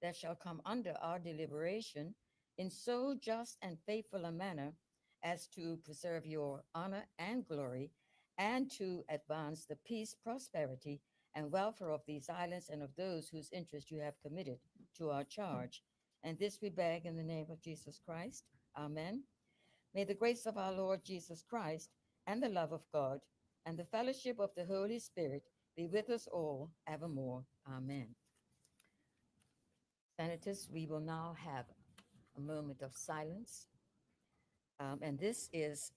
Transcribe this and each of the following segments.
that shall come under our deliberation in so just and faithful a manner as to preserve your honor and glory, and to advance the peace, prosperity, and welfare of these islands and of those whose interest you have committed to our charge. And this we beg in the name of Jesus Christ. Amen. May the grace of our Lord Jesus Christ and the love of God and the fellowship of the Holy Spirit be with us all evermore. Amen. Senators, we will now have a moment of silence. And this is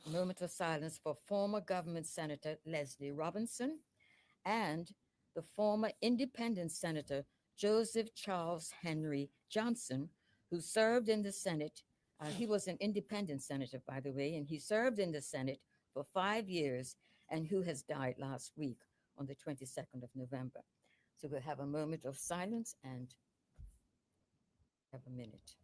a moment of silence for former government Senator Leslie Robinson and the former independent Senator Joseph Charles Henry Johnson, who served in the Senate. He was an independent senator, by the way, and he served in the Senate for 5 years and who has died last week on the 22nd of November. So we'll have a moment of silence and have a minute.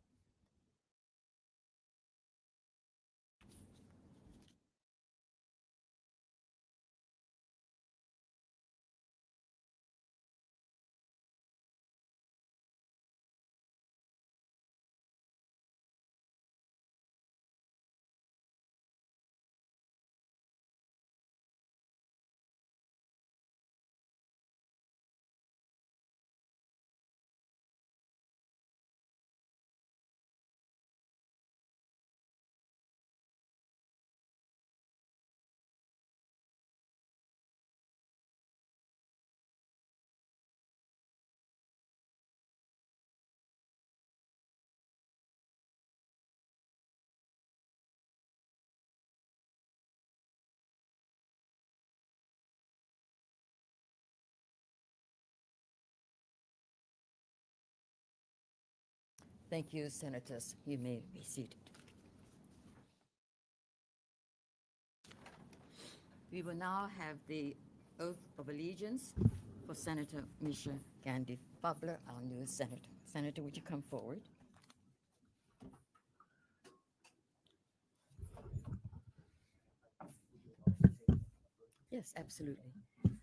Thank you, Senators. You may be seated. We will now have the oath of allegiance for Senator Misha Gandhi Butler, our new senator. Senator, would you come forward? Yes, absolutely.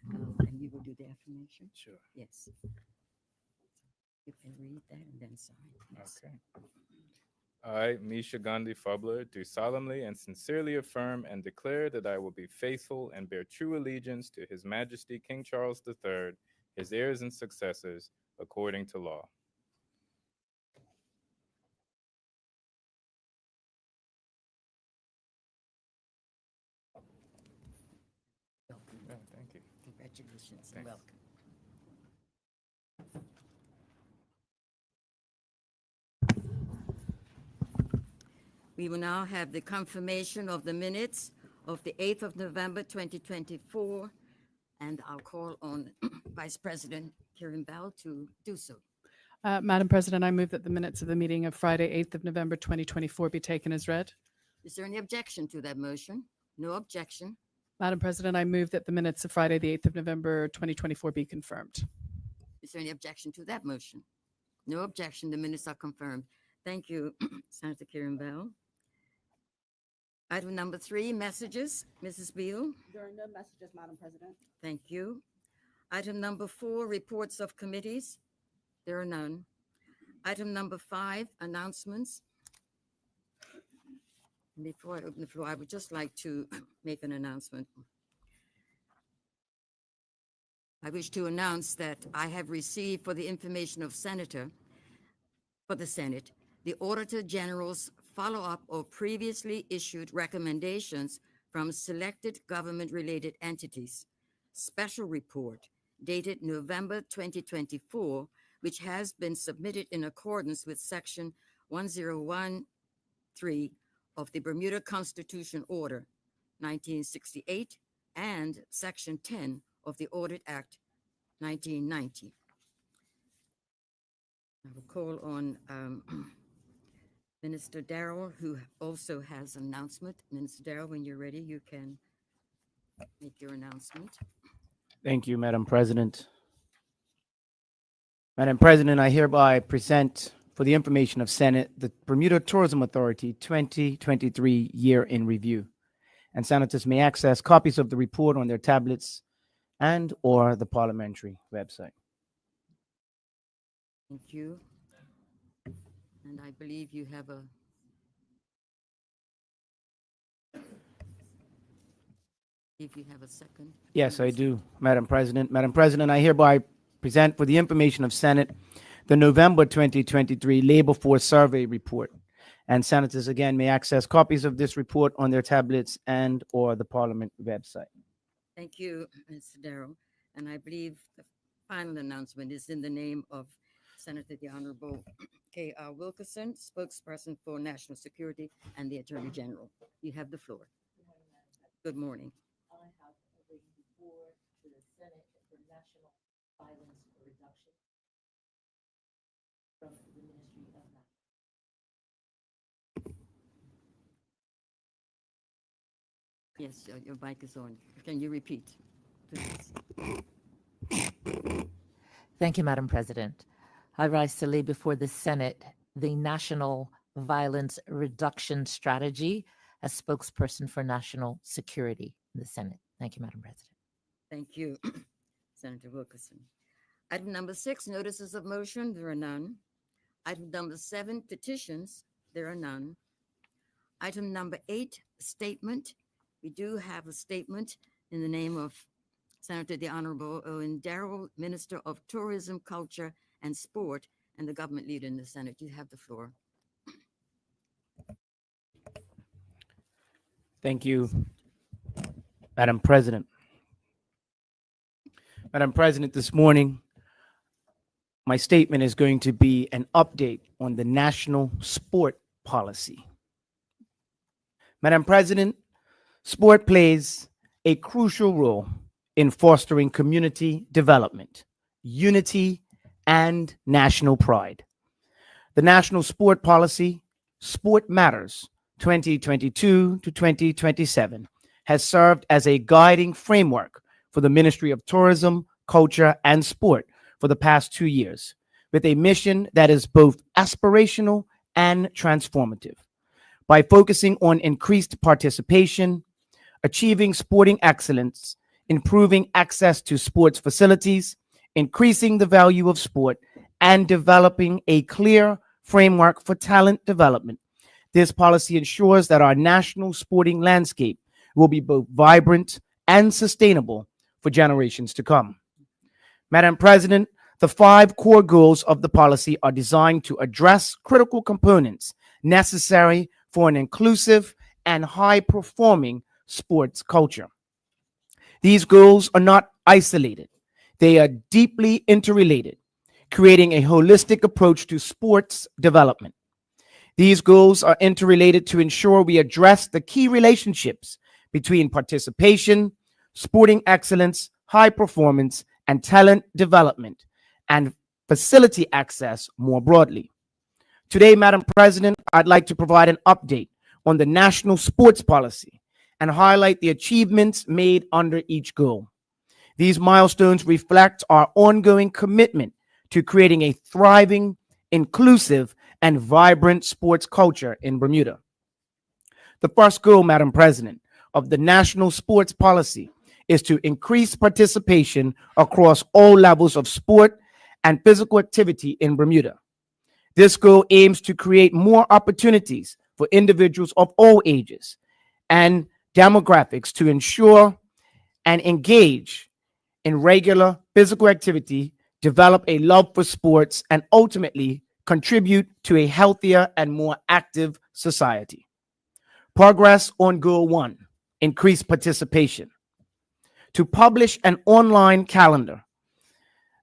And you will do the affirmation? Sure. Yes. You can read that and then sign. Yes. Okay. I, Misha Gandhi Fubler, do solemnly and sincerely affirm and declare that I will be faithful and bear true allegiance to His Majesty King Charles III, his heirs and successors, according to law. Welcome. Yeah, thank you. Congratulations and Thanks. welcome. We will now have the confirmation of the minutes of the 8th of November, 2024, and I'll call on Vice President Kieran Bell to do so. Madam President, I move that the minutes of the meeting of Friday, 8th of November, 2024 be taken as read. Is there any objection to that motion? No objection. Madam President, I move that the minutes of Friday, the 8th of November, 2024 be confirmed. Is there any objection to that motion? No objection. The minutes are confirmed. Thank you, Senator Kieran Bell. Item number 3, messages. Mrs. Beal. There are no messages, Madam President. Thank you. Item number 4, reports of committees. There are none. Item number 5, announcements. Before I open the floor, I would just like to make an announcement. I wish to announce that I have received, for the information of for the Senate, the Auditor General's follow-up or previously issued recommendations from selected government-related entities. Special report dated November 2024, which has been submitted in accordance with Section 1013 of the Bermuda Constitution Order 1968 and Section 10 of the Audit Act 1990. I will call on Minister Darrell, who also has an announcement. Minister Darrell, when you're ready, you can make your announcement. Thank you, Madam President. Madam President, I hereby present for the information of Senate the Bermuda Tourism Authority 2023 Year in Review. And senators may access copies of the report on their tablets and or the parliamentary website. Thank you. And I believe you have a if you have a second. Yes, I do, Madam President. Madam President, I hereby present for the information of Senate the November 2023 Labor Force Survey Report. And senators, again, may access copies of this report on their tablets and or the Parliament website. Thank you, Mr. Darrow. And I believe the final announcement is in the name of Senator the Honorable K.R. Wilkerson, spokesperson for national security and the Attorney General. You have the floor. Good morning. I have a report to the Senate for National Violence Reduction from the Ministry of National. Yes, your mic is on. Can you repeat, please? Thank you, Madam President. I rise to lay before the Senate the National Violence Reduction Strategy as spokesperson for national security in the Senate. Thank you, Madam President. Thank you, Senator Wilkerson. Item number 6, notices of motion, there are none. Item number 7, petitions, there are none. Item number 8, statement. We do have a statement in the name of Senator the Honorable Owen Darrell, Minister of Tourism, Culture, and Sport, and the government leader in the Senate. You have the floor. Thank you, Madam President. Madam President, this morning, my statement is going to be an update on the national sport policy. Madam President, sport plays a crucial role in fostering community development, unity, and national pride. The national sport policy, Sport Matters 2022 to 2027, has served as a guiding framework for the Ministry of Tourism, Culture, and Sport for the past 2 years, with a mission that is both aspirational and transformative. By focusing on increased participation, achieving sporting excellence, improving access to sports facilities, increasing the value of sport, and developing a clear framework for talent development, this policy ensures that our national sporting landscape will be both vibrant and sustainable for generations to come. Madam President, the 5 core goals of the policy are designed to address critical components necessary for an inclusive and high-performing sports culture. These goals are not isolated. They are deeply interrelated, creating a holistic approach to sports development. These goals are interrelated to ensure we address the key relationships between participation, sporting excellence, high performance, and talent development, and facility access more broadly. Today, Madam President, I'd like to provide an update on the national sports policy and highlight the achievements made under each goal. These milestones reflect our ongoing commitment to creating a thriving, inclusive, and vibrant sports culture in Bermuda. The first goal, Madam President, of the national sports policy is to increase participation across all levels of sport and physical activity in Bermuda. This goal aims to create more opportunities for individuals of all ages and demographics to ensure and engage in regular physical activity, develop a love for sports, and ultimately contribute to a healthier and more active society. Progress on Goal 1, increase participation. To publish an online calendar.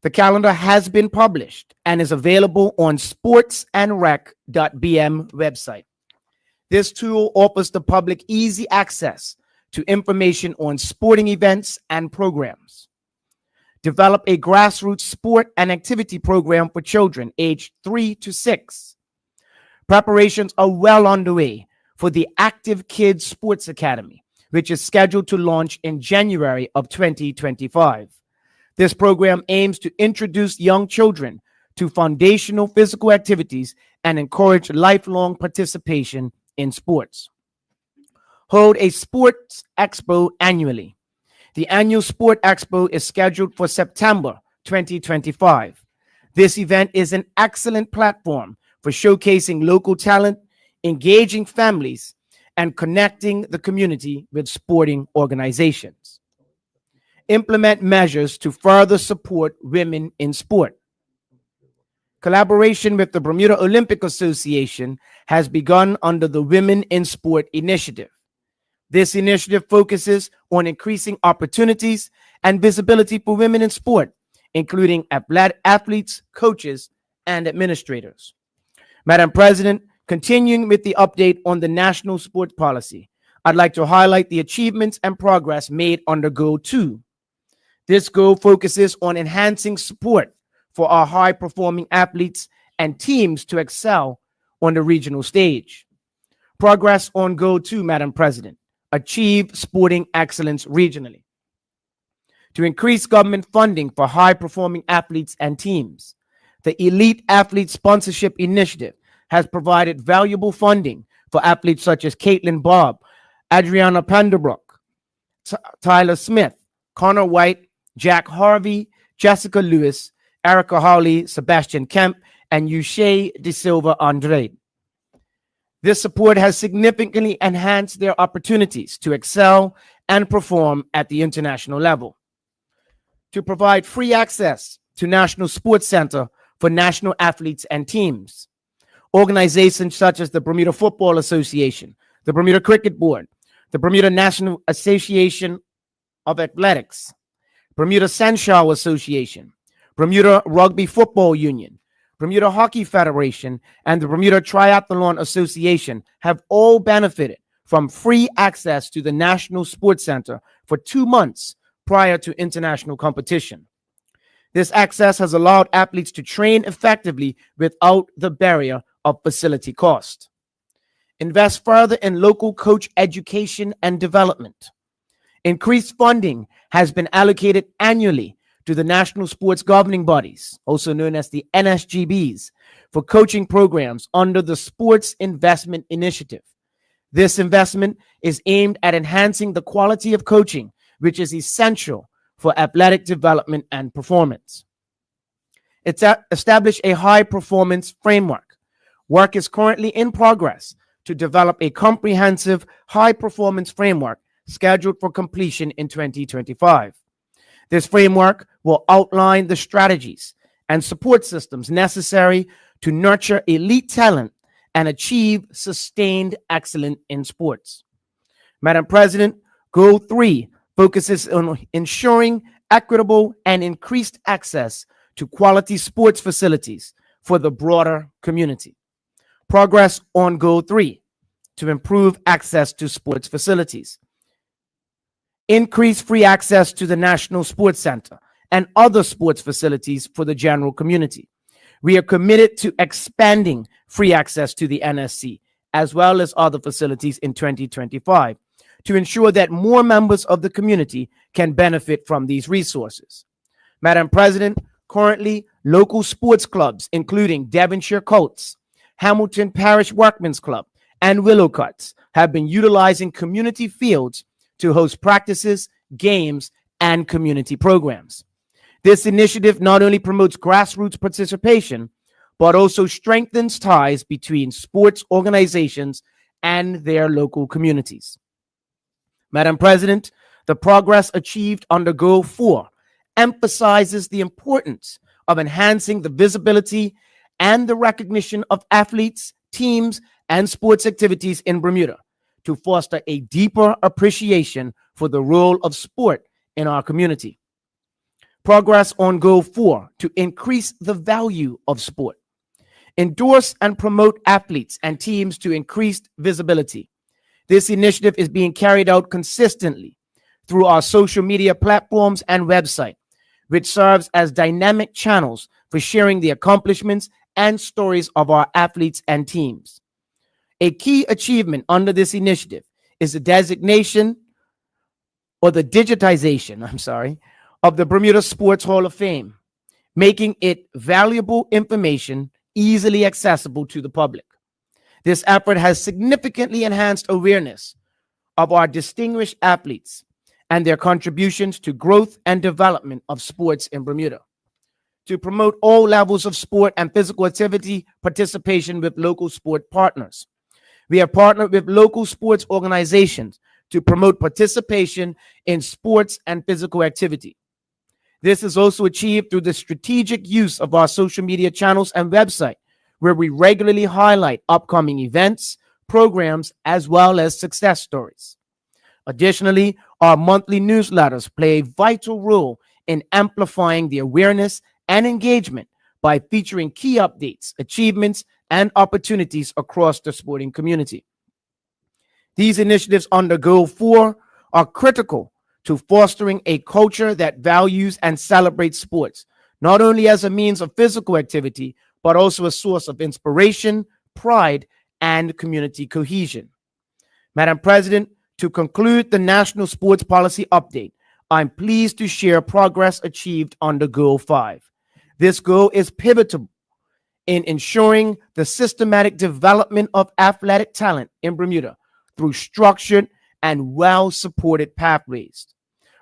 The calendar has been published and is available on sportsandrec.bm website. This tool offers the public easy access to information on sporting events and programs. Develop a grassroots sport and activity program for children aged 3 to 6. Preparations are well underway for the Active Kids Sports Academy, which is scheduled to launch in January of 2025. This program aims to introduce young children to foundational physical activities and encourage lifelong participation in sports. Hold a sports expo annually. The annual Sport Expo is scheduled for September 2025. This event is an excellent platform for showcasing local talent, engaging families, and connecting the community with sporting organizations. Implement measures to further support women in sport. Collaboration with the Bermuda Olympic Association has begun under the Women in Sport initiative. This initiative focuses on increasing opportunities and visibility for women in sport, including athletes, coaches, and administrators. Madam President, continuing with the update on the national sports policy, I'd like to highlight the achievements and progress made under Goal 2. This goal focuses on enhancing support for our high-performing athletes and teams to excel on the regional stage. Progress on Goal 2, Madam President, achieve sporting excellence regionally. To increase government funding for high-performing athletes and teams, the Elite Athlete Sponsorship Initiative has provided valuable funding for athletes such as Caitlin Bob, Adriana Panderbrook, Tyler Smith, Connor White, Jack Harvey, Jessica Lewis, Erica Hawley, Sebastian Kemp, and Yushay De Silva Andrade. This support has significantly enhanced their opportunities to excel and perform at the international level. To provide free access to National Sports Center for national athletes and teams, organizations such as the Bermuda Football Association, the Bermuda Cricket Board, the Bermuda National Association of Athletics, Bermuda Sanshao Association, Bermuda Rugby Football Union, Bermuda Hockey Federation, and the Bermuda Triathlon Association have all benefited from free access to the National Sports Center for 2 months prior to international competition. This access has allowed athletes to train effectively without the barrier of facility cost. Invest further in local coach education and development. Increased funding has been allocated annually to the National Sports Governing Bodies, also known as the NSGBs, for coaching programs under the Sports Investment Initiative. This investment is aimed at enhancing the quality of coaching, which is essential for athletic development and performance. It's established a high-performance framework. Work is currently in progress to develop a comprehensive high-performance framework scheduled for completion in 2025. This framework will outline the strategies and support systems necessary to nurture elite talent and achieve sustained excellence in sports. Madam President, Goal 3 focuses on ensuring equitable and increased access to quality sports facilities for the broader community. Progress on Goal 3 to improve access to sports facilities. Increase free access to the National Sports Center and other sports facilities for the general community. We are committed to expanding free access to the NSC as well as other facilities in 2025 to ensure that more members of the community can benefit from these resources. Madam President, currently local sports clubs, including Devonshire Colts, Hamilton Parish Workmen's Club, and Willowcuts, have been utilizing community fields to host practices, games, and community programs. This initiative not only promotes grassroots participation, but also strengthens ties between sports organizations and their local communities. Madam President, the progress achieved under Goal 4 emphasizes the importance of enhancing the visibility and the recognition of athletes, teams, and sports activities in Bermuda to foster a deeper appreciation for the role of sport in our community. Progress on Goal 4 to increase the value of sport. Endorse and promote athletes and teams to increase visibility. This initiative is being carried out consistently through our social media platforms and website, which serves as dynamic channels for sharing the accomplishments and stories of our athletes and teams. A key achievement under this initiative is the designation or the digitization, of the Bermuda Sports Hall of Fame, making it valuable information easily accessible to the public. This effort has significantly enhanced awareness of our distinguished athletes and their contributions to growth and development of sports in Bermuda. to promote all levels of sport and physical activity participation with local sport partners. We have partnered with local sports organizations to promote participation in sports and physical activity. This is also achieved through the strategic use of our social media channels and website, where we regularly highlight upcoming events, programs, as well as success stories. Additionally, our monthly newsletters play a vital role in amplifying the awareness and engagement by featuring key updates, achievements, and opportunities across the sporting community. These initiatives under Goal 4 are critical to fostering a culture that values and celebrates sports, not only as a means of physical activity, but also a source of inspiration, pride, and community cohesion. Madam President, to conclude the National Sports Policy Update, I'm pleased to share progress achieved under Goal 5. This goal is pivotal in ensuring the systematic development of athletic talent in Bermuda through structured and well-supported pathways.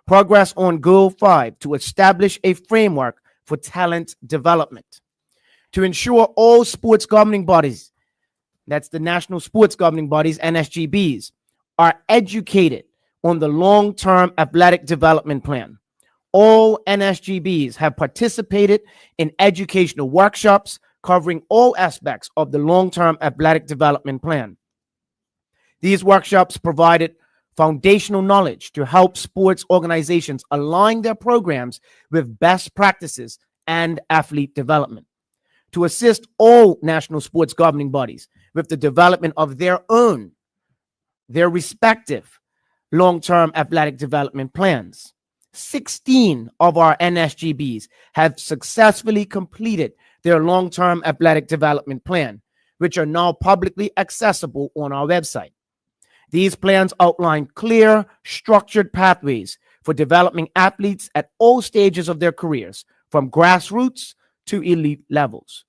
Progress on Goal 5 to establish a framework for talent development. To ensure all sports governing bodies, that's the National Sports Governing Bodies, NSGBs, are educated on the long-term athletic development plan. All NSGBs have participated in educational workshops covering all aspects of the long-term athletic development plan. These workshops provided foundational knowledge to help sports organizations align their programs with best practices and athlete development. To assist all national sports governing bodies with the development of their respective long-term athletic development plans. 16 of our NSGBs have successfully completed their long-term athletic development plan, which are now publicly accessible on our website. These plans outline clear, structured pathways for developing athletes at all stages of their careers, from grassroots to elite levels.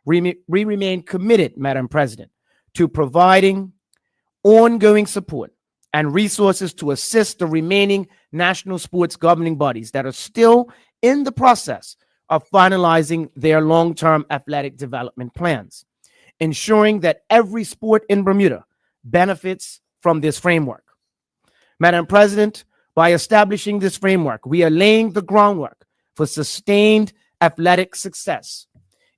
We remain committed, Madam President, to providing ongoing support and resources to assist the remaining national sports governing bodies that are still in the process of finalizing their long-term athletic development plans, ensuring that every sport in Bermuda benefits from this framework. Madam President, by establishing this framework, we are laying the groundwork for sustained athletic success,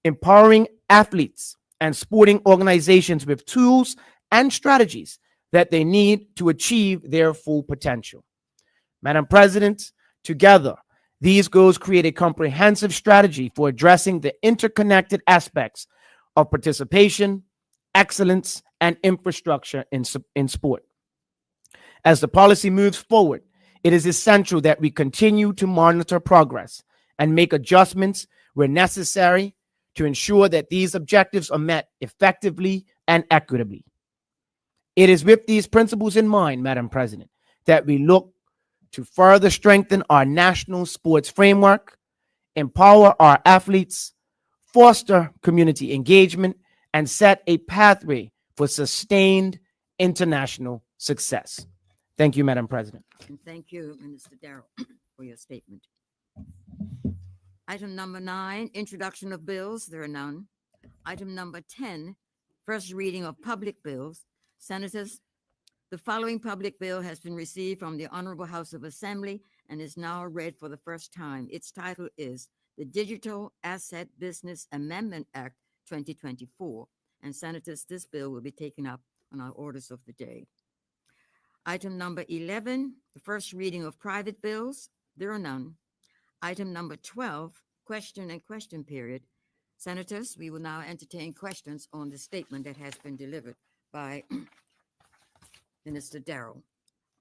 empowering athletes and sporting organizations with tools and strategies that they need to achieve their full potential. Madam President, together, these goals create a comprehensive strategy for addressing the interconnected aspects of participation, excellence, and infrastructure in sport. As the policy moves forward, it is essential that we continue to monitor progress and make adjustments where necessary to ensure that these objectives are met effectively and equitably. It is with these principles in mind, Madam President, that we look to further strengthen our national sports framework, empower our athletes, foster community engagement, and set a pathway for sustained international success. Thank you, Madam President. And thank you, Minister Darrell, for your statement. Item number 9, introduction of bills. There are none. Item number 10, first reading of public bills. Senators, the following public bill has been received from the Honorable House of Assembly and is now read for the first time. Its title is the Digital Asset Business Amendment Act 2024. And Senators, this bill will be taken up on our orders of the day. Item number 11, the first reading of private bills. There are none. Item number 12, question and question period. Senators, we will now entertain questions on the statement that has been delivered by Minister Darrell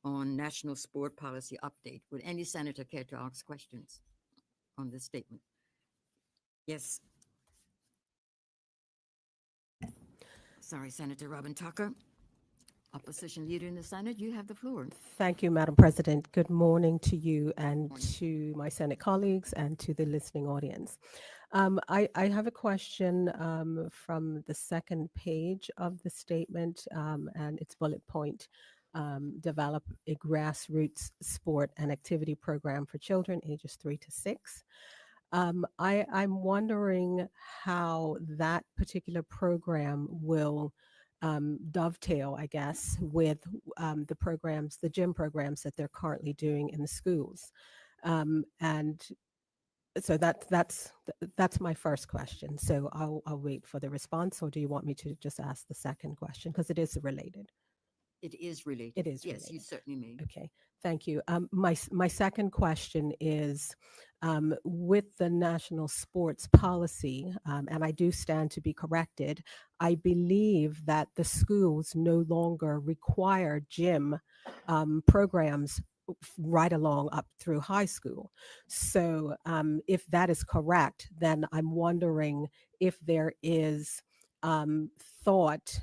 on National Sport Policy Update. Would any senator care to ask questions on this statement? Yes. Sorry, Senator Robin Tucker, Opposition Leader in the Senate, you have the floor. Thank you, Madam President. Good morning to you and Morning. to my Senate colleagues and to the listening audience. I have a question from the second page of the statement, and its bullet point, develop a grassroots sport and activity program for children ages 3 to 6. I'm wondering how that particular program will dovetail, I guess, with the gym programs that they're currently doing in the schools. And so that's my first question. So I'll wait for the response, or do you want me to just ask the second question because it is related? It is related. It is Yes, you related. certainly may. Okay, thank you. My second question is, with the national sports policy, and I do stand to be corrected. I believe that the schools no longer require gym programs right along up through high school. So, if that is correct, then I'm wondering if there is um, thought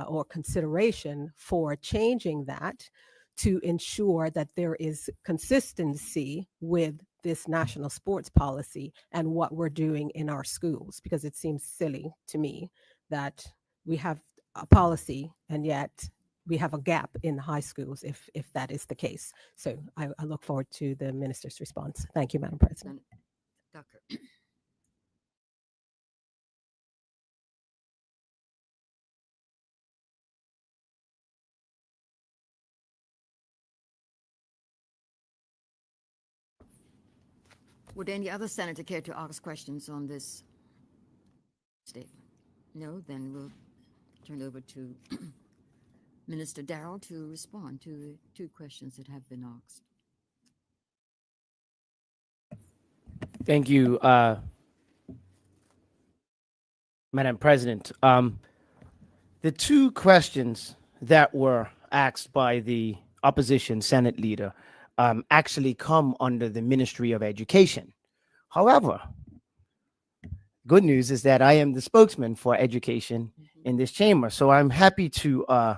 or consideration for changing that to ensure that there is consistency with this national sports policy and what we're doing in our schools, because it seems silly to me that we have a policy and yet we have a gap in high schools if that is the case. So I look forward to the minister's response. Thank you, Madam President. Doctor. Would any other senator care to ask questions on this statement? No, then we'll turn over to Minister Darrell to respond to the two questions that have been asked. Thank you, Madam President. The two questions that were asked by the opposition Senate leader actually come under the Ministry of Education. However, good news is that I am the spokesman for education in this chamber, so I'm happy to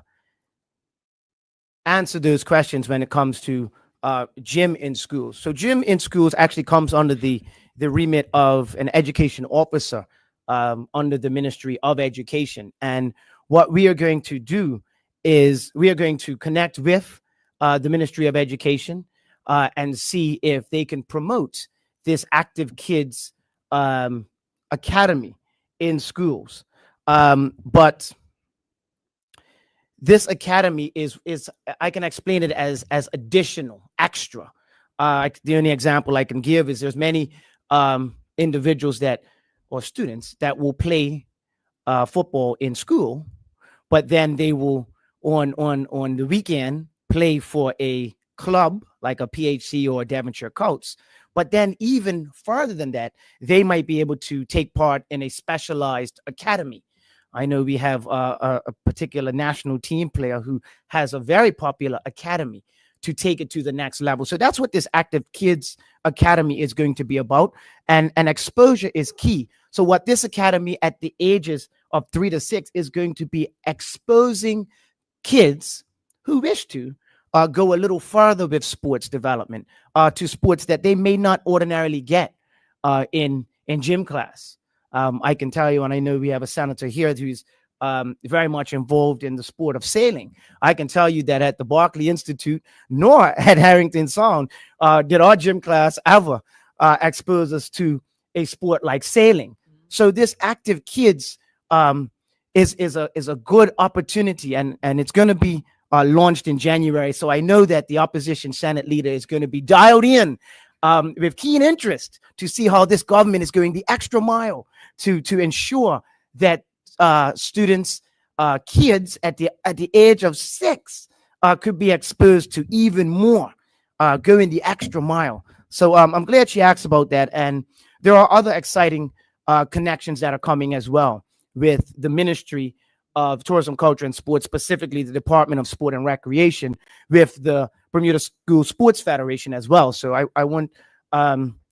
answer those questions when it comes to gym in schools. So gym in schools actually comes under the remit of an education officer under the Ministry of Education. And what we are going to do is we are going to connect with the Ministry of Education and see if they can promote this Active Kids Academy in schools. But this academy is I can explain it as additional, extra. The only example I can give is there's many individuals that or students that will play football in school, but then they will on the weekend play for a club like a PHC or a Devonshire Colts. But then even further than that, they might be able to take part in a specialized academy. I know we have a particular national team player who has a very popular academy to take it to the next level. So that's what this Active Kids Academy is going to be about. And exposure is key. So what this academy at the ages of 3 to 6 is going to be exposing kids who wish to go a little further with sports development to sports that they may not ordinarily get in gym class. I can tell you, and I know we have a senator here who's very much involved in the sport of sailing. I can tell you that at the Barclay Institute, nor at Harrington Sound, did our gym class ever expose us to a sport like sailing. So this Active Kids is a good opportunity, and it's going to be launched in January. So I know that the opposition Senate leader is going to be dialed in with keen interest to see how this government is going the extra mile to ensure that students, kids at the age of 6 could be exposed to even more, going the extra mile. So I'm glad she asked about that. And there are other exciting connections that are coming as well with the Ministry of Tourism, Culture, and Sports, specifically the Department of Sport and Recreation, with the Bermuda School Sports Federation as well. So I want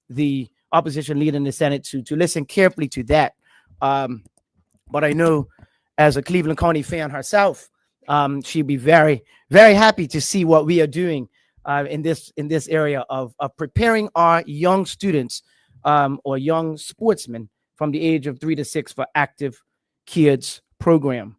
the opposition leader in the Senate to listen carefully to that. But I know, as a Cleveland County fan herself, she'd be very, very happy to see what we are doing in this area of preparing our young students or young sportsmen from the age of 3 to 6 for Active Kids program.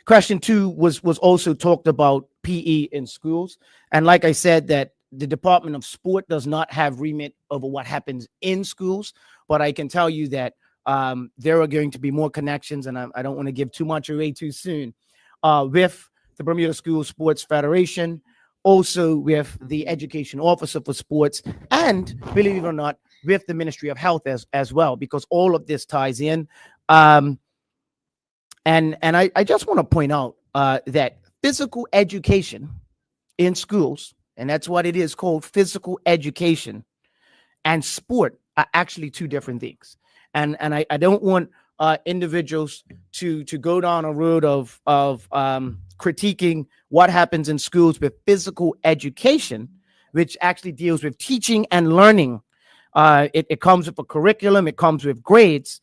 Question 2 was also talked about PE in schools, and like I said, that the Department of Sport does not have remit over what happens in schools, but I can tell you that there are going to be more connections, and I don't want to give too much away too soon, with the Bermuda School Sports Federation, also with the education officer for sports, and believe it or not, with the Ministry of Health as well, because all of this ties in. And I just want to point out that physical education in schools, and that's what it is called, physical education, and sport are actually two different things. And I don't want individuals to go down a road of critiquing what happens in schools with physical education, which actually deals with teaching and learning. It comes with a curriculum, it comes with grades.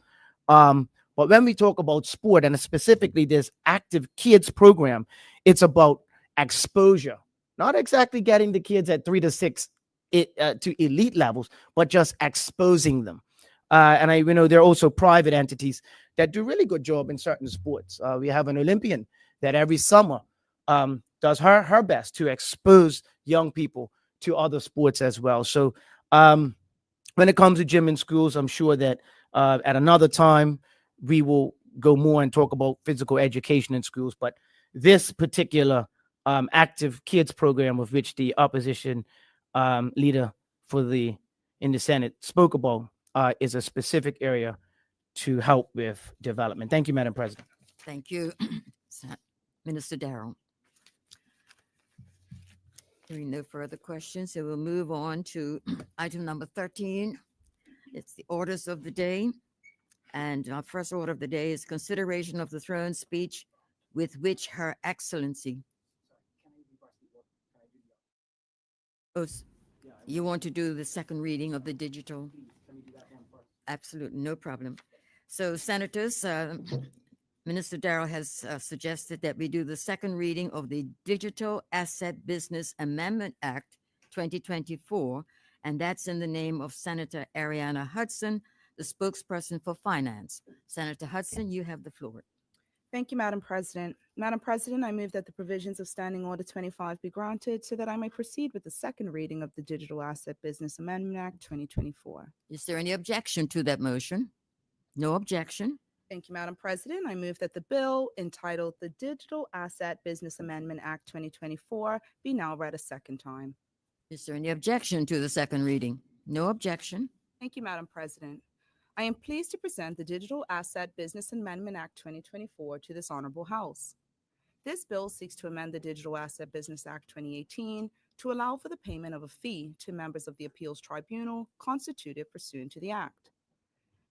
But when we talk about sport, and specifically this active kids program, it's about exposure, not exactly getting the kids at 3 to 6 to elite levels, but just exposing them. And I know there are also private entities that do really good job in certain sports. We have an Olympian that every summer does her best to expose young people to other sports as well. So when it comes to gym in schools, I'm sure that at another time we will go more and talk about physical education in schools. But this particular active kids program, of which the opposition leader in the Senate spoke about, is a specific area to help with development. Thank you, Madam President. Thank you, Minister Darrell. Hearing no further questions, so we'll move on to item number 13. It's the orders of the day. And our first order of the day is consideration of the throne speech with which Her Excellency. Oh, you want to do the second reading of the digital? Absolutely, no problem. So, Senators, Minister Darrell has suggested that we do the second reading of the Digital Asset Business Amendment Act 2024, and that's in the name of Senator Ariana Hudson, the spokesperson for finance. Senator Hudson, you have the floor. Thank you, Madam President. Madam President, I move that the provisions of Standing Order 25 be granted so that I may proceed with the second reading of the Digital Asset Business Amendment Act 2024. Is there any objection to that motion? No objection. Thank you, Madam President. I move that the bill entitled the Digital Asset Business Amendment Act 2024 be now read a second time. Is there any objection to the second reading? No objection. Thank you, Madam President. I am pleased to present the Digital Asset Business Amendment Act 2024 to this honorable House. This bill seeks to amend the Digital Asset Business Act 2018 to allow for the payment of a fee to members of the Appeals Tribunal constituted pursuant to the Act.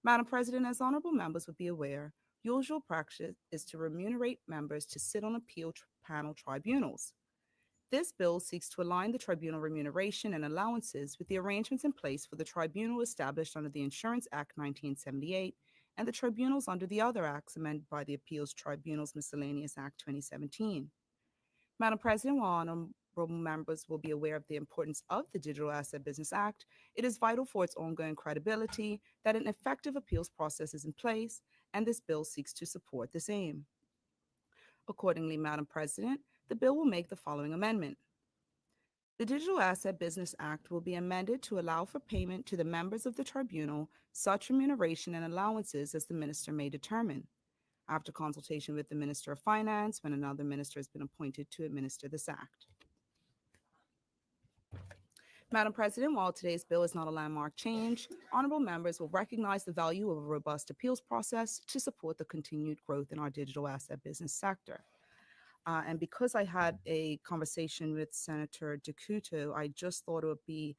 Madam President, as honorable members would be aware, usual practice is to remunerate members to sit on appeal panel tribunals. This bill seeks to align the tribunal remuneration and allowances with the arrangements in place for the tribunal established under the Insurance Act 1978 and the tribunals under the other acts amended by the Appeals Tribunals Miscellaneous Act 2017. Madam President, while honorable members will be aware of the importance of the Digital Asset Business Act, it is vital for its ongoing credibility that an effective appeals process is in place, and this bill seeks to support this aim. Accordingly, Madam President, the bill will make the following amendment. The Digital Asset Business Act will be amended to allow for payment to the members of the tribunal such remuneration and allowances as the minister may determine, after consultation with the Minister of Finance when another minister has been appointed to administer this act. Madam President, while today's bill is not a landmark change, honorable members will recognize the value of a robust appeals process to support the continued growth in our digital asset business sector. And because I had a conversation with Senator Dekuto, I just thought it would be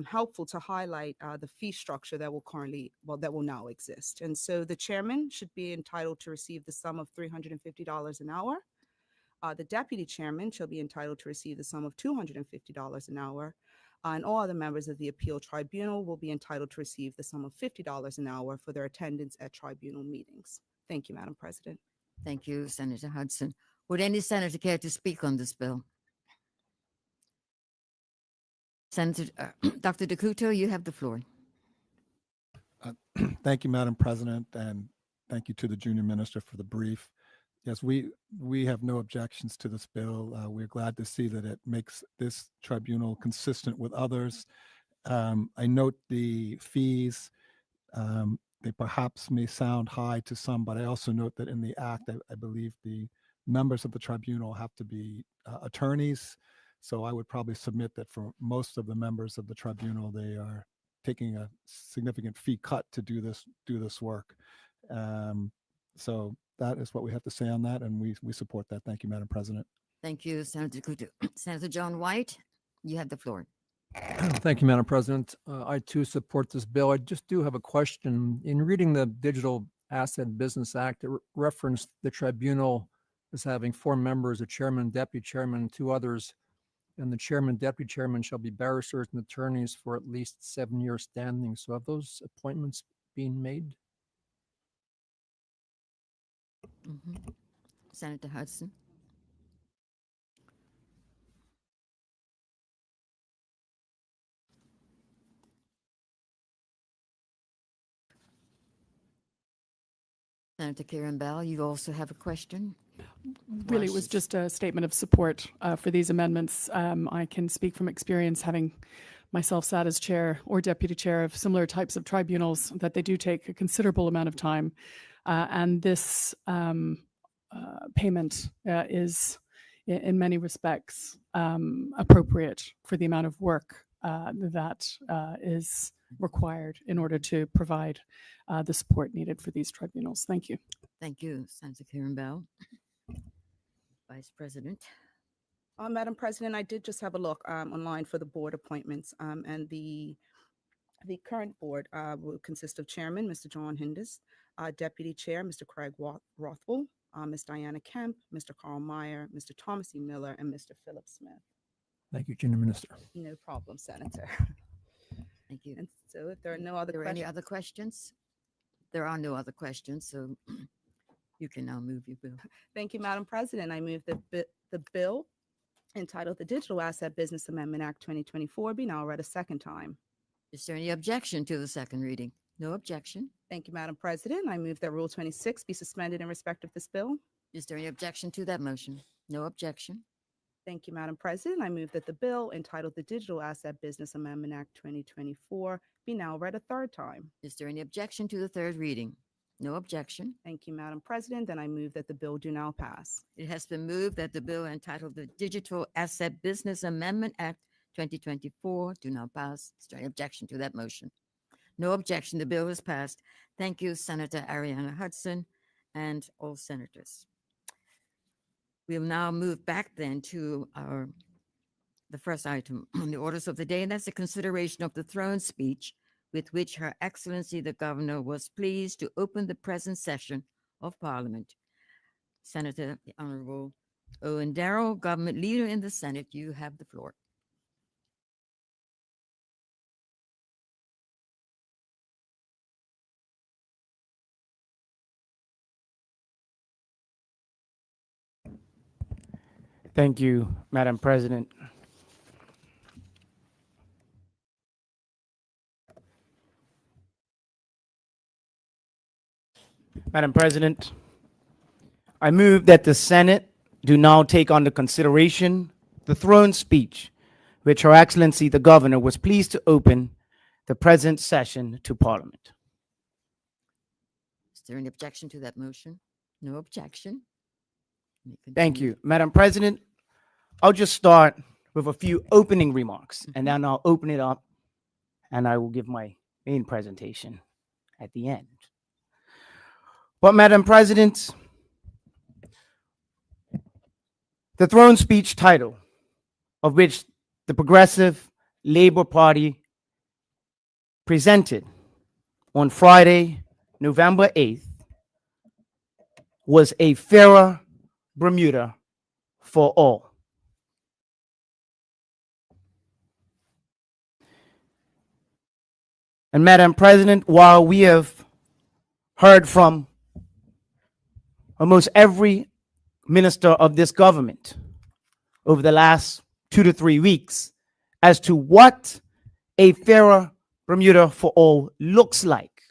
helpful to highlight the fee structure that will now exist. And so the chairman should be entitled to receive the sum of $350 an hour. The deputy chairman shall be entitled to receive the sum of $250 an hour. And all other members of the appeal tribunal will be entitled to receive the sum of $50 an hour for their attendance at tribunal meetings. Thank you, Madam President. Thank you, Senator Hudson. Would any senator care to speak on this bill? Senator Dr. Dekuto, you have the floor. Thank you, Madam President, and thank you to the junior minister for the brief. Yes, we have no objections to this bill. We're glad to see that it makes this tribunal consistent with others. I note the fees. They perhaps may sound high to some, but I also note that in the act, I believe the members of the tribunal have to be attorneys. So I would probably submit that for most of the members of the tribunal, they are taking a significant fee cut to do this work. So that is what we have to say on that, and we support that. Thank you, Madam President. Thank you, Senator Kutu. Senator John White, you have the floor. Thank you, Madam President. I too support this bill. I just do have a question. In reading the Digital Asset Business Act, it referenced the tribunal as having 4 members, a chairman, deputy chairman, and 2 others. And the chairman, deputy chairman shall be barristers and attorneys for at least 7 years standing. So have those appointments been made? Senator Hudson. Senator Karen Bell, you also have a question? Really, it was just a statement of support for these amendments. I can speak from experience, having myself sat as chair or deputy chair of similar types of tribunals, that they do take a considerable amount of time. And this payment is, in many respects, appropriate for the amount of work that is required in order to provide the support needed for these tribunals. Thank you. Thank you, Senator Karen Bell. Vice President. Madam President, I did just have a look online for the board appointments, and the current board will consist of Chairman, Mr. John Hindis, Deputy Chair, Mr. Craig Rothwell, Ms. Diana Kemp, Mr. Carl Meyer, Mr. Thomas E. Miller, and Mr. Philip Smith. Thank you, Junior Minister. No problem, Senator. Thank you. And so if there are no other Are there any questions, other questions? There are no other questions, so you can now move your bill. thank you, Madam President. I move that the bill entitled the Digital Asset Business Amendment Act 2024 be now read a second time. Is there any objection to the second reading? No objection. Thank you, Madam President. I move that Rule 26 be suspended in respect of this bill. Is there any objection to that motion? No objection. Thank you, Madam President. I move that the bill entitled the Digital Asset Business Amendment Act 2024 be now read a third time. Is there any objection to the third reading? No objection. Thank you, Madam President. Then I move that the bill do now pass. It has been moved that the bill entitled the Digital Asset Business Amendment Act 2024 do now pass. Is there any objection to that motion? No objection. The bill is passed. Thank you, Senator Ariana Hudson and all senators. We'll now move back then to the first item on the orders of the day, and that's the consideration of the throne speech with which Her Excellency the Governor was pleased to open the present session of Parliament. Senator, the Honorable Owen Darrell, Government Leader in the Senate, you have the floor. Thank you, Madam President. Madam President, I move that the Senate do now take under consideration the throne speech, which Her Excellency the Governor was pleased to open the present session to Parliament. Is there any objection to that motion? No objection. You may Thank continue. you, Madam President. I'll just start with a few opening remarks, and then I'll open it up, and I will give my main presentation at the end. But Madam President, the throne speech title, of which the Progressive Labor Party presented on Friday, November 8th, was a fairer Bermuda for all. And Madam President, while we have heard from almost every minister of this government over the last 2 to 3 weeks as to what a fairer Bermuda for all looks like,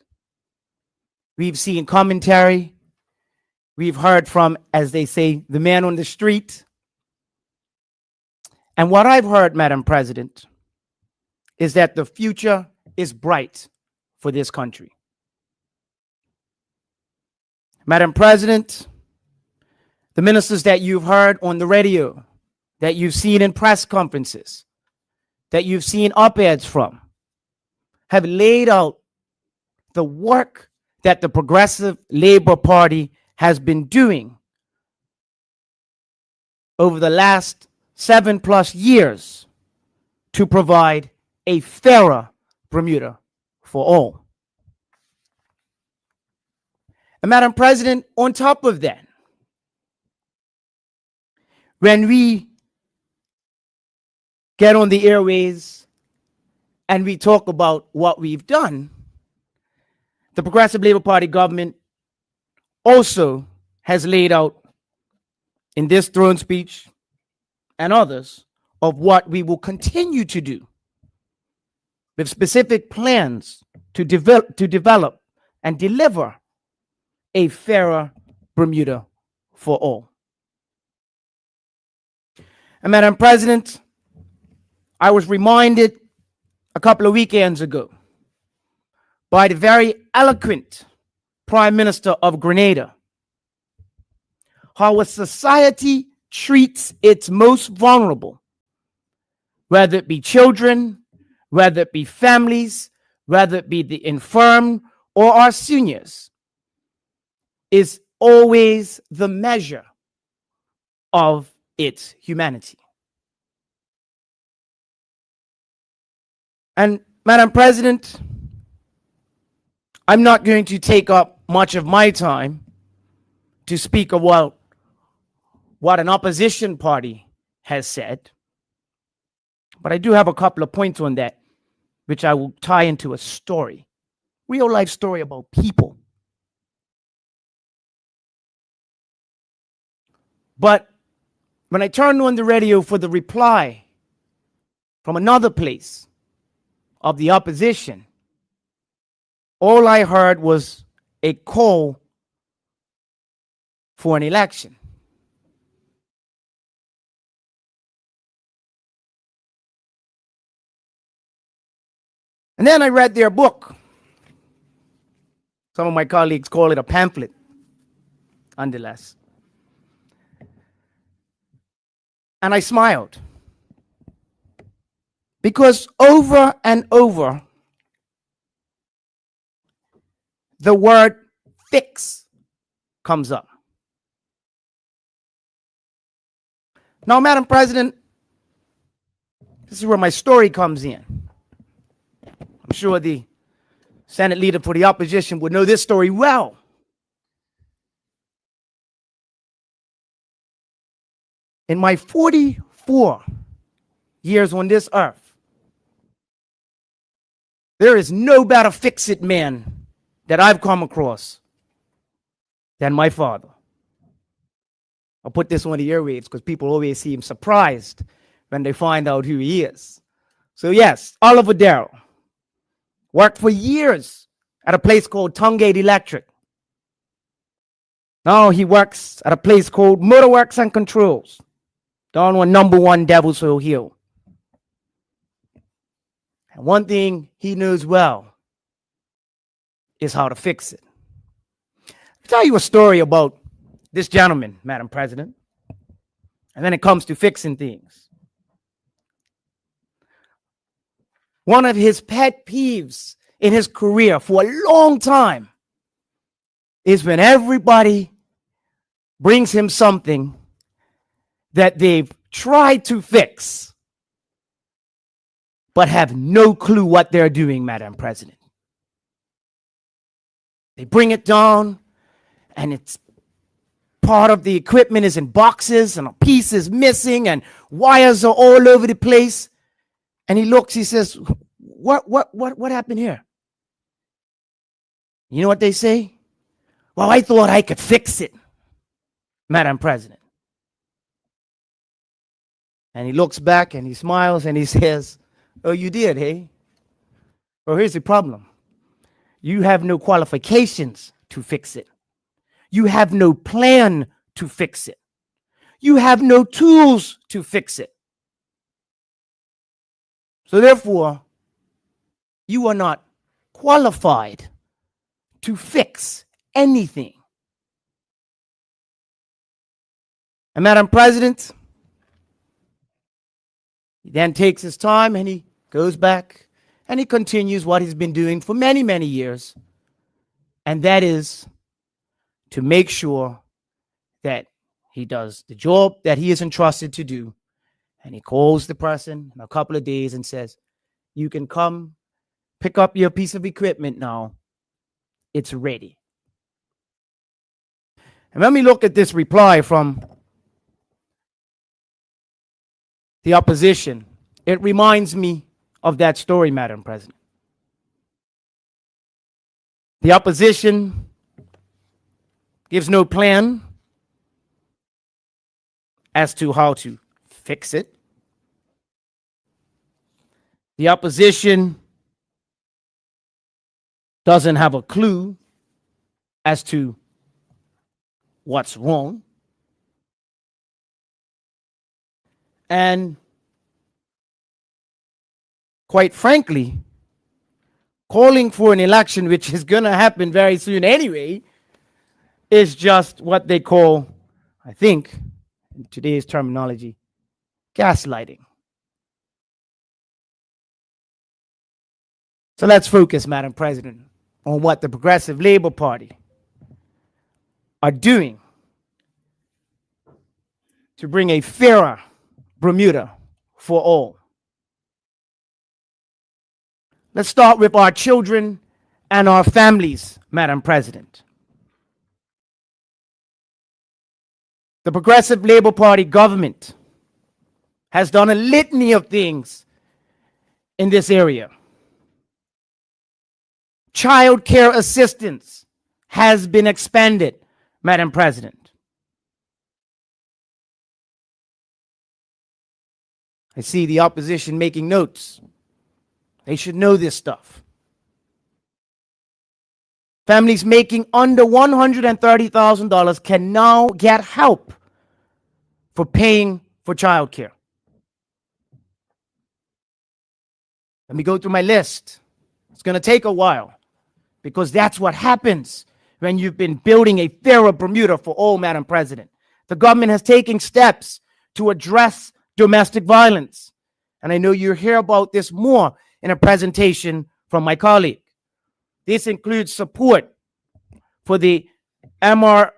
we've seen commentary, We've heard from, as they say, the man on the street. And what I've heard, Madam President, is that the future is bright for this country. Madam President, the ministers that you've heard on the radio, that you've seen in press conferences, that you've seen op-eds from, have laid out the work that the Progressive Labor Party has been doing over the last 7+ years to provide a fairer Bermuda for all. And Madam President, on top of that, when we get on the airways and we talk about what we've done, the Progressive Labor Party government also has laid out in this throne speech and others of what we will continue to do with specific plans to develop and deliver a fairer Bermuda for all. And Madam President, I was reminded a couple of weekends ago by the very eloquent Prime Minister of Grenada how a society treats its most vulnerable, whether it be children, whether it be families, whether it be the infirm or our seniors, is always the measure of its humanity. And Madam President, I'm not going to take up much of my time to speak about what an opposition party has said, but I do have a couple of points on that, which I will tie into a story, real life story about people. But when I turned on the radio for the reply from another place of the opposition, all I heard was a call for an election. And then I read their book. Some of my colleagues call it a pamphlet, nonetheless. And I smiled. Because over and over, the word fix comes up. Now, Madam President, this is where my story comes in. I'm sure the Senate leader for the opposition would know this story well. In my 44 years on this earth, there is no better fix-it man that I've come across than my father. I'll put this on the airwaves because people always seem surprised when they find out who he is. So yes, Oliver Darrell worked for years at a place called Tungate Electric. Now he works at a place called Motorworks and Controls, down on #1 Devil's Hill. And one thing he knows well is how to fix it. I'll tell you a story about this gentleman, Madam President, and then it comes to fixing things. One of his pet peeves in his career for a long time is when everybody brings him something that they've tried to fix but have no clue what they're doing, Madam President. They bring it down and it's part of the equipment is in boxes and a piece is missing and wires are all over the place. And he looks, he says, what happened here? You know what they say? Well, I thought I could fix it, Madam President. And he looks back and he smiles and he says, oh, you did, hey? Well, here's the problem. You have no qualifications to fix it. You have no plan to fix it. You have no tools to fix it. So therefore, you are not qualified to fix anything. And Madam President, he then takes his time and he goes back and he continues what he's been doing for many, many years. And that is to make sure that he does the job that he is entrusted to do. And he calls the person in a couple of days and says, you can come pick up your piece of equipment now. It's ready. And when we look at this reply from the opposition, it reminds me of that story, Madam President. The opposition gives no plan as to how to fix it. The opposition doesn't have a clue as to what's wrong. And quite frankly, calling for an election, which is going to happen very soon anyway, is just what they call, I think, in today's terminology, gaslighting. So let's focus, Madam President, on what the Progressive Labor Party are doing to bring a fairer Bermuda for all. Let's start with our children and our families, Madam President. The Progressive Labor Party government has done a litany of things in this area. Child care assistance has been expanded, Madam President. I see the opposition making notes. They should know this stuff. Families making under $130,000 can now get help for paying for childcare. Let me go through my list. It's going to take a while because that's what happens when you've been building a fairer Bermuda for all, Madam President. The government has taken steps to address domestic violence. And I know you'll hear about this more in a presentation from my colleague. This includes support for the MARAC,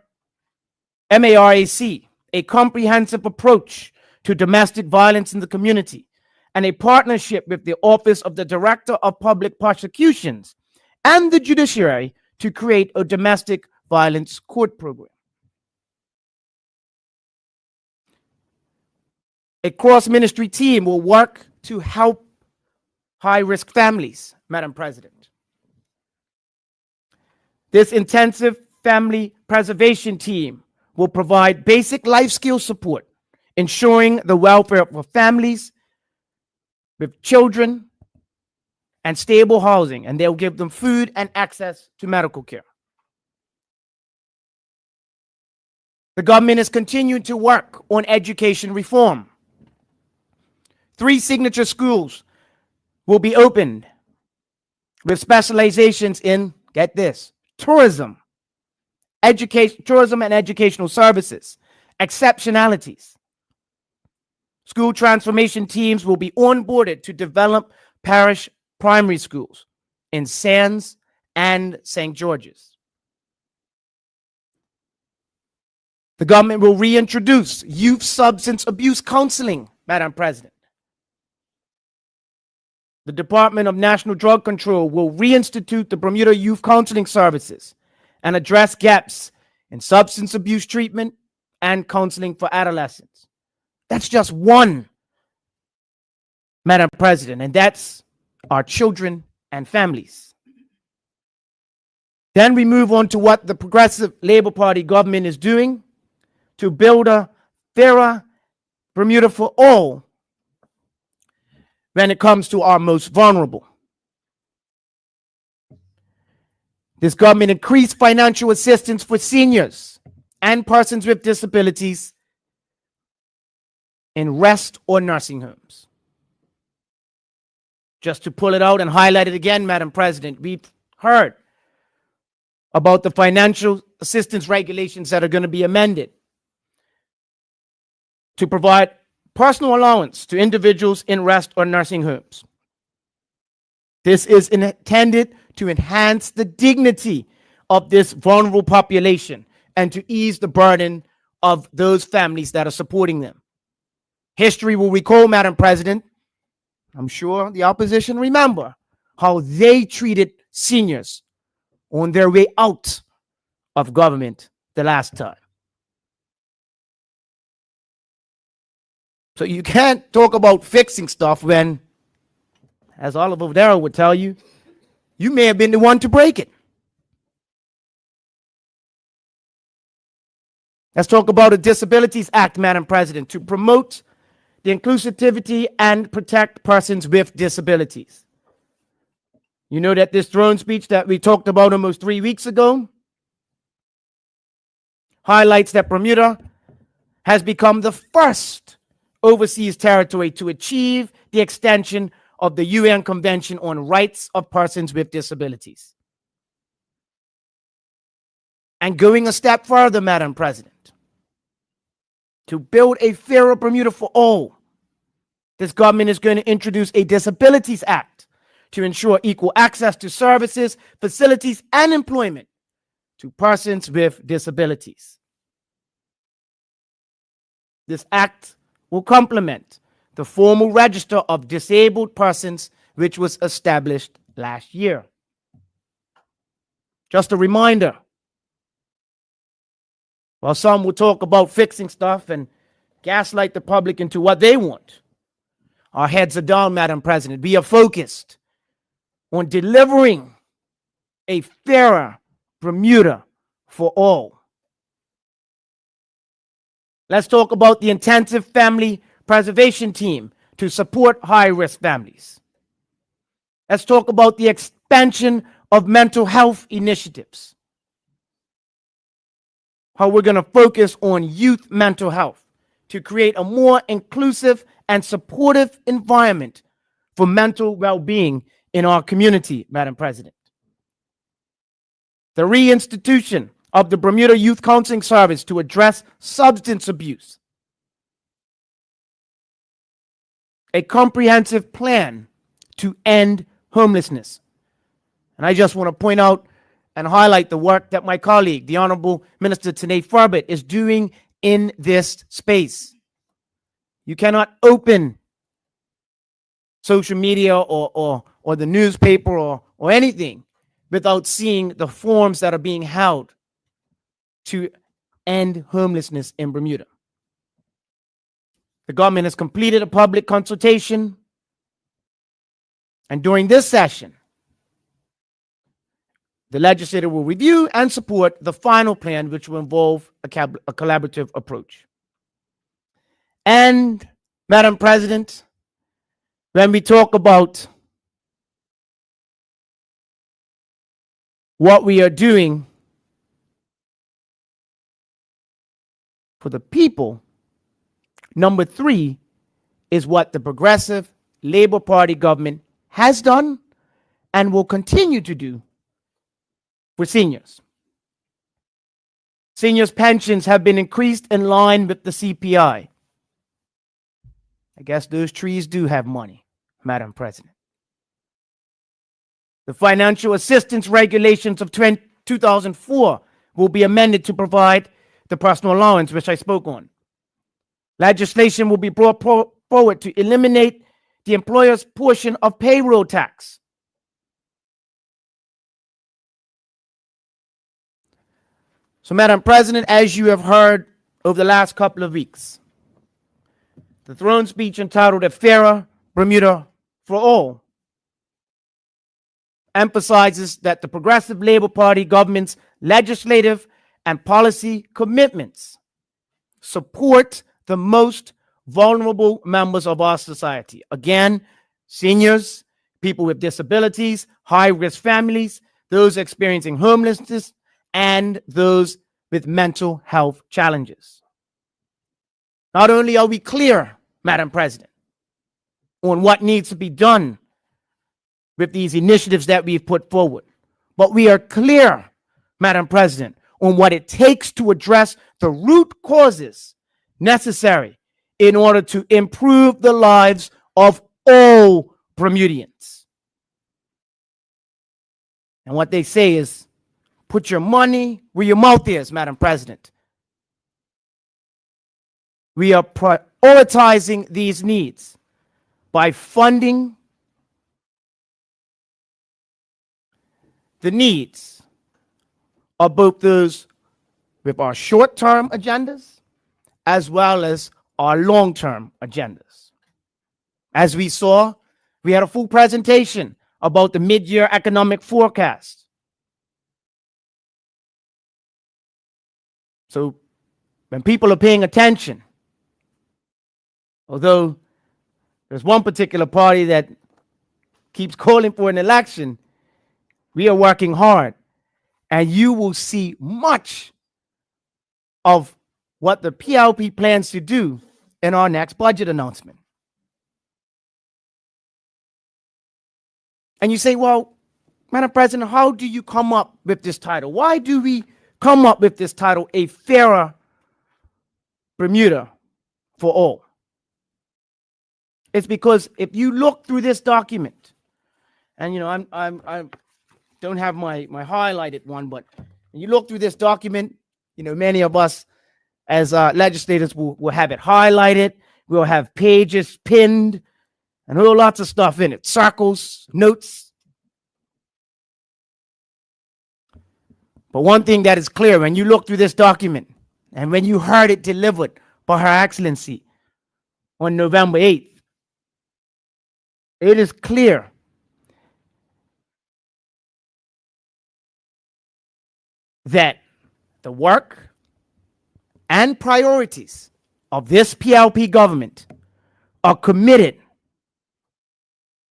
a comprehensive approach to domestic violence in the community, and a partnership with the Office of the Director of Public Prosecutions and the judiciary to create a domestic violence court program. A cross-ministry team will work to help high-risk families, Madam President. This intensive family preservation team will provide basic life skill support, ensuring the welfare of families with children and stable housing, and they'll give them food and access to medical care. The government is continuing to work on education reform. 3 signature schools will be opened with specializations in, get this, tourism and educational services, exceptionalities. School transformation teams will be onboarded to develop parish primary schools in Sands and St. George's. The government will reintroduce youth substance abuse counseling, Madam President. The Department of National Drug Control will reinstitute the Bermuda Youth Counseling Services and address gaps in substance abuse treatment and counseling for adolescents. That's just one, Madam President, and that's our children and families. Then we move on to what the Progressive Labor Party government is doing to build a fairer Bermuda for all when it comes to our most vulnerable. This government increased financial assistance for seniors and persons with disabilities in rest or nursing homes. Just to pull it out and highlight it again, Madam President, we've heard about the financial assistance regulations that are going to be amended to provide personal allowance to individuals in rest or nursing homes. This is intended to enhance the dignity of this vulnerable population and to ease the burden of those families that are supporting them. History will recall, Madam President, I'm sure the opposition remember how they treated seniors on their way out of government the last time. So you can't talk about fixing stuff when, as Oliver Vadero would tell you, you may have been the one to break it. Let's talk about a Disabilities Act, Madam President, to promote the inclusivity and protect persons with disabilities. You know that this throne speech that we talked about almost 3 weeks ago highlights that Bermuda has become the first overseas territory to achieve the extension of the UN Convention on Rights of Persons with Disabilities. And going a step further, Madam President, to build a fairer Bermuda for all, this government is going to introduce a Disabilities Act to ensure equal access to services, facilities, and employment to persons with disabilities. This act will complement the formal register of disabled persons, which was established last year. Just a reminder, while some will talk about fixing stuff and gaslight the public into what they want, our heads are down, Madam President. We are focused on delivering a fairer Bermuda for all. Let's talk about the intensive family preservation team to support high-risk families. Let's talk about the expansion of mental health initiatives. How we're going to focus on youth mental health to create a more inclusive and supportive environment for mental well-being in our community, Madam President. The reinstitution of the Bermuda Youth Counseling Service to address substance abuse. A comprehensive plan to end homelessness. And I just want to point out and highlight the work that my colleague, the Honorable Minister Tanae Farbett, is doing in this space. You cannot open social media or the newspaper or anything without seeing the forums that are being held to end homelessness in Bermuda. The government has completed a public consultation, and during this session, the legislature will review and support the final plan, which will involve a collaborative approach. And, Madam President, when we talk about what we are doing for the people, number 3 is what the Progressive Labor Party government has done and will continue to do for seniors. Seniors' pensions have been increased in line with the CPI. I guess those trees do have money, Madam President. The financial assistance regulations of 2004 will be amended to provide the personal allowance, which I spoke on. Legislation will be brought forward to eliminate the employer's portion of payroll tax. So, Madam President, as you have heard over the last couple of weeks, the throne speech entitled A Fairer Bermuda for All emphasizes that the Progressive Labor Party government's legislative and policy commitments support the most vulnerable members of our society. Again, seniors, people with disabilities, high-risk families, those experiencing homelessness, and those with mental health challenges. Not only are we clear, Madam President, on what needs to be done with these initiatives that we've put forward, but we are clear, Madam President, on what it takes to address the root causes necessary in order to improve the lives of all Bermudians. And what they say is, put your money where your mouth is, Madam President. We are prioritizing these needs by funding the needs of both those with our short-term agendas as well as our long-term agendas. As we saw, we had a full presentation about the mid-year economic forecast. So when people are paying attention, although there's one particular party that keeps calling for an election, we are working hard, and you will see much of what the PLP plans to do in our next budget announcement. And you say, well, Madam President, how do you come up with this title? Why do we come up with this title, A Fairer Bermuda for All? It's because if you look through this document, and I don't have my highlighted one, but when you look through this document, many of us as legislators will have it highlighted. We'll have pages pinned and whole lots of stuff in it, circles, notes. But one thing that is clear when you look through this document and when you heard it delivered by Her Excellency on November 8th, it is clear that the work and priorities of this PLP government are committed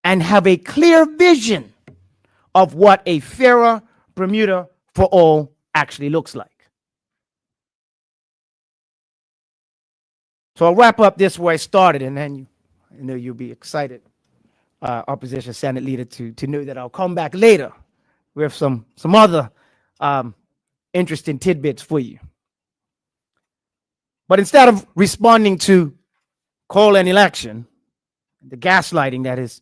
and have a clear vision of what a fairer Bermuda for all actually looks like. So I'll wrap up this where I started, and then you'll be excited, Opposition Senate Leader, to know that I'll come back later with some other interesting tidbits for you. But instead of responding to call an election, the gaslighting that is,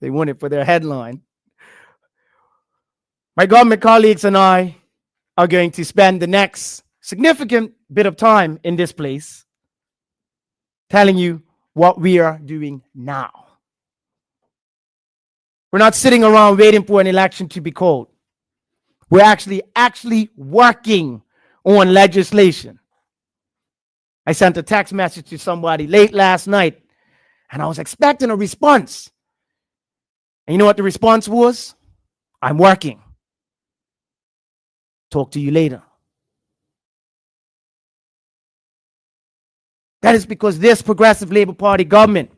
they want it for their headline, my government colleagues and I are going to spend the next significant bit of time in this place telling you what we are doing now. We're not sitting around waiting for an election to be called. We're actually working on legislation. I sent a text message to somebody late last night, and I was expecting a response. And you know what the response was? I'm working. Talk to you later. That is because this Progressive Labor Party government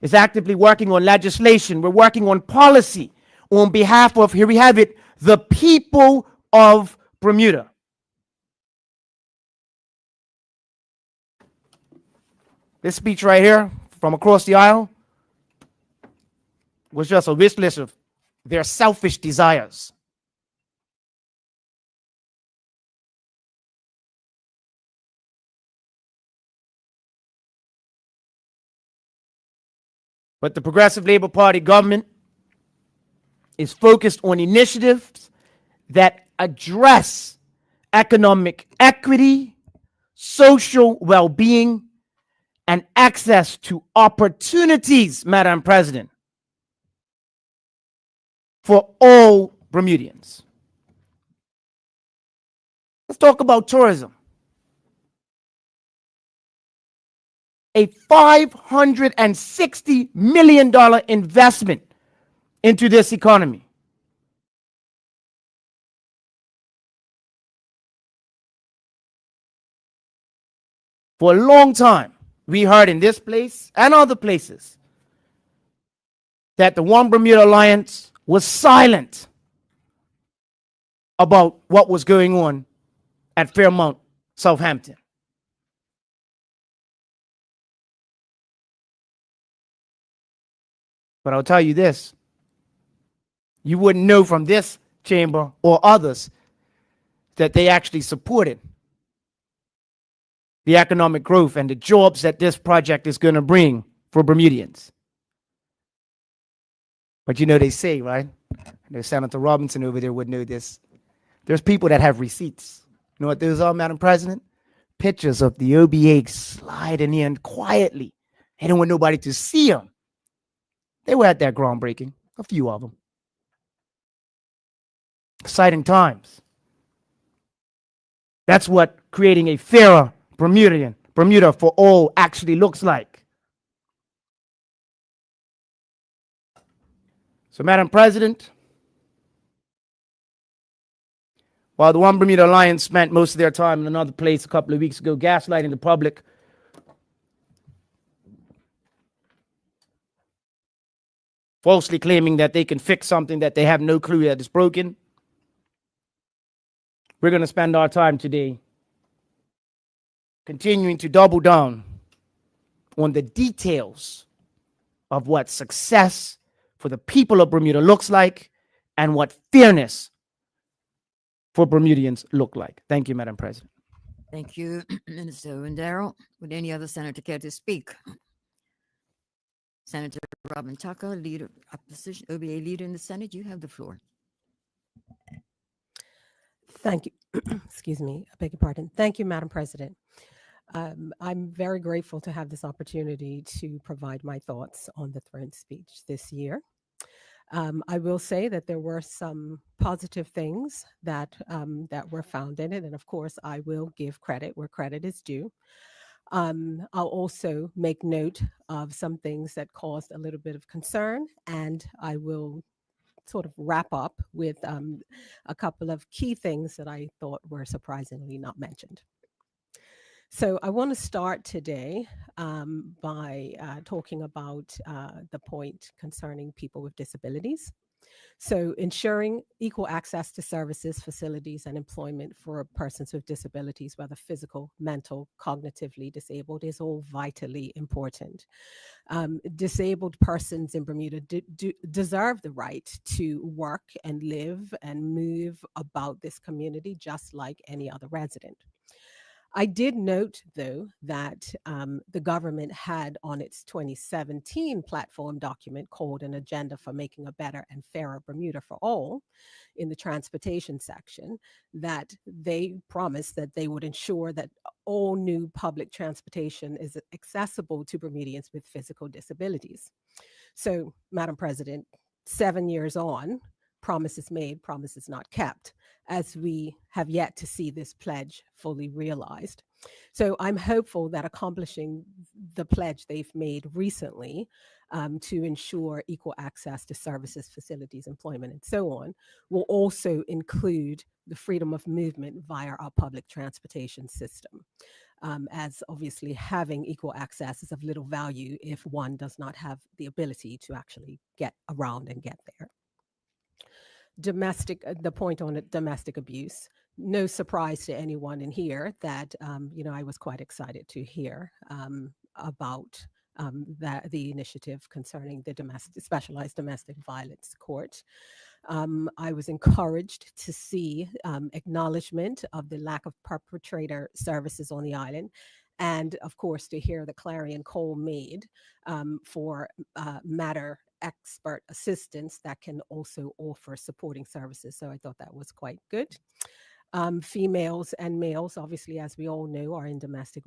is actively working on legislation. We're working on policy on behalf of, here we have it, the people of Bermuda. This speech right here from across the aisle was just a wish list of their selfish desires. But the Progressive Labor Party government is focused on initiatives that address economic equity, social well-being, and access to opportunities, Madam President, for all Bermudians. Let's talk about tourism. A $560 million investment into this economy. For a long time, we heard in this place and other places that the One Bermuda Alliance was silent about what was going on at Fairmount, Southampton. But I'll tell you this, you wouldn't know from this chamber or others that they actually supported the economic growth and the jobs that this project is going to bring for Bermudians. But you know, they say, right? I know Senator Robinson over there would know this. There's people that have receipts. You know what those are, Madam President? Pictures of the OBA sliding in quietly. They don't want nobody to see them. They were at that groundbreaking, a few of them. Exciting times. That's what creating a fairer Bermuda for all actually looks like. So, Madam President, while the One Bermuda Alliance spent most of their time in another place a couple of weeks ago gaslighting the public, falsely claiming that they can fix something that they have no clue that is broken, we're going to spend our time today continuing to double down on the details of what success for the people of Bermuda looks like and what fairness for Bermudians look like. Thank you, Madam President. Thank you, Minister Wendero. Would any other senator care to speak? Senator Robin Tucker, leader, opposition, OBA leader in the Senate, you have the floor. Thank you. Excuse me. I beg your pardon. Thank you, Madam President. I'm very grateful to have this opportunity to provide my thoughts on the throne speech this year. I will say that there were some positive things that were found in it, and of course, I will give credit where credit is due. I'll also make note of some things that caused a little bit of concern, and I will sort of wrap up with a couple of key things that I thought were surprisingly not mentioned. So I want to start today by talking about the point concerning people with disabilities. So ensuring equal access to services, facilities, and employment for persons with disabilities, whether physical, mental, cognitively disabled, is all vitally important. Disabled persons in Bermuda deserve the right to work and live and move about this community just like any other resident. I did note, though, that the government had on its 2017 platform document called An Agenda for Making a Better and Fairer Bermuda for All, in the transportation section, that they promised that they would ensure that all new public transportation is accessible to Bermudians with physical disabilities. So, Madam President, 7 years on, promises made, promises not kept, as we have yet to see this pledge fully realized. So I'm hopeful that accomplishing the pledge they've made recently to ensure equal access to services, facilities, employment, and so on, will also include the freedom of movement via our public transportation system. As obviously having equal access is of little value if one does not have the ability to actually get around and get there. The point on it, domestic abuse. No surprise to anyone in here that I was quite excited to hear about the initiative concerning the specialized domestic violence court. I was encouraged to see acknowledgement of the lack of perpetrator services on the island, and of course to hear the clarion call made for matter expert assistance that can also offer supporting services. So I thought that was quite good. Females and males, obviously, as we all know, are in domestic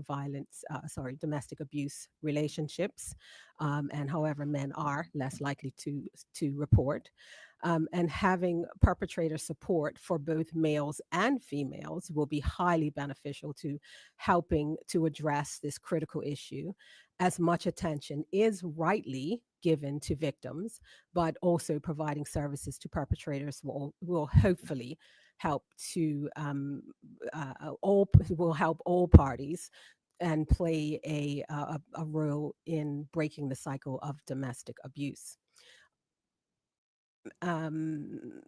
abuse relationships. And however, men are less likely to report. And having perpetrator support for both males and females will be highly beneficial to helping to address this critical issue, as much attention is rightly given to victims, but also providing services to perpetrators will hopefully help to help all parties and play a role in breaking the cycle of domestic abuse. um,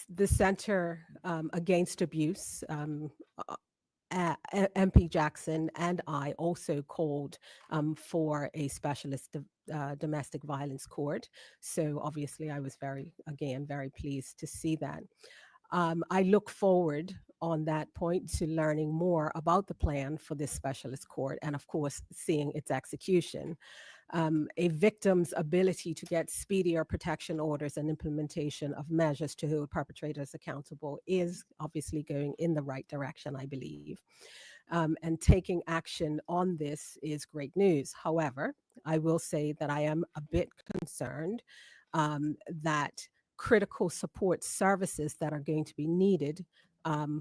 the Center Against Abuse, MP Jackson and I also called for a specialist domestic violence court. So obviously, I was very pleased to see that. I look forward on that point to learning more about the plan for this specialist court and, of course, seeing its execution. A victim's ability to get speedier protection orders and implementation of measures to hold perpetrators accountable is obviously going in the right direction, I believe. And taking action on this is great news. However, I will say that I am a bit concerned that critical support services that are going to be needed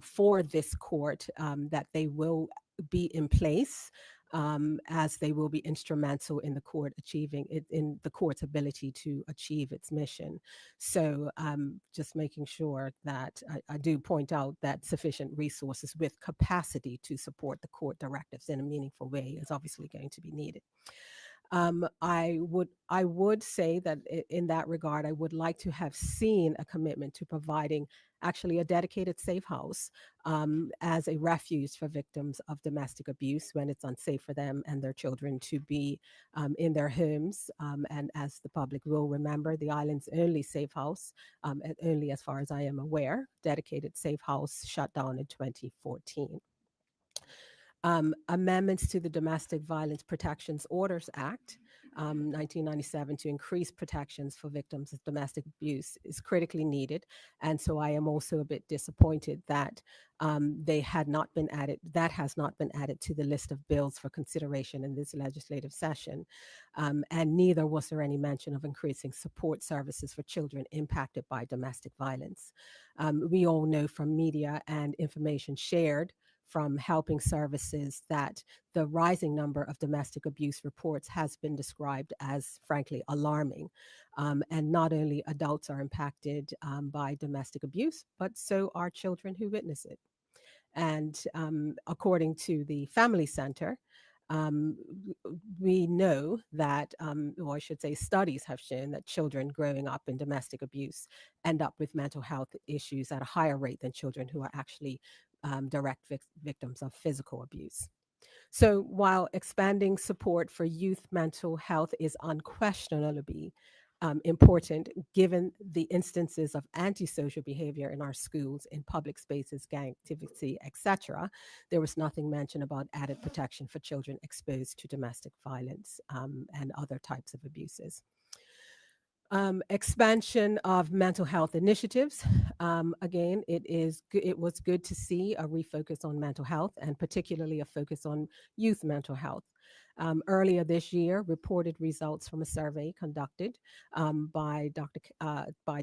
for this court, that they will be in place, as they will be instrumental in the court achieving it, in the court's ability to achieve its mission. So just making sure that I do point out that sufficient resources with capacity to support the court directives in a meaningful way is obviously going to be needed. I would say that in that regard, I would like to have seen a commitment to providing actually a dedicated safe house as a refuge for victims of domestic abuse when it's unsafe for them and their children to be in their homes. And as the public will remember, the island's only safe house, and only as far as I am aware, dedicated safe house shut down in 2014. Amendments to the Domestic Violence Protections Orders Act, 1997, to increase protections for victims of domestic abuse is critically needed. And so I am also a bit disappointed that they had not been added, that has not been added to the list of bills for consideration in this legislative session. And neither was there any mention of increasing support services for children impacted by domestic violence. We all know from media and information shared from helping services that the rising number of domestic abuse reports has been described as frankly alarming. And not only adults are impacted by domestic abuse, but so are children who witness it. And according to the Family Center, um, we know that, or I should say, studies have shown that children growing up in domestic abuse end up with mental health issues at a higher rate than children who are actually direct victims of physical abuse. So while expanding support for youth mental health is unquestionably important, given the instances of antisocial behavior in our schools, in public spaces, gang activity, etc., there was nothing mentioned about added protection for children exposed to domestic violence and other types of abuses. Expansion of mental health initiatives. Again, it was good to see a refocus on mental health and particularly a focus on youth mental health. Earlier this year, reported results from a survey conducted by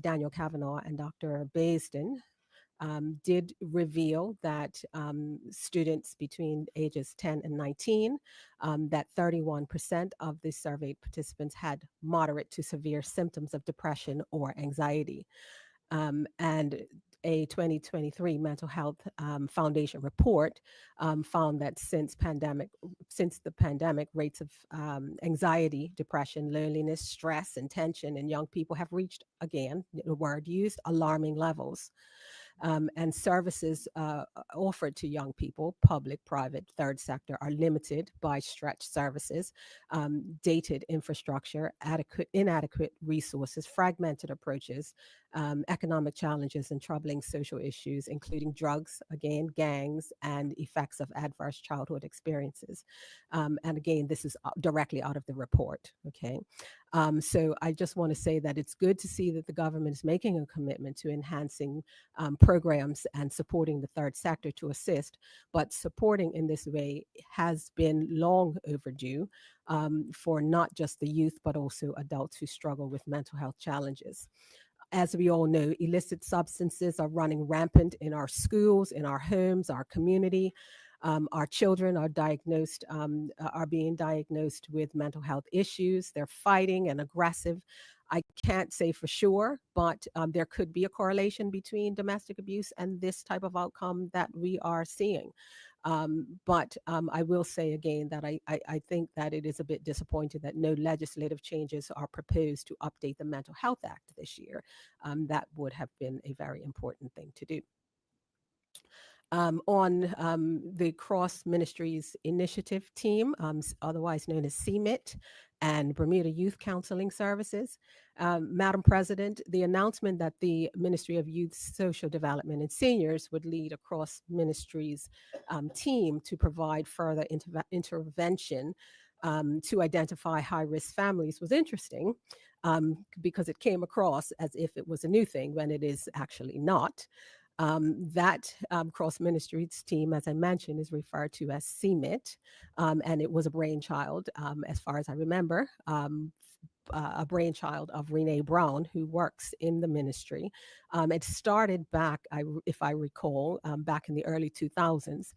Daniel Kavanaugh and Dr. Baisden did reveal that students between ages 10 and 19, that 31% of the surveyed participants had moderate to severe symptoms of depression or anxiety. And a 2023 Mental Health Foundation report found that since the pandemic, rates of anxiety, depression, loneliness, stress, and tension in young people have reached, again, the word used, alarming levels. And services offered to young people, public, private, third sector, are limited by stretched services, dated infrastructure, inadequate resources, fragmented approaches, economic challenges, and troubling social issues, including drugs, again, gangs, and effects of adverse childhood experiences. And again, this is directly out of the report, okay? So I just want to say that it's good to see that the government is making a commitment to enhancing programs and supporting the third sector to assist, but supporting in this way has been long overdue for not just the youth, but also adults who struggle with mental health challenges. As we all know, illicit substances are running rampant in our schools, in our homes, our community. Our children are being diagnosed with mental health issues. They're fighting and aggressive. I can't say for sure, but there could be a correlation between domestic abuse and this type of outcome that we are seeing. But I will say again that I think that it is a bit disappointing that no legislative changes are proposed to update the Mental Health Act this year. That would have been a very important thing to do. On the Cross Ministries Initiative Team, otherwise known as CMIT, and Bermuda Youth Counseling Services. Madam President, the announcement that the Ministry of Youth, Social Development and Seniors would lead a Cross Ministries team to provide further intervention to identify high-risk families was interesting because it came across as if it was a new thing when it is actually not. That Cross Ministries team, as I mentioned, is referred to as CMIT, and it was a brainchild, as far as I remember, a brainchild of Renee Brown, who works in the ministry. It started back, if I recall, back in the early 2000s.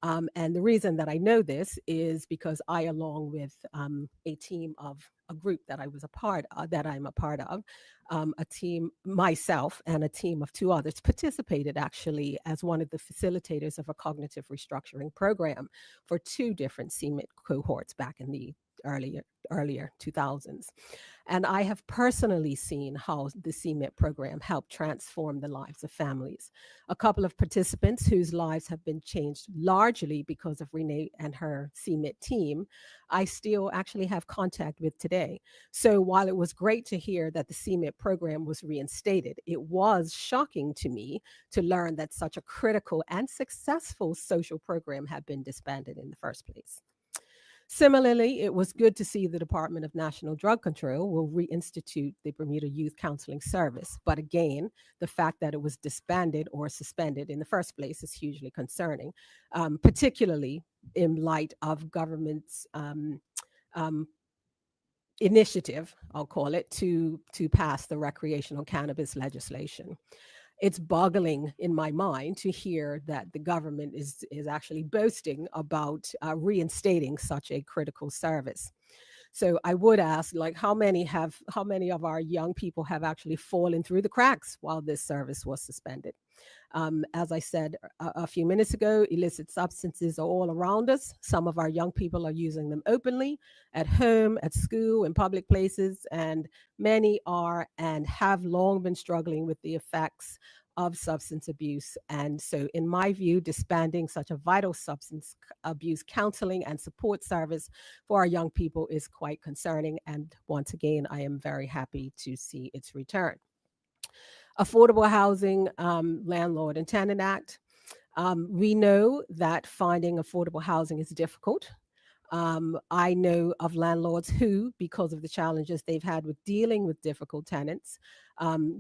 And the reason that I know this is because I, along with a group that I was a part of, that I'm a part of, a team, myself and a team of two others participated actually as one of the facilitators of a cognitive restructuring program for two different CMIT cohorts back in the earlier 2000s. And I have personally seen how the CMIT program helped transform the lives of families. A couple of participants whose lives have been changed largely because of Renee and her CMIT team, I still actually have contact with today. So while it was great to hear that the CMIT program was reinstated, it was shocking to me to learn that such a critical and successful social program had been disbanded in the first place. Similarly, it was good to see the Department of National Drug Control will reinstitute the Bermuda Youth Counseling Service. But again, the fact that it was disbanded or suspended in the first place is hugely concerning, particularly in light of government's initiative, I'll call it, to pass the recreational cannabis legislation. It's boggling in my mind to hear that the government is actually boasting about reinstating such a critical service. So I would ask, like, how many of our young people have actually fallen through the cracks while this service was suspended? As I said a few minutes ago, illicit substances are all around us. Some of our young people are using them openly at home, at school, in public places, and many are and have long been struggling with the effects of substance abuse. And so, in my view, disbanding such a vital substance abuse counseling and support service for our young people is quite concerning. And once again, I am very happy to see its return. Affordable Housing Landlord and Tenant Act. We know that finding affordable housing is difficult. I know of landlords who, because of the challenges they've had with dealing with difficult tenants,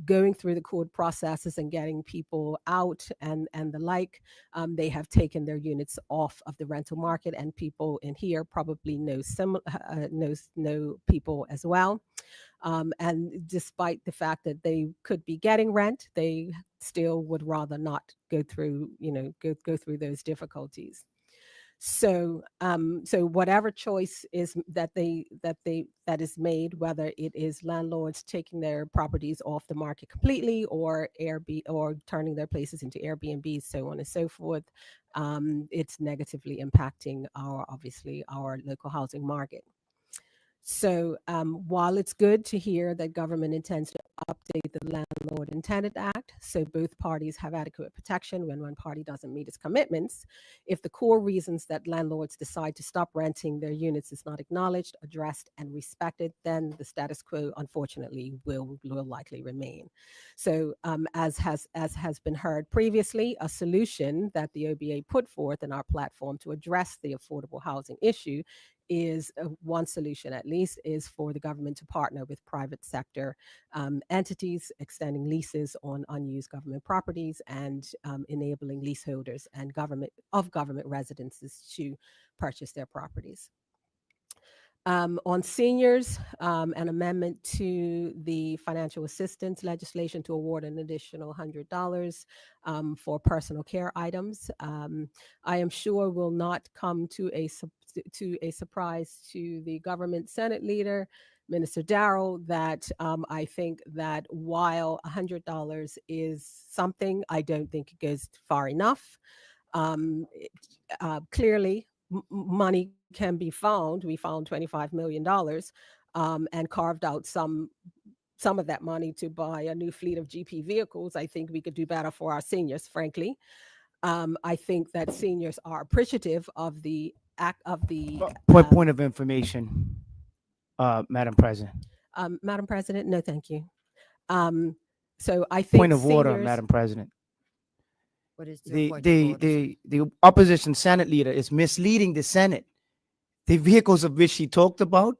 going through the court processes and getting people out and the like, they have taken their units off of the rental market, and people in here probably know people as well. And despite the fact that they could be getting rent, they still would rather not go through, go through those difficulties. So, so whatever choice is that is made, whether it is landlords taking their properties off the market completely, or or turning their places into Airbnbs, so on and so forth, it's negatively impacting obviously our local housing market. So while it's good to hear that government intends to update the Landlord and Tenant Act so both parties have adequate protection when one party doesn't meet its commitments, if the core reasons that landlords decide to stop renting their units is not acknowledged, addressed, and respected, then the status quo, unfortunately, will likely remain. So as has been heard previously, a solution that the OBA put forth in our platform to address the affordable housing issue is one solution, at least, is for the government to partner with private sector entities, extending leases on unused government properties, and enabling leaseholders and government residences to purchase their properties. On seniors, an amendment to the financial assistance legislation to award an additional $100 for personal care items. I am sure will not come to a surprise to the government Senate leader, Minister Darrell, that I think that while $100 is something, I don't think it goes far enough. Clearly, money can be found. We found $25 million and carved out some of that money to buy a new fleet of GP vehicles. I think we could do better for our seniors, frankly. I think that seniors are appreciative of the act of the Point of information, Madam President. Madam President. No, thank you. So I think Point of order, seniors, Madam President. What is your The point of the order, sir? the the opposition Senate leader is misleading the Senate. The vehicles of which she talked about,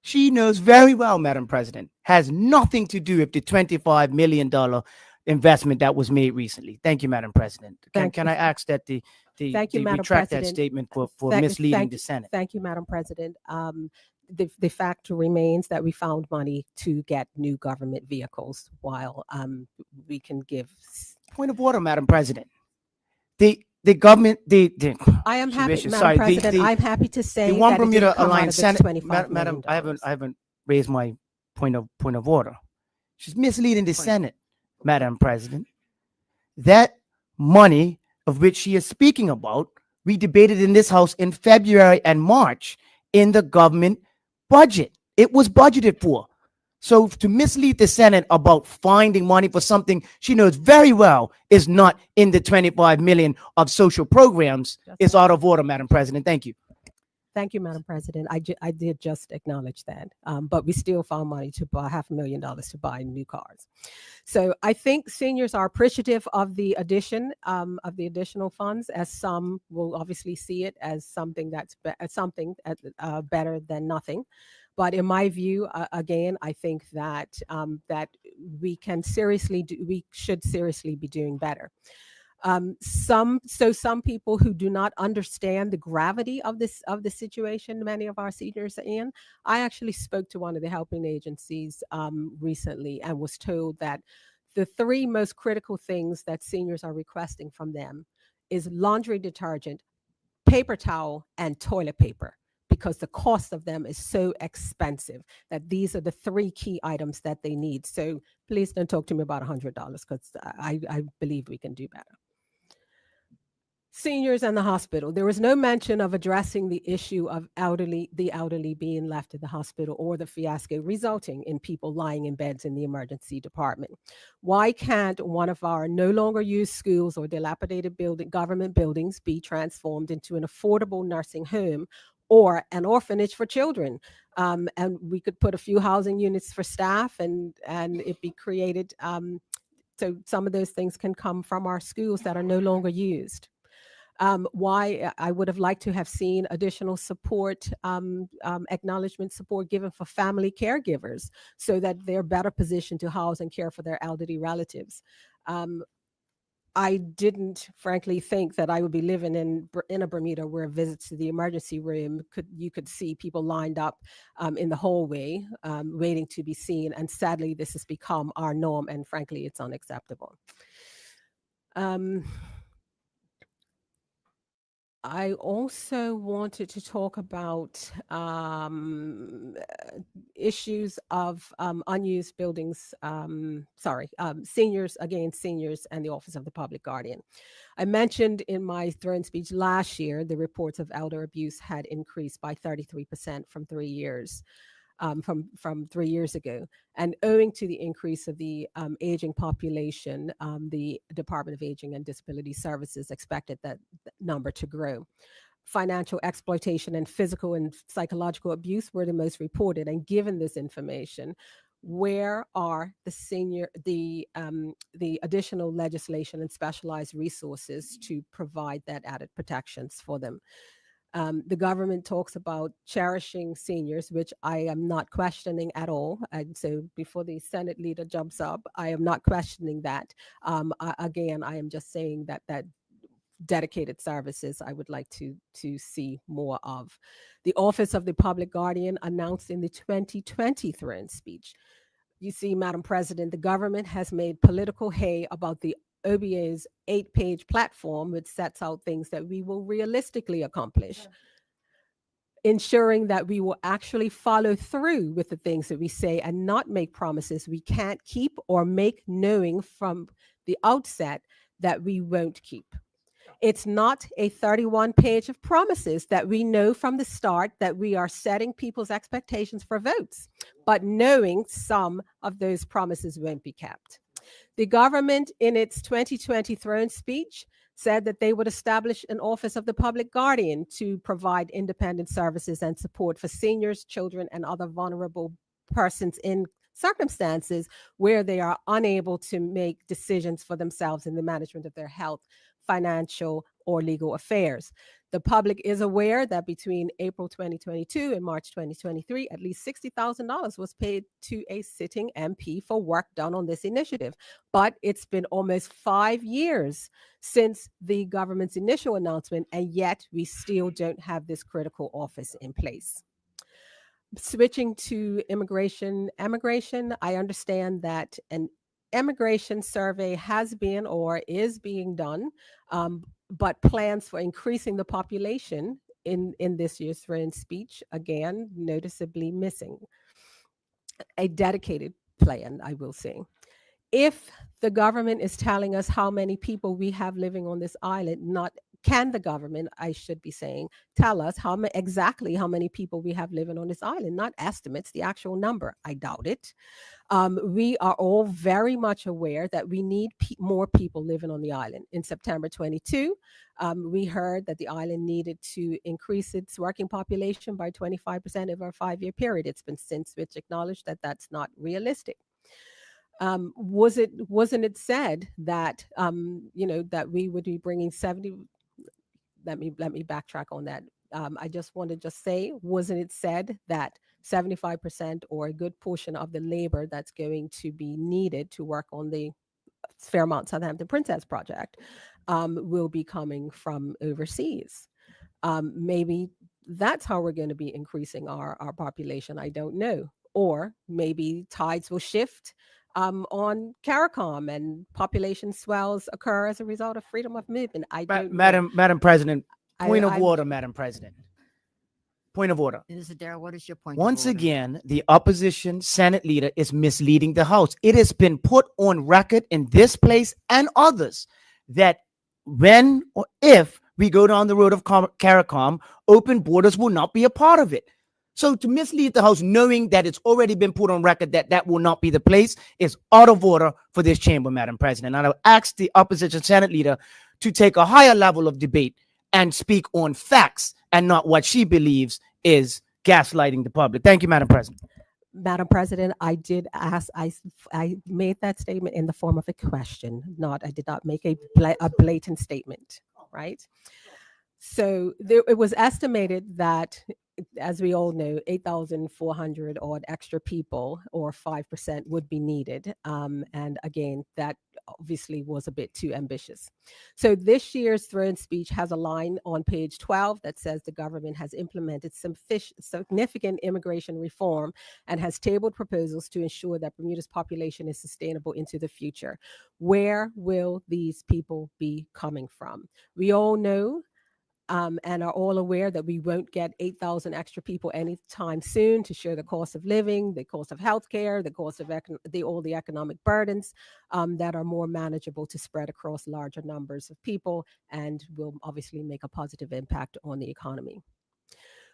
she knows very well, Madam President, has nothing to do with the $25 million investment that was made recently. Thank you, Madam President. Can I ask that thank you, they Madam retract that President. statement for Thank- misleading thank the you- Senate? Thank you, Madam President. The fact remains that we found money to get new government vehicles while we can give. Point of order, Madam President. The government, I am she happy, wishes- Madam sorry, President. I'm happy to say the One that it Bermuda didn't come out Alliance of this Senate, $25 Madam, million. I haven't raised my point of order. She's misleading the Senate, Madam President. That money of which she is speaking about, we debated in this House in February and March in the government budget. It was budgeted for. So to mislead the Senate about finding money for something she knows very well is not in the 25 million of social programs is out of order, Madam President. Thank you. Thank you, Madam President. I did just acknowledge that, but we still found money to buy $500,000 to buy new cars. So I think seniors are appreciative of the addition of the additional funds, as some will obviously see it as something that's better than nothing. But in my view, again, I think that that we should seriously be doing better. Some people who do not understand the gravity of the situation many of our seniors are in. I actually spoke to one of the helping agencies recently and was told that the three most critical things that seniors are requesting from them is laundry detergent, paper towel, and toilet paper, because the cost of them is so expensive that these are the three key items that they need. So please don't talk to me about $100, because I believe we can do better. Seniors and the hospital. There was no mention of addressing the issue of the elderly being left at the hospital, or the fiasco resulting in people lying in beds in the emergency department. Why can't one of our no longer used schools or dilapidated government buildings be transformed into an affordable nursing home or an orphanage for children? And we could put a few housing units for staff, and it be created so some of those things can come from our schools that are no longer used. Why I would have liked to have seen additional support, acknowledgement support given for family caregivers, so that they're better positioned to house and care for their elderly relatives. I didn't, frankly, think that I would be living in a Bermuda where visits to the emergency room you could see people lined up in the hallway waiting to be seen. And sadly, this has become our norm, and frankly, it's unacceptable. I also wanted to talk about issues of unused buildings. Seniors and the Office of the Public Guardian. I mentioned in my throne speech last year, the reports of elder abuse had increased by 33% from 3 years. From 3 years ago. And owing to the increase of the aging population, the Department of Aging and Disability Services expected that number to grow. Financial exploitation and physical and psychological abuse were the most reported. And given this information, where are the additional legislation and specialized resources to provide that added protections for them? The government talks about cherishing seniors, which I am not questioning at all. And so before the Senate leader jumps up, I am not questioning that. Again, I am just saying that dedicated services I would like to see more of. The Office of the Public Guardian announced in the 2020 throne speech. You see, Madam President, the government has made political hay about the OBA's 8-page platform, which sets out things that we will realistically accomplish, ensuring that we will actually follow through with the things that we say and not make promises we can't keep, or make knowing from the outset that we won't keep. It's not a 31 page of promises that we know from the start that we are setting people's expectations for votes, but knowing some of those promises won't be kept. The government, in its 2020 throne speech, said that they would establish an Office of the Public Guardian to provide independent services and support for seniors, children, and other vulnerable persons in circumstances where they are unable to make decisions for themselves in the management of their health, financial, or legal affairs. The public is aware that between April 2022 and March 2023, at least $60,000 was paid to a sitting MP for work done on this initiative. But it's been almost 5 years since the government's initial announcement, and yet we still don't have this critical office in place. Switching to emigration, I understand that an immigration survey has been or is being done, but plans for increasing the population in this year's throne speech, again, noticeably missing. A dedicated plan, I will say. If the government is telling us how many people we have living on this island, not can the government, I should be saying, tell us exactly how many people we have living on this island, not estimates, the actual number. I doubt it. We are all very much aware that we need more people living on the island. In September 22, we heard that the island needed to increase its working population by 25% over a 5-year period. It's been since which acknowledged that that's not realistic. Wasn't it said that that we would be bringing 70? Let me backtrack on that. I just want to just say, wasn't it said that 75% or a good portion of the labor that's going to be needed to work on the Fairmont Southampton Princess project will be coming from overseas? Maybe that's how we're going to be increasing our population. I don't know. Or maybe tides will shift on CARICOM and population swells occur as a result of freedom of movement. I don't know. Madam President, point of I'm- order, Madam President. Point of order. Mr. Darrell, what is your point? Once again, the opposition Senate leader is misleading the House. It has been put on record in this place and others that when or if we go down the road of CARICOM, open borders will not be a part of it. So to mislead the House, knowing that it's already been put on record that that will not be the place, is out of order for this chamber, Madam President. And I'll ask the opposition Senate leader to take a higher level of debate and speak on facts and not what she believes is gaslighting the public. Thank you, Madam President. Madam President, I did ask, I made that statement in the form of a question, I did not make a blatant statement, right? So it was estimated that, as we all know, 8,400 odd extra people, or 5%, would be needed. And again, that obviously was a bit too ambitious. So this year's throne speech has a line on page 12 that says the government has implemented some significant immigration reform and has tabled proposals to ensure that Bermuda's population is sustainable into the future. Where will these people be coming from? We all know and are all aware that we won't get 8,000 extra people anytime soon to share the cost of living, the cost of healthcare, the cost of all the economic burdens that are more manageable to spread across larger numbers of people and will obviously make a positive impact on the economy.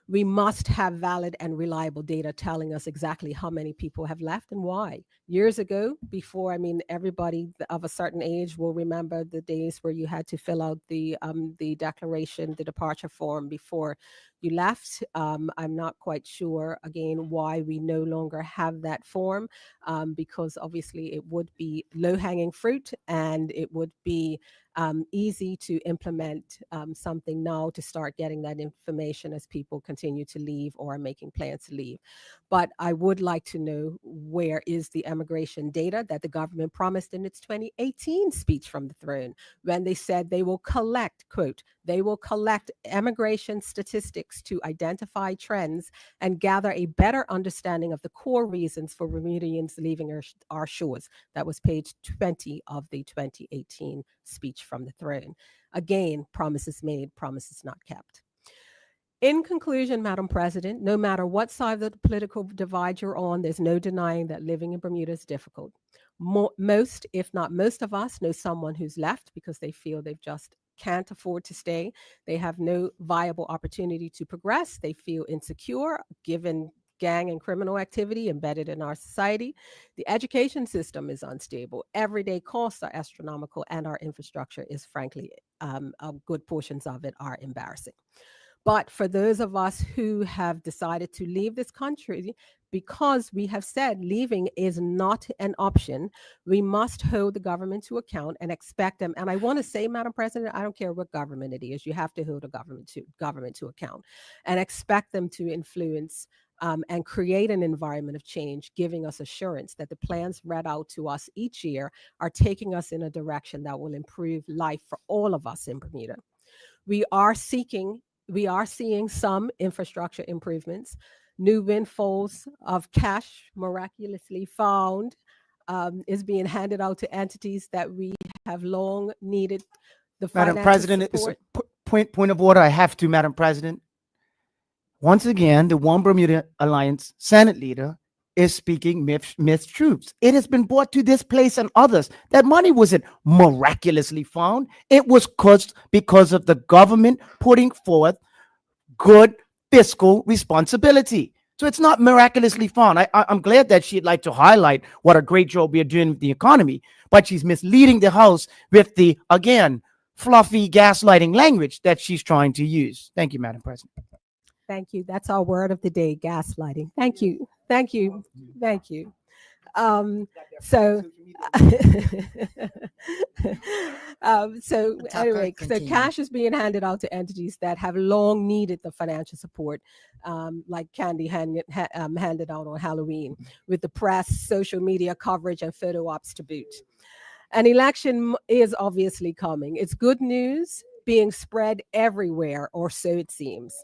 We must have valid and reliable data telling us exactly how many people have left and why. Years ago, before, everybody of a certain age will remember the days where you had to fill out the declaration, the departure form before you left. I'm not quite sure, again, why we no longer have that form, because obviously it would be low-hanging fruit and it would be easy to implement something now to start getting that information as people continue to leave or are making plans to leave. But I would like to know, where is the immigration data that the government promised in its 2018 speech from the throne, when they said they will collect, quote, they will collect immigration statistics to identify trends and gather a better understanding of the core reasons for Bermudians leaving our shores. That was page 20 of the 2018 speech from the throne. Again, promises made, promises not kept. In conclusion, Madam President, no matter what side of the political divide you're on, there's no denying that living in Bermuda is difficult. Most, if not most of us, know someone who's left because they feel they've just can't afford to stay. They have no viable opportunity to progress. They feel insecure given gang and criminal activity embedded in our society. The education system is unstable. Everyday costs are astronomical, and our infrastructure is, frankly, good portions of it are embarrassing. But for those of us who have decided to leave this country, because we have said leaving is not an option, we must hold the government to account and expect them. And I want to say, Madam President, I don't care what government it is, you have to hold the government to account and expect them to influence and create an environment of change, giving us assurance that the plans read out to us each year are taking us in a direction that will improve life for all of us in Bermuda. We are seeking, we are seeing some infrastructure improvements, new windfalls of cash miraculously found is being handed out to entities that we have long needed the Madam financial President, it's a support. point of order. I have to, Madam President. Once again, the One Bermuda Alliance Senate leader is speaking mistruths. It has been brought to this place and others. That money wasn't miraculously found. It was because of the government putting forth good fiscal responsibility. So it's not miraculously found. I'm glad that she'd like to highlight what a great job we are doing with the economy, but she's misleading the House with the, again, fluffy gaslighting language that she's trying to use. Thank you, Madam President. Thank you. That's our word of the day, gaslighting. Thank you. Thank you. Thank you. So, anyway, so continue. cash is being handed out to entities that have long needed the financial support, like candy handed out on Halloween, with the press, social media coverage, and photo ops to boot. An election is obviously coming. It's good news being spread everywhere, or so it seems.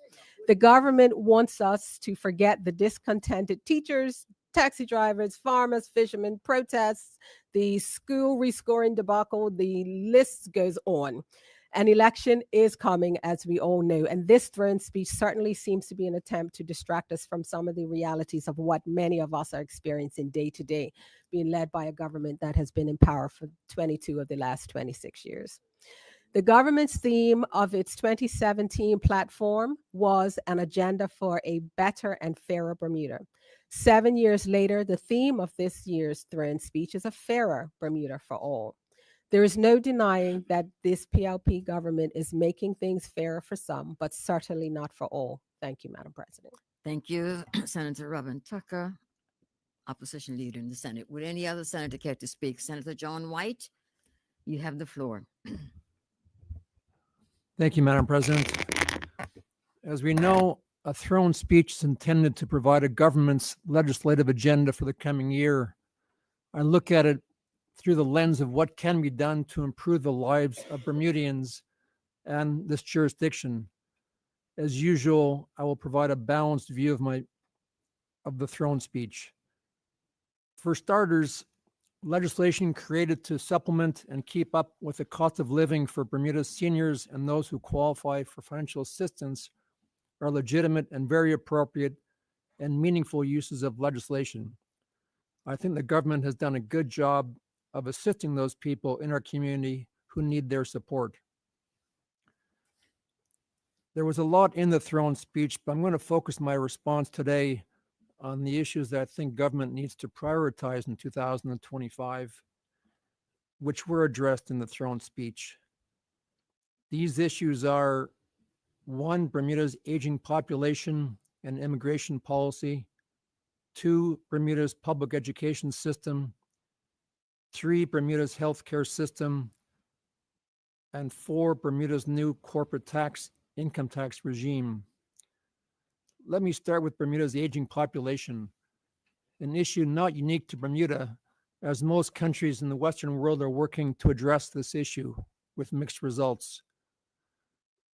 The government wants us to forget the discontented teachers, taxi drivers, farmers, fishermen, protests, the school rescoring debacle, the list goes on. An election is coming, as we all know, and this throne speech certainly seems to be an attempt to distract us from some of the realities of what many of us are experiencing day to day, being led by a government that has been in power for 22 of the last 26 years. The government's theme of its 2017 platform was an agenda for a better and fairer Bermuda. 7 years later, the theme of this year's throne speech is a fairer Bermuda for all. There is no denying that this PLP government is making things fairer for some, but certainly not for all. Thank you, Madam President. Thank you, Senator Robin Tucker, opposition leader in the Senate. Would any other senator care to speak? Senator John White, you have the floor. Thank you, Madam President. As we know, a throne speech is intended to provide a government's legislative agenda for the coming year. I look at it through the lens of what can be done to improve the lives of Bermudians and this jurisdiction. As usual, I will provide a balanced view of the throne speech. For starters, legislation created to supplement and keep up with the cost of living for Bermuda's seniors and those who qualify for financial assistance are legitimate and very appropriate and meaningful uses of legislation. I think the government has done a good job of assisting those people in our community who need their support. There was a lot in the throne speech, but I'm going to focus my response today on the issues that I think government needs to prioritize in 2025, which were addressed in the throne speech. These issues are: one, Bermuda's aging population and immigration policy; two, Bermuda's public education system; three, Bermuda's healthcare system; and four, Bermuda's new corporate income tax regime. Let me start with Bermuda's aging population, an issue not unique to Bermuda, as most countries in the Western world are working to address this issue with mixed results.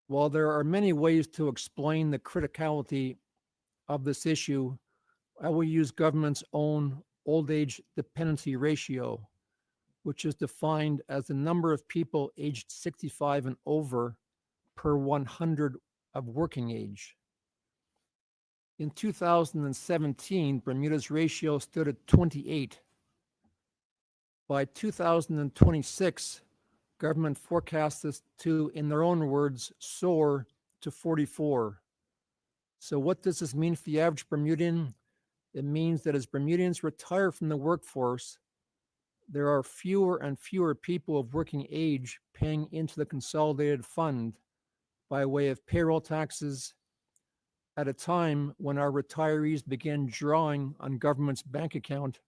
While there are many ways to explain the criticality of this issue, I will use government's own old age dependency ratio, which is defined as the number of people aged 65 and over per 100 of working age. In 2017, Bermuda's ratio stood at 28. By 2026, Government forecasts this to, in their own words, soar to 44. So what does this mean for the average Bermudian? It means that as Bermudians retire from the workforce, there are fewer and fewer people of working age paying into the consolidated fund by way of payroll taxes at a time when our retirees begin drawing on government's bank account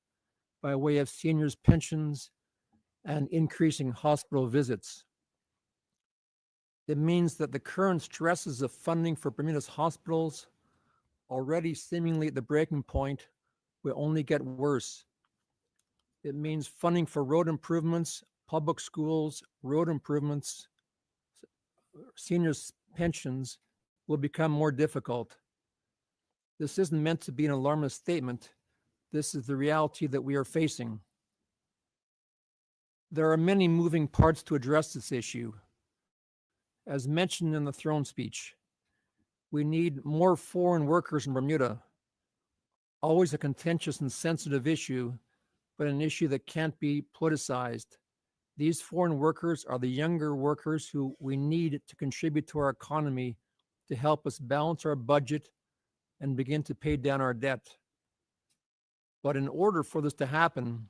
by way of seniors' pensions and increasing hospital visits. It means that the current stresses of funding for Bermuda's hospitals, already seemingly at the breaking point, will only get worse. It means funding for road improvements, public schools, road improvements, seniors' pensions will become more difficult. This isn't meant to be an alarmist statement. This is the reality that we are facing. There are many moving parts to address this issue. As mentioned in the throne speech, we need more foreign workers in Bermuda. Always a contentious and sensitive issue, but an issue that can't be politicized. These foreign workers are the younger workers who we need to contribute to our economy to help us balance our budget and begin to pay down our debt. But in order for this to happen,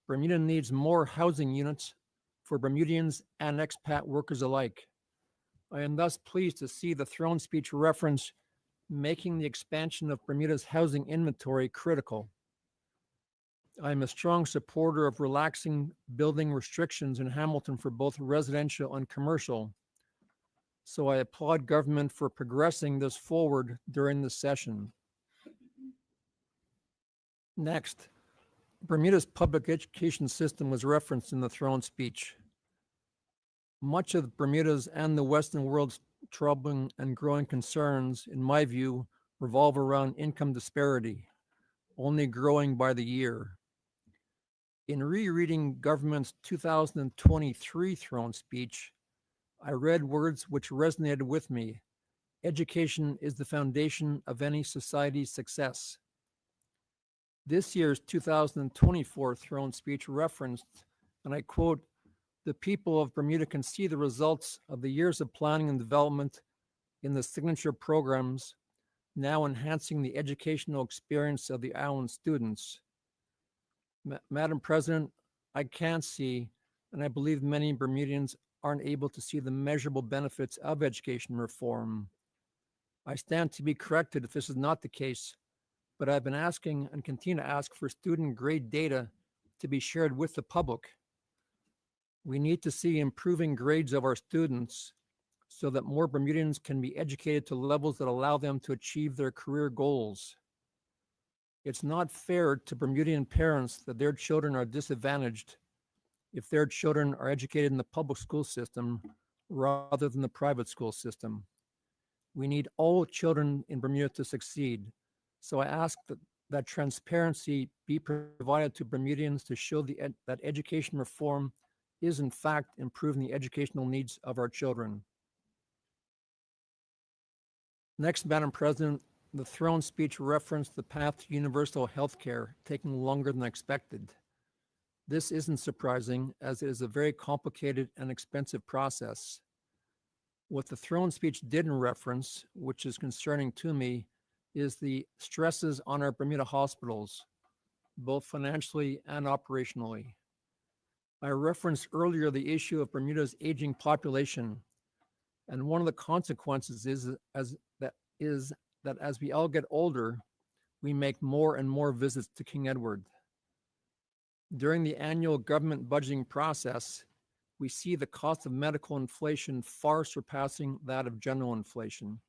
Bermuda needs more housing units for Bermudians and expat workers alike. I am thus pleased to see the throne speech reference making the expansion of Bermuda's housing inventory critical. I am a strong supporter of relaxing building restrictions in Hamilton for both residential and commercial, so I applaud government for progressing this forward during this session. Next, Bermuda's public education system was referenced in the throne speech. Much of Bermuda's and the Western world's troubling and growing concerns, in my view, revolve around income disparity, only growing by the year. In rereading government's 2023 throne speech, I read words which resonated with me. Education is the foundation of any society's success. This year's 2024 throne speech referenced, and I quote, "The people of Bermuda can see the results of the years of planning and development in the signature programs, now enhancing the educational experience of the island students." Madam President, I can't see, and I believe many Bermudians aren't able to see the measurable benefits of education reform. I stand to be corrected if this is not the case, but I've been asking and continue to ask for student grade data to be shared with the public. We need to see improving grades of our students so that more Bermudians can be educated to levels that allow them to achieve their career goals. It's not fair to Bermudian parents that their children are disadvantaged if their children are educated in the public school system rather than the private school system. We need all children in Bermuda to succeed. So I ask that transparency be provided to Bermudians to show that education reform is in fact improving the educational needs of our children. Next, Madam President, the throne speech referenced the path to universal health care taking longer than expected. This isn't surprising, as it is a very complicated and expensive process. What the throne speech didn't reference, which is concerning to me, is the stresses on our Bermuda hospitals, both financially and operationally. I referenced earlier the issue of Bermuda's aging population, and one of the consequences is that as we all get older, we make more and more visits to King Edward. During the annual government budgeting process, we see the cost of medical inflation far surpassing that of general inflation.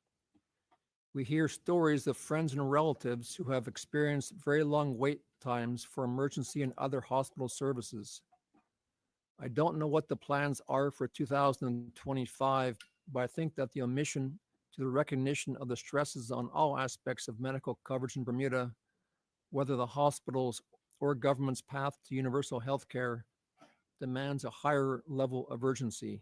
We hear stories of friends and relatives who have experienced very long wait times for emergency and other hospital services. I don't know what the plans are for 2025, but I think that the omission to the recognition of the stresses on all aspects of medical coverage in Bermuda, whether the hospitals or government's path to universal health care, demands a higher level of urgency.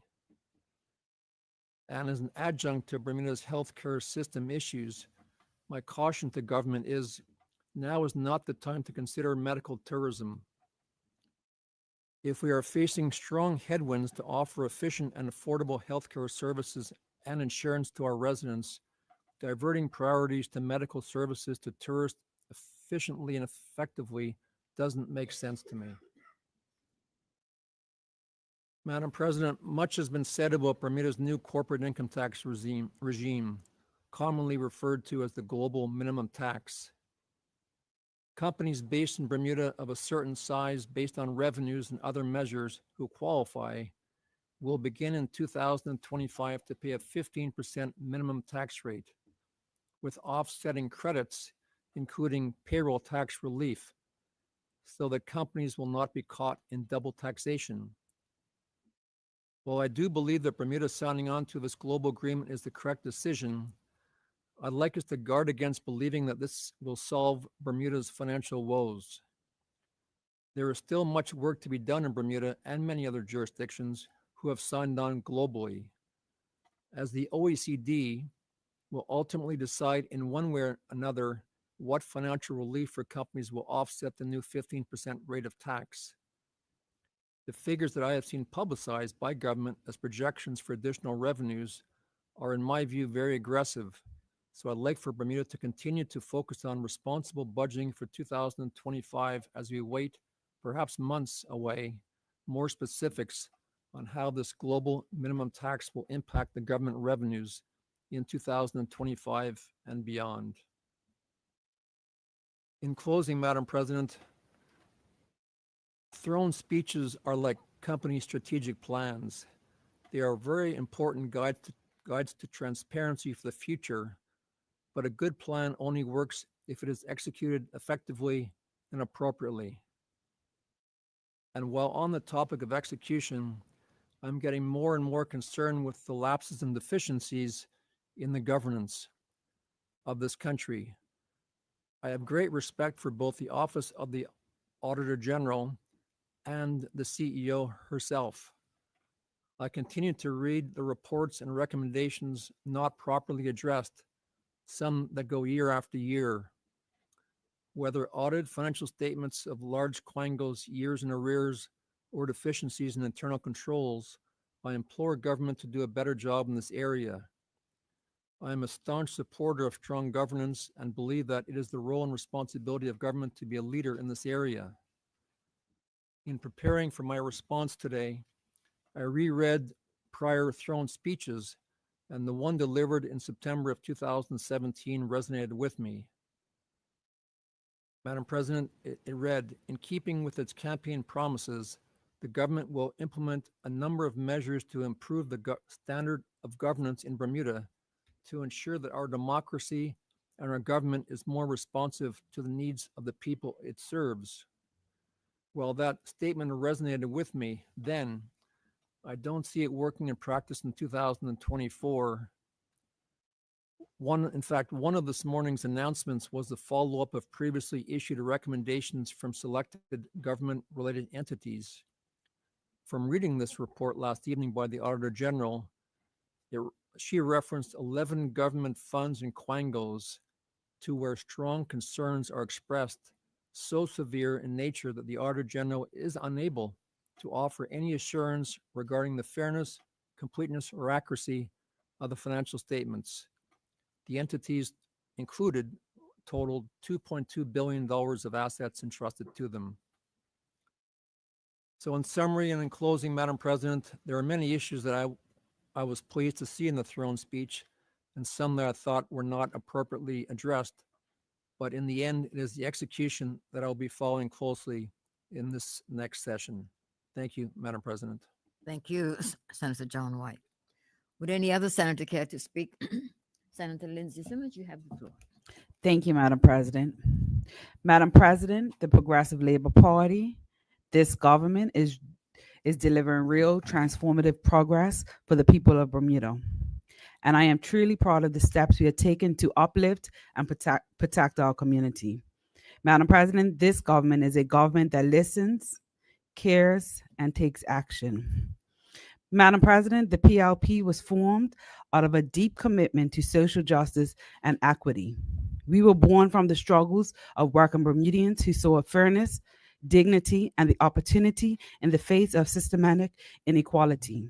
And as an adjunct to Bermuda's healthcare system issues, my caution to government is now is not the time to consider medical tourism. If we are facing strong headwinds to offer efficient and affordable healthcare services and insurance to our residents, diverting priorities to medical services to tourists efficiently and effectively doesn't make sense to me. Madam President, much has been said about Bermuda's new corporate income tax regime, commonly referred to as the global minimum tax. Companies based in Bermuda of a certain size based on revenues and other measures who qualify will begin in 2025 to pay a 15% minimum tax rate, with offsetting credits, including payroll tax relief, so that companies will not be caught in double taxation. While I do believe that Bermuda signing on to this global agreement is the correct decision, I'd like us to guard against believing that this will solve Bermuda's financial woes. There is still much work to be done in Bermuda and many other jurisdictions who have signed on globally, as the OECD will ultimately decide in one way or another what financial relief for companies will offset the new 15% rate of tax. The figures that I have seen publicized by government as projections for additional revenues are, in my view, very aggressive. So I'd like for Bermuda to continue to focus on responsible budgeting for 2025 as we wait, perhaps months away, more specifics on how this global minimum tax will impact the government revenues in 2025 and beyond. In closing, Madam President, throne speeches are like company strategic plans. They are very important guides to transparency for the future, but a good plan only works if it is executed effectively and appropriately. And while on the topic of execution, I'm getting more and more concerned with the lapses and deficiencies in the governance of this country. I have great respect for both the Office of the Auditor General and the CEO herself. I continue to read the reports and recommendations not properly addressed, some that go year after year. Whether audited financial statements of large quangos years in arrears or deficiencies in internal controls, I implore government to do a better job in this area. I am a staunch supporter of strong governance and believe that it is the role and responsibility of government to be a leader in this area. In preparing for my response today, I reread prior throne speeches, and the one delivered in September of 2017 resonated with me. Madam President, it read, in keeping with its campaign promises, the government will implement a number of measures to improve the standard of governance in Bermuda to ensure that our democracy and our government is more responsive to the needs of the people it serves. While that statement resonated with me then, I don't see it working in practice in 2024. In fact, one of this morning's announcements was the follow-up of previously issued recommendations from selected government-related entities. From reading this report last evening by the Auditor General, she referenced 11 government funds and quangos to where strong concerns are expressed, so severe in nature that the Auditor General is unable to offer any assurance regarding the fairness, completeness, or accuracy of the financial statements. The entities included totaled $2.2 billion of assets entrusted to them. So in summary and in closing, Madam President, there are many issues that I was pleased to see in the throne speech and some that I thought were not appropriately addressed. But in the end, it is the execution that I'll be following closely in this next session. Thank you, Madam President. Thank you, Senator John White. Would any other senator care to speak? Senator Lindsay Simmons, you have the floor. Thank you, Madam President. Madam President, the Progressive Labor Party, this government is delivering real transformative progress for the people of Bermuda. And I am truly proud of the steps we have taken to uplift and protect our community. Madam President, this government is a government that listens, cares, and takes action. Madam President, the PLP was formed out of a deep commitment to social justice and equity. We were born from the struggles of working Bermudians who saw fairness, dignity, and the opportunity in the face of systematic inequality.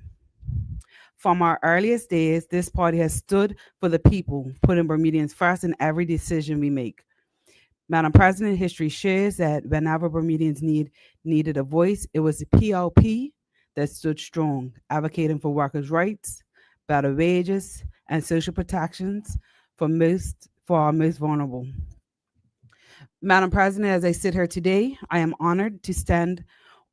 From our earliest days, this party has stood for the people, putting Bermudians first in every decision we make. Madam President, history shares that whenever Bermudians needed a voice, it was the PLP that stood strong, advocating for workers' rights, better wages, and social protections for our most vulnerable. Madam President, as I sit here today, I am honored to stand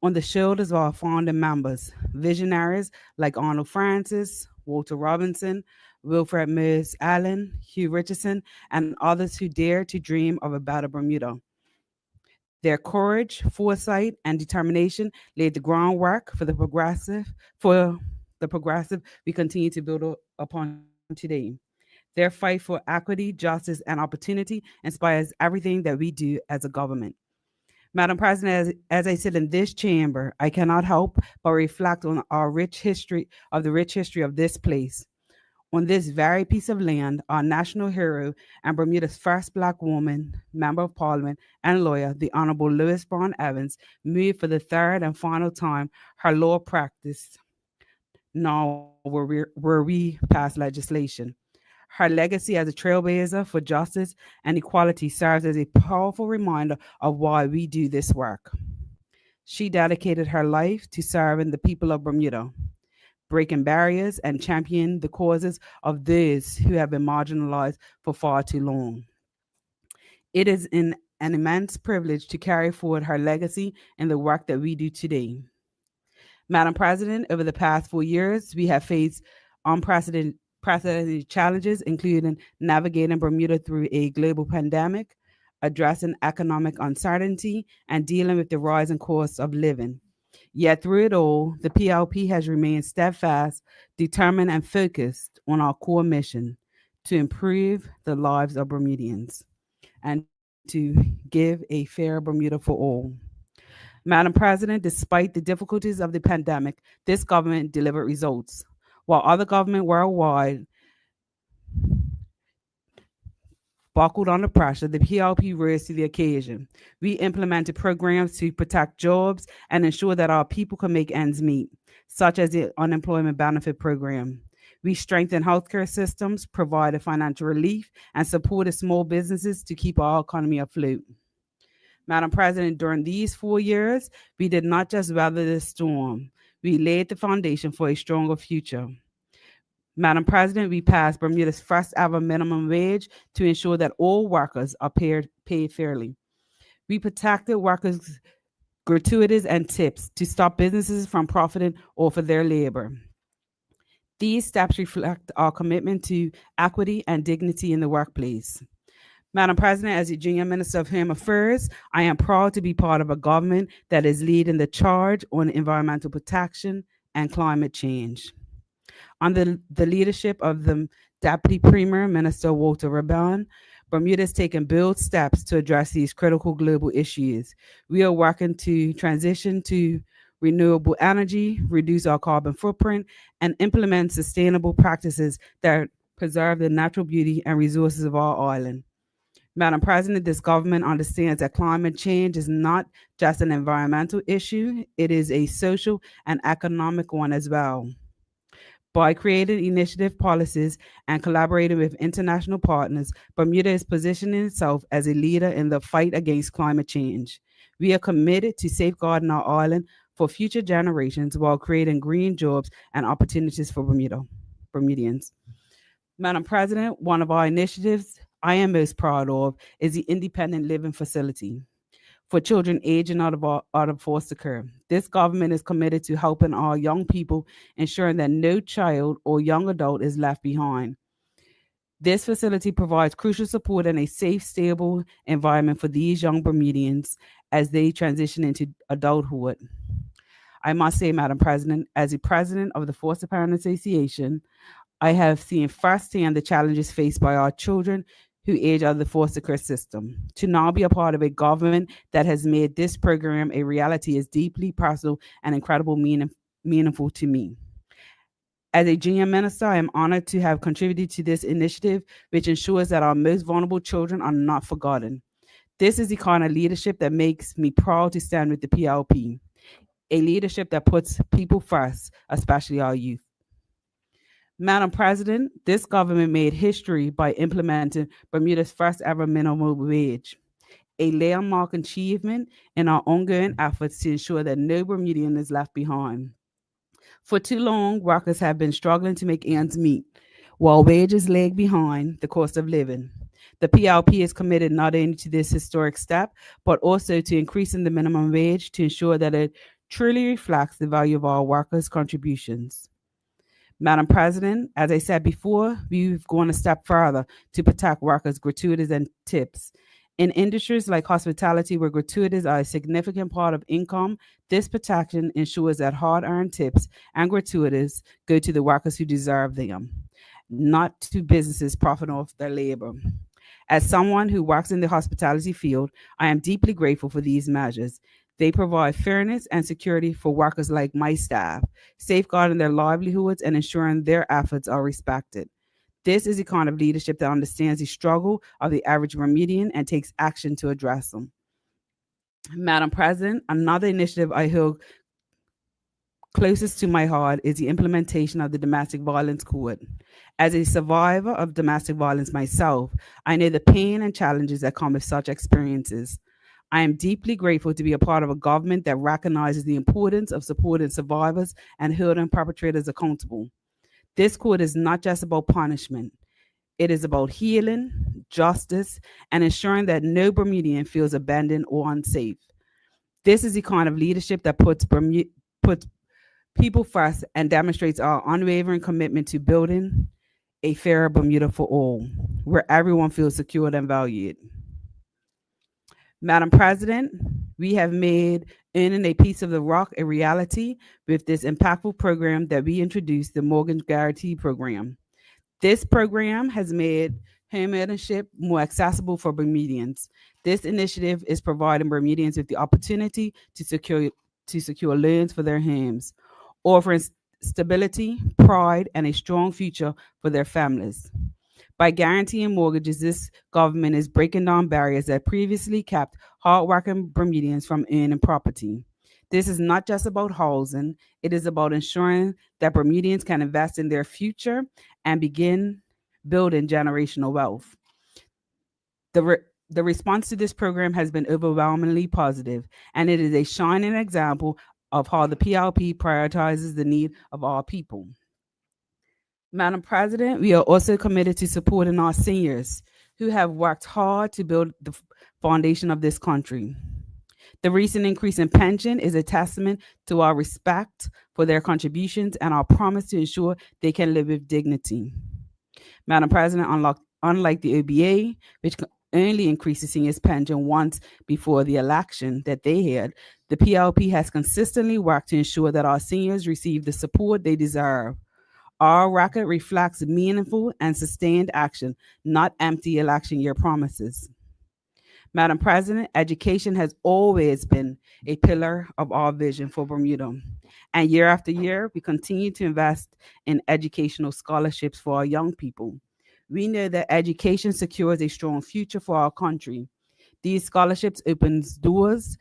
on the shoulders of our founding members, visionaries like Arnold Francis, Walter Robinson, Wilfred Mears Allen, Hugh Richardson, and others who dared to dream of a better Bermuda. Their courage, foresight, and determination laid the groundwork for the progressive we continue to build upon today. Their fight for equity, justice, and opportunity inspires everything that we do as a government. Madam President, as I sit in this chamber, I cannot help but reflect on the rich history of this place. On this very piece of land, our national hero and Bermuda's first Black woman, Member of Parliament, and lawyer, the Honorable Lois Brown Evans, moved for the third and final time her law practice, now where we pass legislation. Her legacy as a trailblazer for justice and equality serves as a powerful reminder of why we do this work. She dedicated her life to serving the people of Bermuda, breaking barriers and championing the causes of those who have been marginalized for far too long. It is an immense privilege to carry forward her legacy in the work that we do today. Madam President, over the past 4 years, we have faced unprecedented challenges, including navigating Bermuda through a global pandemic, addressing economic uncertainty, and dealing with the rising costs of living. Yet through it all, the PLP has remained steadfast, determined, and focused on our core mission to improve the lives of Bermudians and to give a fair Bermuda for all. Madam President, despite the difficulties of the pandemic, this government delivered results. While other governments worldwide buckled under pressure, the PLP rose to the occasion. We implemented programs to protect jobs and ensure that our people can make ends meet, such as the unemployment benefit program. We strengthened healthcare systems, provided financial relief, and supported small businesses to keep our economy afloat. Madam President, during these 4 years, we did not just weather the storm, we laid the foundation for a stronger future. Madam President, we passed Bermuda's first ever minimum wage to ensure that all workers are paid fairly. We protected workers' gratuities and tips to stop businesses from profiting off of their labor. These steps reflect our commitment to equity and dignity in the workplace. Madam President, as the Junior Minister of Home Affairs, I am proud to be part of a government that is leading the charge on environmental protection and climate change. Under the leadership of the Deputy Premier, Minister Walter Rabban, Bermuda has taken bold steps to address these critical global issues. We are working to transition to renewable energy, reduce our carbon footprint, and implement sustainable practices that preserve the natural beauty and resources of our island. Madam President, this government understands that climate change is not just an environmental issue, it is a social and economic one as well. By creating initiative policies and collaborating with international partners, Bermuda is positioning itself as a leader in the fight against climate change. We are committed to safeguarding our island for future generations while creating green jobs and opportunities for Bermudians. Madam President, one of our initiatives I am most proud of is the Independent Living Facility for children aging out of foster care. This government is committed to helping our young people, ensuring that no child or young adult is left behind. This facility provides crucial support and a safe, stable environment for these young Bermudians as they transition into adulthood. I must say, Madam President, as the president of the Foster Parent Association, I have seen firsthand the challenges faced by our children who age out of the foster care system. To now be a part of a government that has made this program a reality is deeply personal and incredibly meaningful to me. As a junior minister, I am honored to have contributed to this initiative, which ensures that our most vulnerable children are not forgotten. This is the kind of leadership that makes me proud to stand with the PLP, a leadership that puts people first, especially our youth. Madam President, this government made history by implementing Bermuda's first ever minimum wage, a landmark achievement in our ongoing efforts to ensure that no Bermudian is left behind. For too long, workers have been struggling to make ends meet, while wages lag behind the cost of living. The PLP is committed not only to this historic step, but also to increasing the minimum wage to ensure that it truly reflects the value of our workers' contributions. Madam President, as I said before, we've gone a step further to protect workers' gratuities and tips. In industries like hospitality, where gratuities are a significant part of income, this protection ensures that hard earned tips and gratuities go to the workers who deserve them, not to businesses profiting off their labor. As someone who works in the hospitality field, I am deeply grateful for these measures. They provide fairness and security for workers like my staff, safeguarding their livelihoods and ensuring their efforts are respected. This is the kind of leadership that understands the struggle of the average Bermudian and takes action to address them. Madam President, another initiative I hold closest to my heart is the implementation of the Domestic Violence Court. As a survivor of domestic violence myself, I know the pain and challenges that come with such experiences. I am deeply grateful to be a part of a government that recognizes the importance of supporting survivors and holding perpetrators accountable. This court is not just about punishment. It is about healing, justice, and ensuring that no Bermudian feels abandoned or unsafe. This is the kind of leadership that puts people first and demonstrates our unwavering commitment to building a fairer Bermuda for all, where everyone feels secure and valued. Madam President, we have made earning a piece of the rock a reality with this impactful program that we introduced, the Mortgage Guarantee Program. This program has made homeownership more accessible for Bermudians. This initiative is providing Bermudians with the opportunity to secure loans for their homes, offering stability, pride, and a strong future for their families. By guaranteeing mortgages, this government is breaking down barriers that previously kept hardworking Bermudians from owning property. This is not just about housing, it is about ensuring that Bermudians can invest in their future and begin building generational wealth. The response to this program has been overwhelmingly positive, and it is a shining example of how the PLP prioritizes the need of all people. Madam President, we are also committed to supporting our seniors who have worked hard to build the foundation of this country. The recent increase in pension is a testament to our respect for their contributions and our promise to ensure they can live with dignity. Madam President, unlike the OBA, which only increases seniors' pension once before the election that they had, the PLP has consistently worked to ensure that our seniors receive the support they deserve. Our record reflects meaningful and sustained action, not empty election year promises. Madam President, education has always been a pillar of our vision for Bermuda. And year after year, we continue to invest in educational scholarships for our young people. We know that education secures a strong future for our country. These scholarships opens doors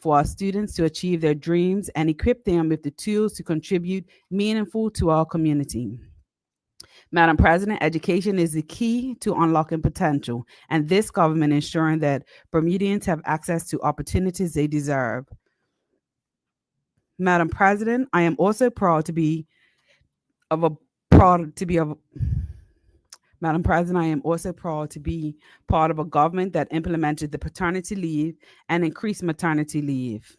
for our students to achieve their dreams and equip them with the tools to contribute meaningful to our community. Madam President, education is the key to unlocking potential, and this government ensuring that Bermudians have access to opportunities they deserve. Madam President, I am also proud to be of a proud to be of Madam President, I am also proud to be part of a government that implemented the paternity leave and increased maternity leave,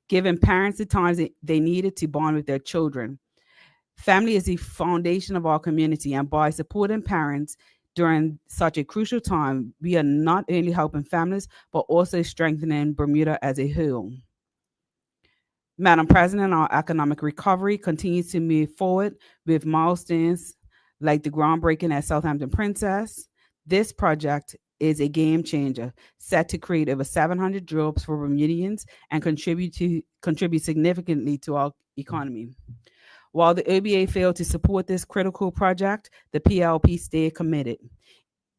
giving parents the time they needed to bond with their children. Family is the foundation of our community, and by supporting parents during such a crucial time, we are not only helping families, but also strengthening Bermuda as a whole. Madam President, our economic recovery continues to move forward with milestones like the groundbreaking at Southampton Princess. This project is a game changer, set to create over 700 jobs for Bermudians and contribute significantly to our economy. While the OBA failed to support this critical project, the PLP stayed committed.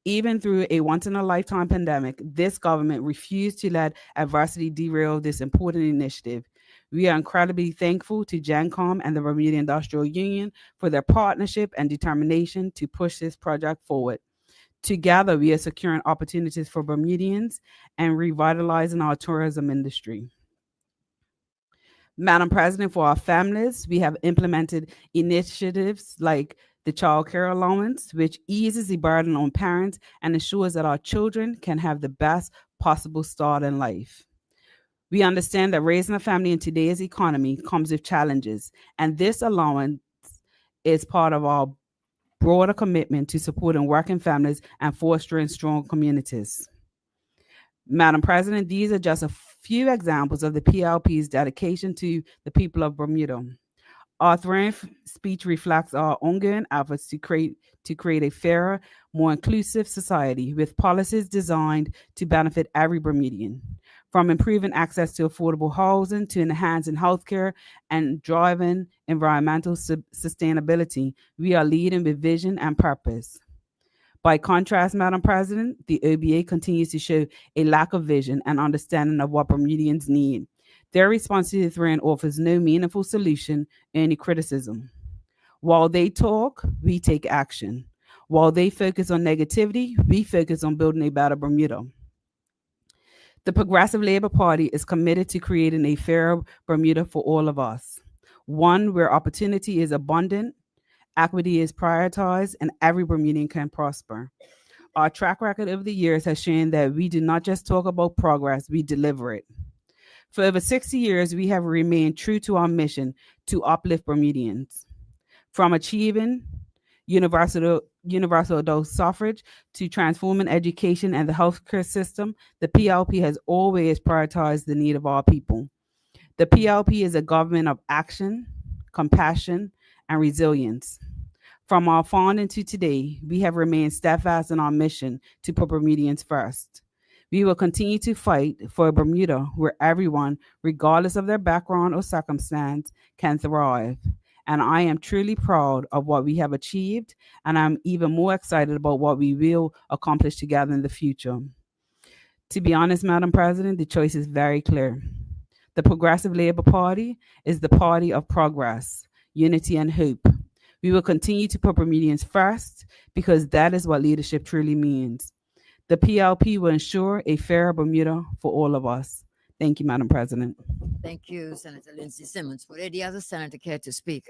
Even through a once-in-a-lifetime pandemic, this government refused to let adversity derail this important initiative. We are incredibly thankful to GenCom and the Bermuda Industrial Union for their partnership and determination to push this project forward. Together, we are securing opportunities for Bermudians and revitalizing our tourism industry. Madam President, for our families, we have implemented initiatives like the Child Care Allowance, which eases the burden on parents and ensures that our children can have the best possible start in life. We understand that raising a family in today's economy comes with challenges, and this allowance is part of our broader commitment to supporting working families and fostering strong communities. Madam President, these are just a few examples of the PLP's dedication to the people of Bermuda. Our throne speech reflects our ongoing efforts to create a fairer, more inclusive society with policies designed to benefit every Bermudian. From improving access to affordable housing to enhancing healthcare and driving environmental sustainability, we are leading with vision and purpose. By contrast, Madam President, the OBA continues to show a lack of vision and understanding of what Bermudians need. Their response to the threat offers no meaningful solution, only criticism. While they talk, we take action. While they focus on negativity, we focus on building a better Bermuda. The Progressive Labor Party is committed to creating a fairer Bermuda for all of us, one where opportunity is abundant, equity is prioritized, and every Bermudian can prosper. Our track record over the years has shown that we do not just talk about progress, we deliver it. For over 60 years, we have remained true to our mission to uplift Bermudians. From achieving universal adult suffrage to transforming education and the healthcare system, the PLP has always prioritized the need of our people. The PLP is a government of action, compassion, and resilience. From our founding to today, we have remained steadfast in our mission to put Bermudians first. We will continue to fight for a Bermuda where everyone, regardless of their background or circumstance, can thrive. And I am truly proud of what we have achieved, and I'm even more excited about what we will accomplish together in the future. To be honest, Madam President, the choice is very clear. The Progressive Labor Party is the party of progress, unity, and hope. We will continue to put Bermudians first because that is what leadership truly means. The PLP will ensure a fair Bermuda for all of us. Thank you, Madam President. Thank you, Senator Lindsay Simmons. Would any other senator care to speak?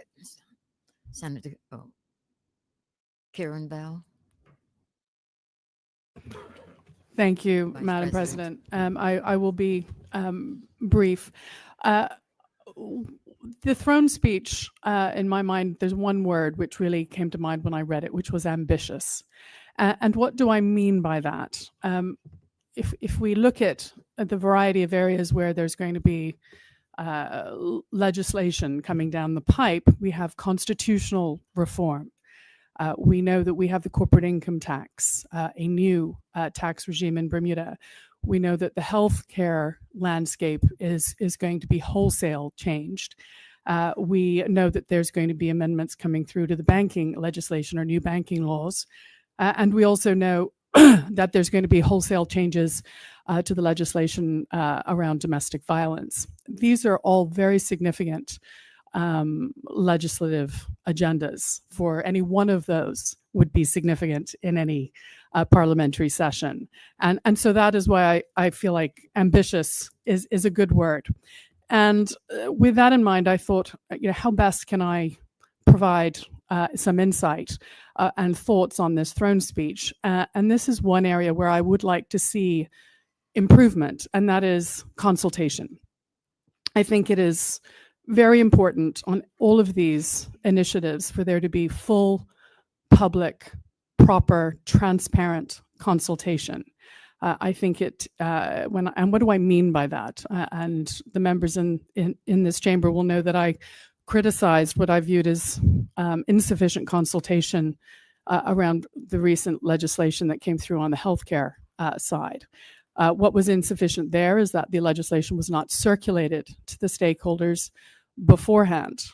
Senator Karen Bell. Thank you, Vice Madam President. President. I will be brief. The throne speech, in my mind, there's one word which really came to mind when I read it, which was ambitious. And what do I mean by that? If we look at the variety of areas where there's going to be legislation coming down the pipe, we have constitutional reform. We know that we have the corporate income tax, a new tax regime in Bermuda. We know that the healthcare landscape is going to be wholesale changed. We know that there's going to be amendments coming through to the banking legislation or new banking laws. And we also know that there's going to be wholesale changes to the legislation around domestic violence. These are all very significant legislative agendas. For any one of those would be significant in any parliamentary session. And so that is why I feel like ambitious is a good word. And with that in mind, I thought, how best can I provide some insight and thoughts on this throne speech? And this is one area where I would like to see improvement, and that is consultation. I think it is very important on all of these initiatives for there to be full, public, proper, transparent consultation. I think it, and what do I mean by that? And the members in this chamber will know that I criticized what I viewed as insufficient consultation around the recent legislation that came through on the healthcare side. What was insufficient there is that the legislation was not circulated to the stakeholders beforehand.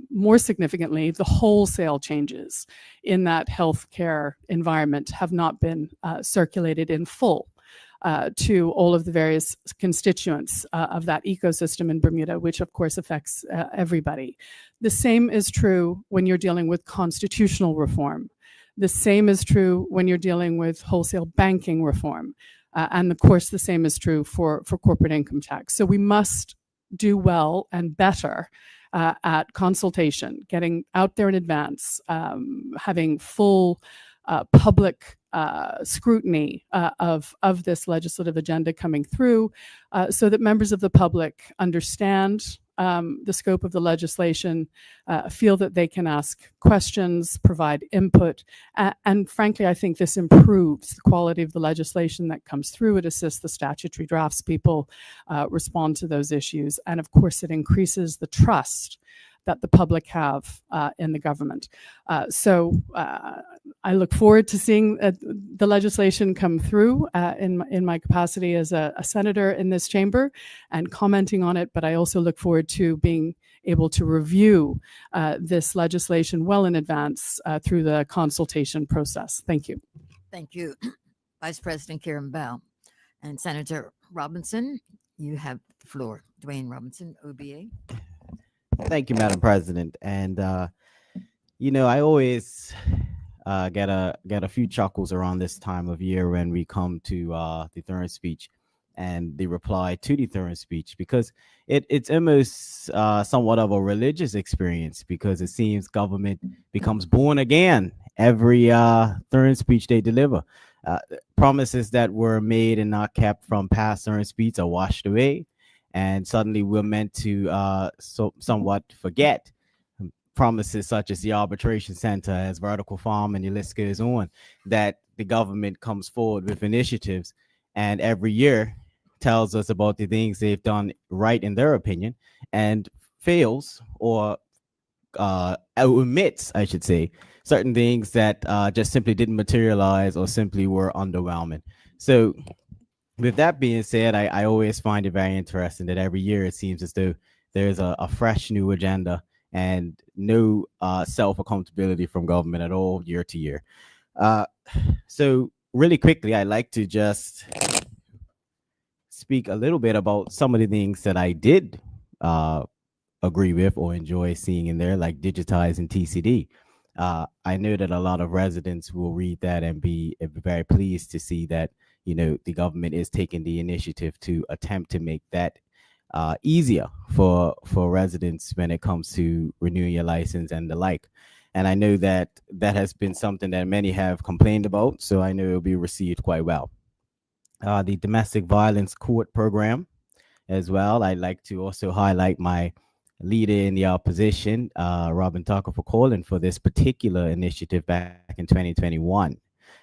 more significantly, the wholesale changes in that healthcare environment have not been circulated in full to all of the various constituents of that ecosystem in Bermuda, which of course affects everybody. The same is true when you're dealing with constitutional reform. The same is true when you're dealing with wholesale banking reform. And of course, the same is true for corporate income tax. So we must do well and better at consultation, getting out there in advance, having full public scrutiny of this legislative agenda coming through, so that members of the public understand the scope of the legislation, feel that they can ask questions, provide input, and frankly, I think this improves the quality of the legislation that comes through. It assists the statutory draftspeople respond to those issues, and of course, it increases the trust that the public have in the government. So I look forward to seeing the legislation come through in my capacity as a senator in this chamber and commenting on it, but I also look forward to being able to review this legislation well in advance through the consultation process. Thank you. Thank you, Vice President Karen Bell. And Senator Robinson, you have the floor. Dwayne Robinson, OBA. Thank you, Madam President. And I always get a few chuckles around this time of year when we come to the Thurn speech and the reply to the Thurn speech, because it's almost somewhat of a religious experience, because it seems government becomes born again every Thurn speech they deliver. Promises that were made and not kept from past Thurn speech are washed away, and suddenly we're meant to somewhat forget promises such as the arbitration center, as vertical farm, and the list goes on, that the government comes forward with initiatives and every year tells us about the things they've done right in their opinion, and fails or omits, I should say, certain things that just simply didn't materialize or simply were underwhelming. So with that being said, I always find it very interesting that every year it seems as though there's a fresh new agenda and no self-accountability from government at all year to year. So really quickly, I'd like to just speak a little bit about some of the things that I did agree with or enjoy seeing in there, like digitizing TCD. I know that a lot of residents will read that and be very pleased to see that the government is taking the initiative to attempt to make that easier for residents when it comes to renewing your license and the like. And I know that has been something that many have complained about, so I know it'll be received quite well. The domestic violence court program as well. I'd like to also highlight my leader in the opposition, Robin Tucker, for calling for this particular initiative back in 2021.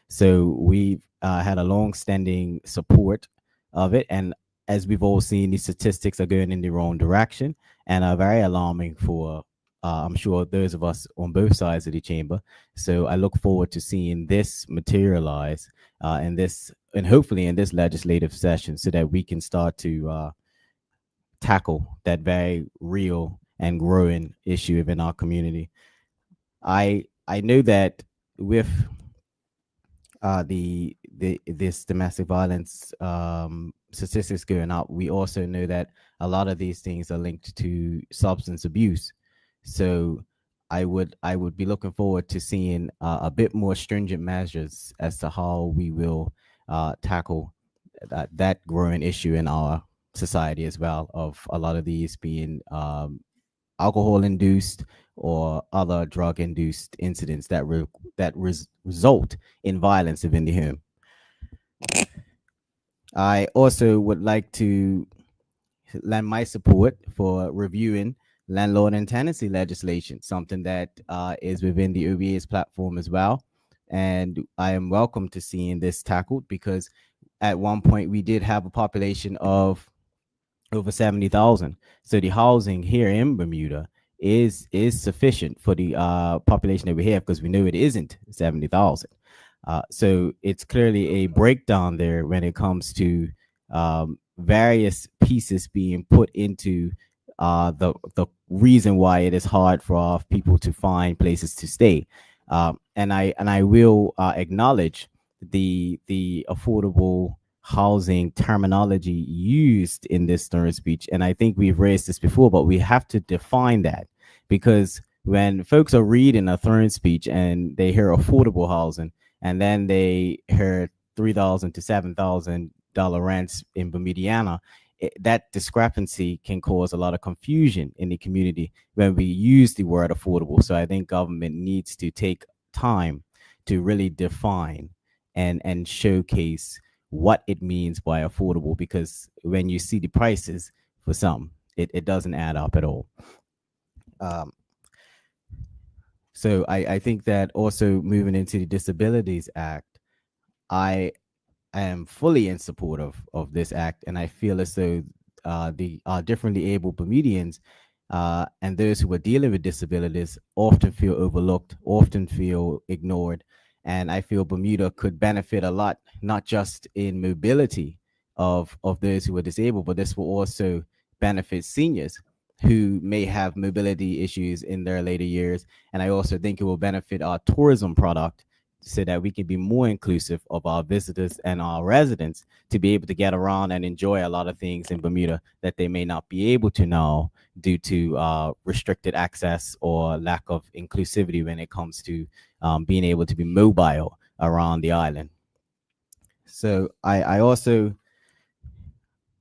So we've had a long-standing support of it, and as we've all seen, these statistics are going in the wrong direction and are very alarming for, I'm sure, those of us on both sides of the chamber. So I look forward to seeing this materialize and hopefully in this legislative session, so that we can start to tackle that very real and growing issue within our community. I know that with this domestic violence statistics going up, we also know that a lot of these things are linked to substance abuse. So I would be looking forward to seeing a bit more stringent measures as to how we will tackle that growing issue in our society as well, of a lot of these being alcohol induced or other drug induced incidents that result in violence within the home. I also would like to lend my support for reviewing landlord and tenancy legislation, something that is within the OBA's platform as well. And I am welcome to seeing this tackled, because at one point we did have a population of over 70,000. So the housing here in Bermuda is sufficient for the population that we have, because we know it isn't 70,000. So it's clearly a breakdown there when it comes to various pieces being put into the reason why it is hard for our people to find places to stay. And I will acknowledge the affordable housing terminology used in this stern speech. And I think we've raised this before, but we have to define that, because when folks are reading a Thurn speech and they hear affordable housing, and then they hear $3,000 to $7,000 rents in Bermudiana, that discrepancy can cause a lot of confusion in the community when we use the word affordable. So I think government needs to take time to really define and showcase what it means by affordable, because when you see the prices for some, it doesn't add up at all. So I think that also moving into the Disabilities Act, I am fully in support of this act, and I feel as though the differently able Bermudians and those who are dealing with disabilities often feel overlooked, often feel ignored, and I feel Bermuda could benefit a lot, not just in mobility of those who are disabled, but this will also benefit seniors who may have mobility issues in their later years. And I also think it will benefit our tourism product, so that we can be more inclusive of our visitors and our residents to be able to get around and enjoy a lot of things in Bermuda that they may not be able to now due to restricted access or lack of inclusivity when it comes to being able to be mobile around the island. So I also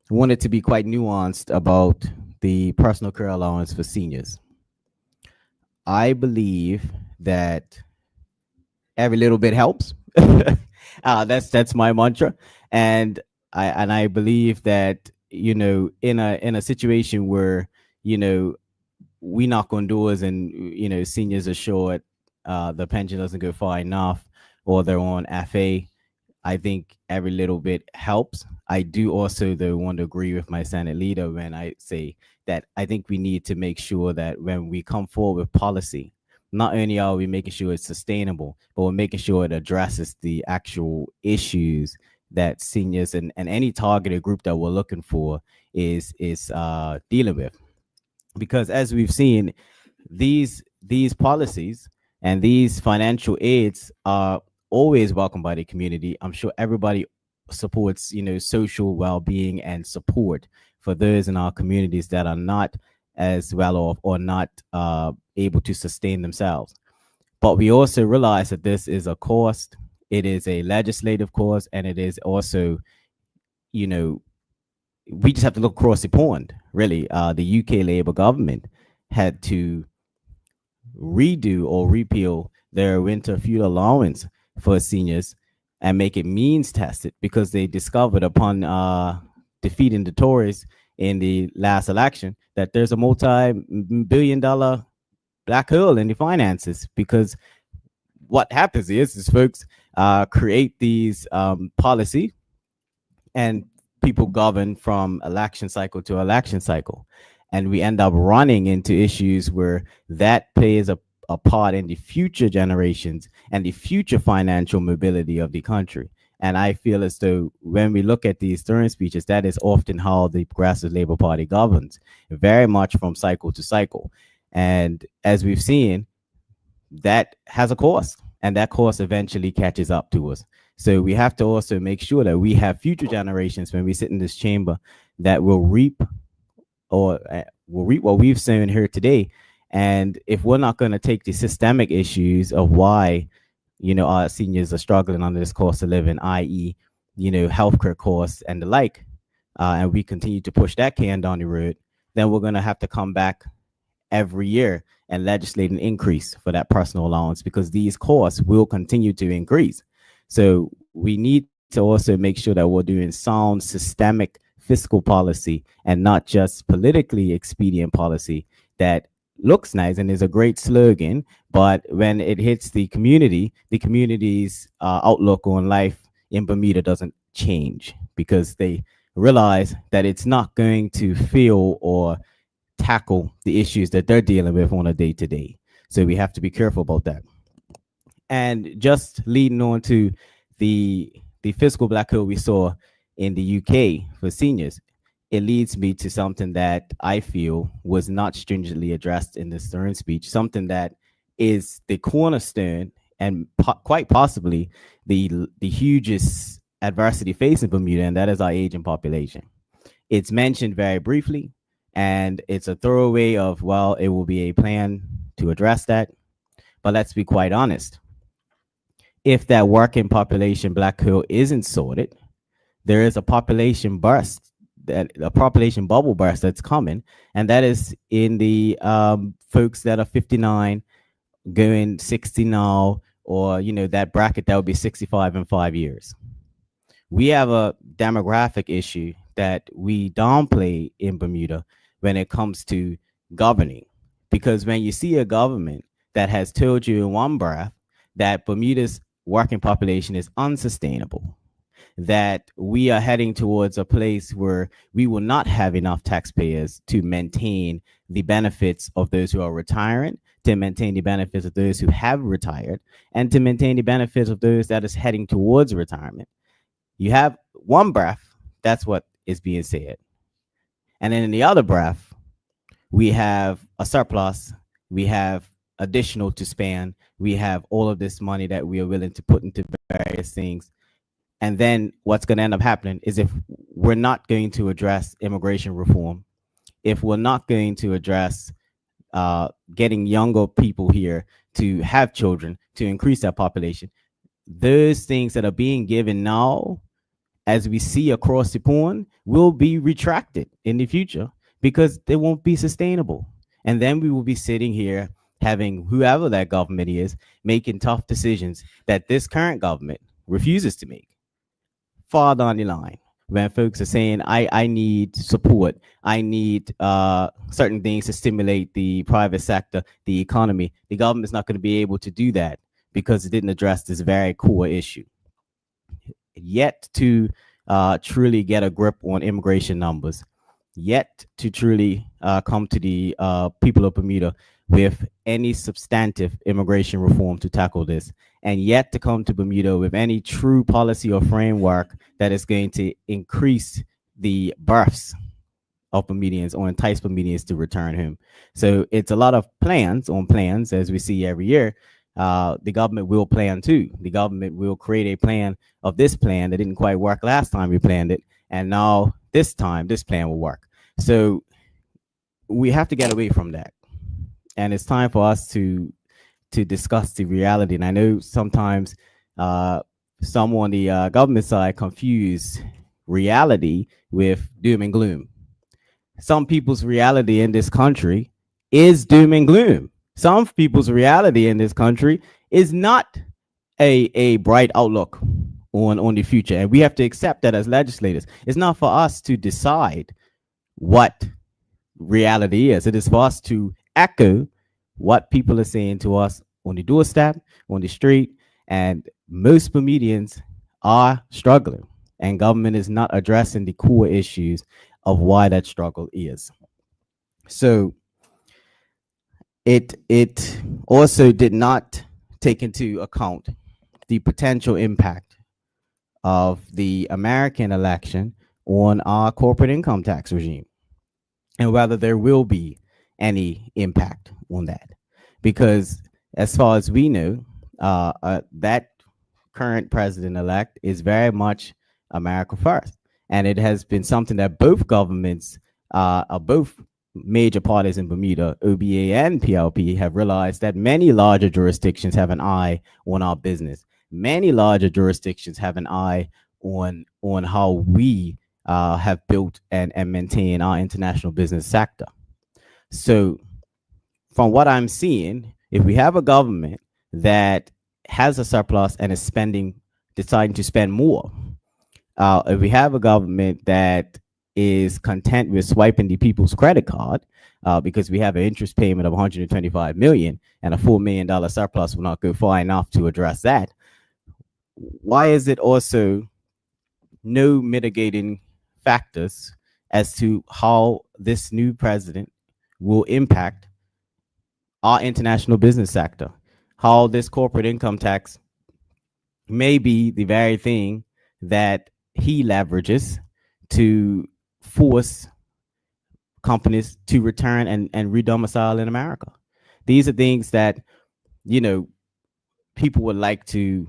wanted to be quite nuanced about the personal care allowance for seniors. I believe that every little bit helps. That's my mantra, and I believe that, you know, in a situation where, you know, we knock on doors and, you know, seniors are short, the pension doesn't go far enough, or they're on FA, I think every little bit helps. I do also, though, want to agree with my Senate leader when I say that I think we need to make sure that when we come forward with policy, not only are we making sure it's sustainable, but we're making sure it addresses the actual issues that seniors and any targeted group that we're looking for is dealing with. Because as we've seen, these policies and these financial aids are always welcomed by the community. I'm sure everybody supports, you know, social well-being and support for those in our communities that are not as well off or not able to sustain themselves. But we also realize that this is a cost. It is a legislative cost, and it is also, you know, we just have to look across the pond. Really, the UK Labour government had to redo or repeal their winter fuel allowance for seniors and make it means tested, because they discovered upon defeating the Tories in the last election that there's a multi-billion-dollar black hole in the finances. Because what happens is folks create these policy, and people govern from election cycle to election cycle, and we end up running into issues where that plays a part in the future generations and the future financial mobility of the country. And I feel as though when we look at these Stern speeches, that is often how the Progressive Labour Party governs, very much from cycle to cycle. And as we've seen, that has a cost, and that cost eventually catches up to us. So we have to also make sure that we have future generations when we sit in this chamber that will reap or will reap what we've sown here today. And if we're not going to take the systemic issues of why, you know, our seniors are struggling under this cost of living, i.e., you know, healthcare costs and the like, and we continue to push that can down the road, then we're going to have to come back every year and legislate an increase for that personal allowance, because these costs will continue to increase. So we need to also make sure that we're doing sound systemic fiscal policy and not just politically expedient policy that looks nice and is a great slogan, but when it hits the community, the community's outlook on life in Bermuda doesn't change, because they realize that it's not going to feel or tackle the issues that they're dealing with on a day-to-day. So we have to be careful about that. And just leading on to the fiscal black hole we saw in the UK for seniors, it leads me to something that I feel was not stringently addressed in the Stern speech, something that is the cornerstone and quite possibly the hugest adversity facing Bermuda, and that is our aging population. It's mentioned very briefly, and it's a throwaway of, well, it will be a plan to address that. But let's be quite honest. If that working population black hole isn't sorted, there is a population burst, that a population bubble burst that's coming, and that is in the folks that are 59 going 60 now, or that bracket that would be 65 in 5 years. We have a demographic issue that we downplay in Bermuda when it comes to governing, because when you see a government that has told you in one breath that Bermuda's working population is unsustainable, that we are heading towards a place where we will not have enough taxpayers to maintain the benefits of those who are retiring, to maintain the benefits of those who have retired, and to maintain the benefits of those that is heading towards retirement. You have one breath, that's what is being said. And then in the other breath, we have a surplus, we have additional to spend, we have all of this money that we are willing to put into various things. And then what's going to end up happening is, if we're not going to address immigration reform, if we're not going to address getting younger people here to have children, to increase that population, those things that are being given now, as we see across the pond, will be retracted in the future because they won't be sustainable. And then we will be sitting here having whoever that government is making tough decisions that this current government refuses to make far down the line, when folks are saying, I need support, I need certain things to stimulate the private sector, the economy. The government's not going to be able to do that because it didn't address this very core issue. Yet to truly get a grip on immigration numbers, yet to truly come to the people of Bermuda with any substantive immigration reform to tackle this, and yet to come to Bermuda with any true policy or framework that is going to increase the births of Bermudians or entice Bermudians to return home. So it's a lot of plans on plans, as we see every year. The government will plan too. The government will create a plan of this plan that didn't quite work last time we planned it, and now this time this plan will work. So we have to get away from that, and it's time for us to discuss the reality. And I know sometimes some on the government side confuse reality with doom and gloom. Some people's reality in this country is doom and gloom. Some people's reality in this country is not a bright outlook on the future. And we have to accept that as legislators. It's not for us to decide what reality is. It is for us to echo what people are saying to us on the doorstep, on the street. And most Bermudians are struggling, and government is not addressing the core issues of why that struggle is. So it also did not take into account the potential impact of the American election on our corporate income tax regime, and whether there will be any impact on that. Because as far as we know, that current president-elect is very much America first. And it has been something that both governments, both major parties in Bermuda, OBA and PLP, have realized that many larger jurisdictions have an eye on our business. Many larger jurisdictions have an eye on how we have built and maintain our international business sector. So from what I'm seeing, if we have a government that has a surplus and is deciding to spend more, if we have a government that is content with swiping the people's credit card because we have an interest payment of $125 million and a $4 million surplus will not go far enough to address that, why is it also no mitigating factors as to how this new president will impact our international business sector, how this corporate income tax may be the very thing that he leverages to force companies to return and redomicile in America. These are things that, you know, people would like to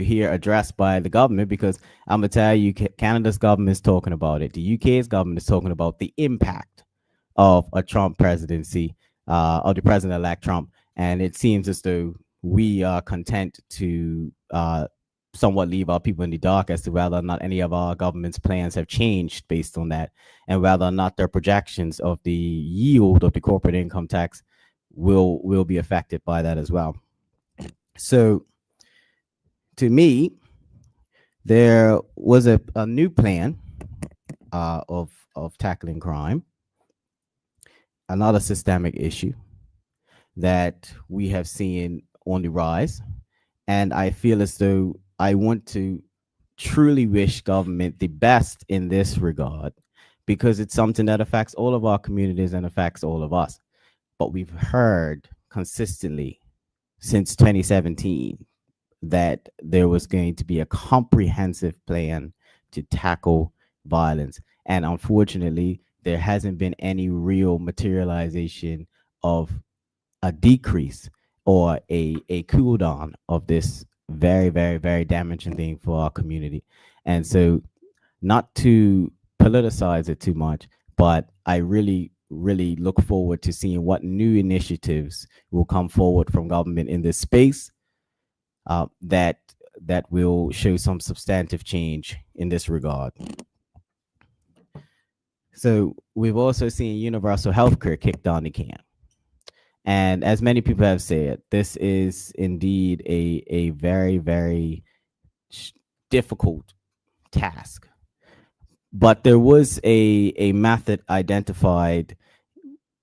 hear addressed by the government, because I'm gonna tell you, Canada's government is talking about it. The UK's government is talking about the impact of a Trump presidency, of the president-elect Trump, and it seems as though we are content to somewhat leave our people in the dark as to whether or not any of our government's plans have changed based on that, and whether or not their projections of the yield of the corporate income tax will be affected by that as well. So, to me, there was a new plan of tackling crime, another systemic issue that we have seen on the rise. And I feel as though I want to truly wish government the best in this regard, because it's something that affects all of our communities and affects all of us. But we've heard consistently since 2017 that there was going to be a comprehensive plan to tackle violence. And unfortunately, there hasn't been any real materialization of a decrease or a cool down of this very, very, very damaging thing for our community. And so, not to politicize it too much, but I really, really look forward to seeing what new initiatives will come forward from government in this space, that will show some substantive change in this regard. So we've also seen universal health care kick down the can. And as many people have said, this is indeed a very, very difficult task. But there was a method identified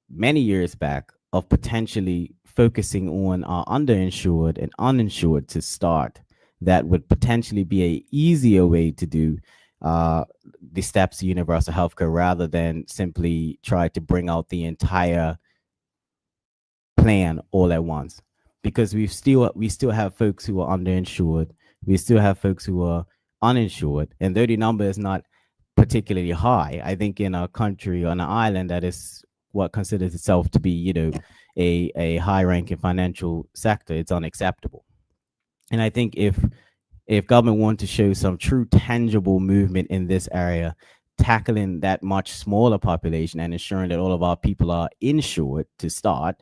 many years back of potentially focusing on our underinsured and uninsured to start, that would potentially be a easier way to do the steps to universal healthcare, rather than simply try to bring out the entire plan all at once. Because we still have folks who are underinsured, we still have folks who are uninsured, and though the number is not particularly high, I think in a country on an island that is what considers itself to be, you know, a high ranking financial sector, it's unacceptable. And I think if government want to show some true tangible movement in this area, tackling that much smaller population and ensuring that all of our people are insured to start,